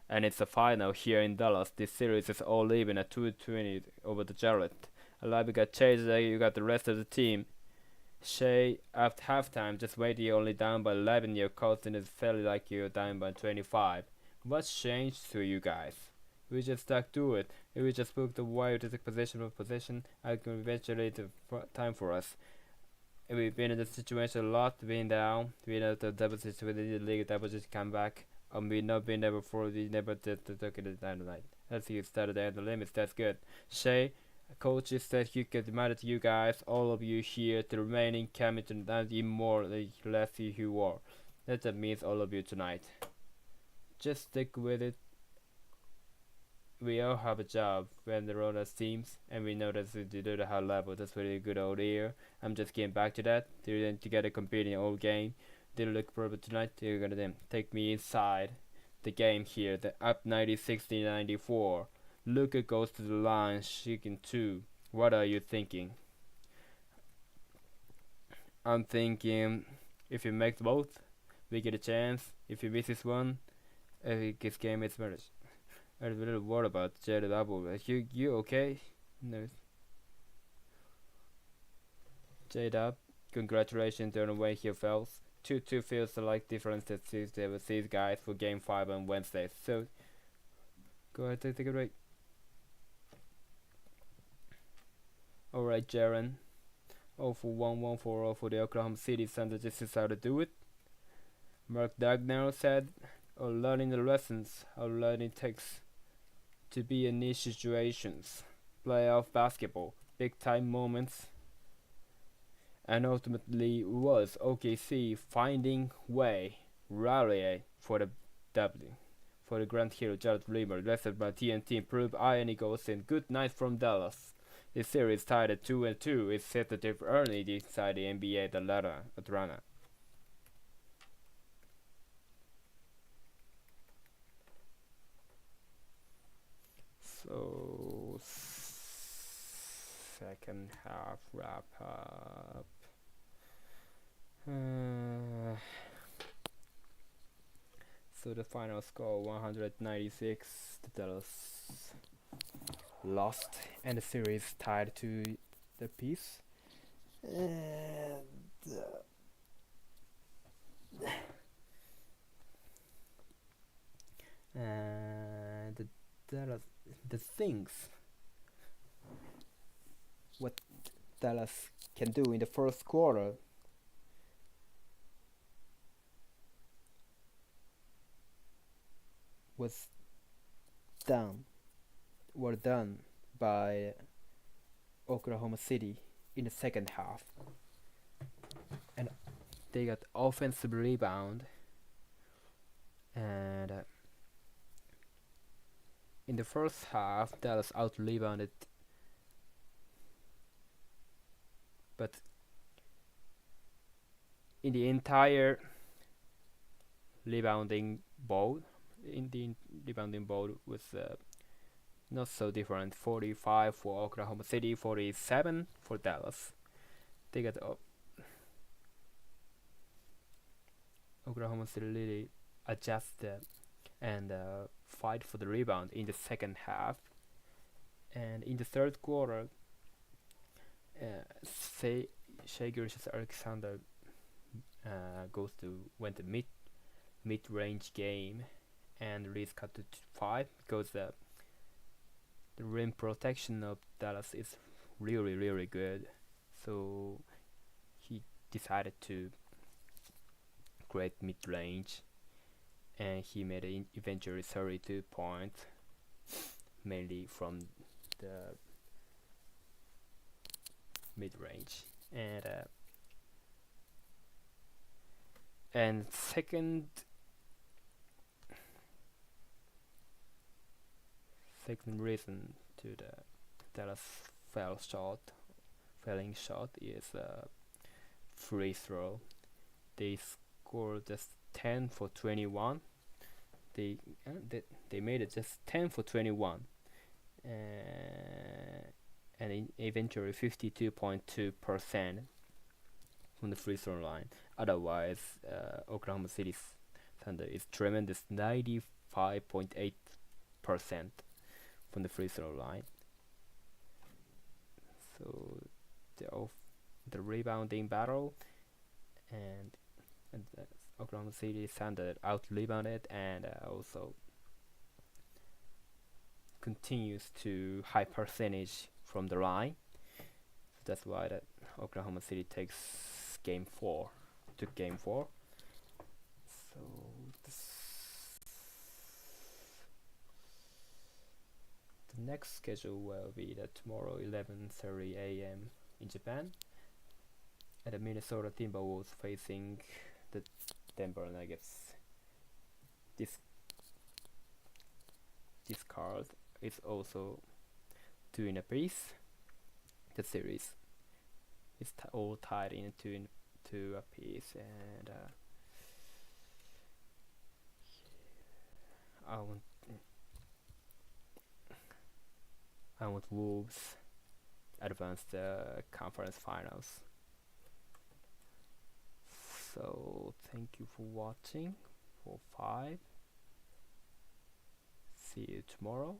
And it's a final here in Dallas. This series is all even at 2-20 over the Jarrett. You got Chase, you got the rest of the team. Shea, after halftime, just waiting, you're only down by 11. Your coach and it felt like you're down by 25. What's changed to you guys? We just stuck to it. If we just booked the wire to take possession of position, I can eventually the time for us. We've been in this situation a lot, being down. We know the double situation with the league, double just come back. We've not been there before, we never did to take it down tonight. Let's see, it started at the limits, that's good. Shea, coaches said he could demand it to you guys, all of you here, the remaining coming to not even more, let's see who you are. That means all of you tonight. Just stick with it. we all have a job when they're on as teams, and we know that they do the high level. That's really good all year. I'm just getting back to that. They're then together competing all game. They look probably tonight. They're gonna then take me inside the game here. The up 90-60-94. Luka goes to the line, shaking 2. What are you thinking? I'm thinking if he makes both, we get a chance. If he misses one, his game is finished. I was a little worried about J-Double. You okay? No. J-Dub, congratulations on the way he fails. 2-2 feels like difference that Tuesday with these guys for game 5 on Wednesday. So, go ahead and take a break. Alright, Jaren. 0 for 1, 1 for 0 for the Oklahoma City Thunder. This is how to do it. Mark Dagnall said, learning the lessons, how learning takes to be in niche situations, playoff basketball, big time moments, and ultimately was OKC finding way, rally for the W, for the grand hero Jared Reamer, led by TNT improved iron goals and good night from Dallas. This series tied at 2-2 is set to early inside the NBA Atlanta. So second half wrap up. So the final score 196. The Dallas lost, and the series tied to the piece. And the things what Dallas can do in the first quarter were done by Oklahoma City in the second half, and they got offensive rebound, and in the first half Dallas out rebounded, but in the entire rebounding bowl was not so different. 45 for Oklahoma City, 47 for Dallas. They got Oklahoma City really adjusted and fight for the rebound in the second half. And in the third quarter, Shai Gilgeous-Alexander went to mid-range game, and Reese cut to 5 because the rim protection of Dallas is really good. So he decided to create mid-range, and he made eventually 32 points, mainly from the mid-range. And second reason to the Dallas failing shot is free throw. They scored just 10 for 21. They made it just 10 for 21, and eventually 52.2% from the free throw line. Otherwise, Oklahoma City Thunder is tremendous, 95.8% from the free throw line. So the rebounding battle, and Oklahoma City Thunder out rebounded, and also continues to high percentage from the line. So that's why that Oklahoma City took game 4. So the next schedule will be that tomorrow 11:30 a.m. in Japan, and the Minnesota Timberwolves facing the Denver Nuggets. This card is also two in a piece. The series is all tied into a piece, and I want Wolves advance the conference finals. So thank you for watching for 5. See you tomorrow.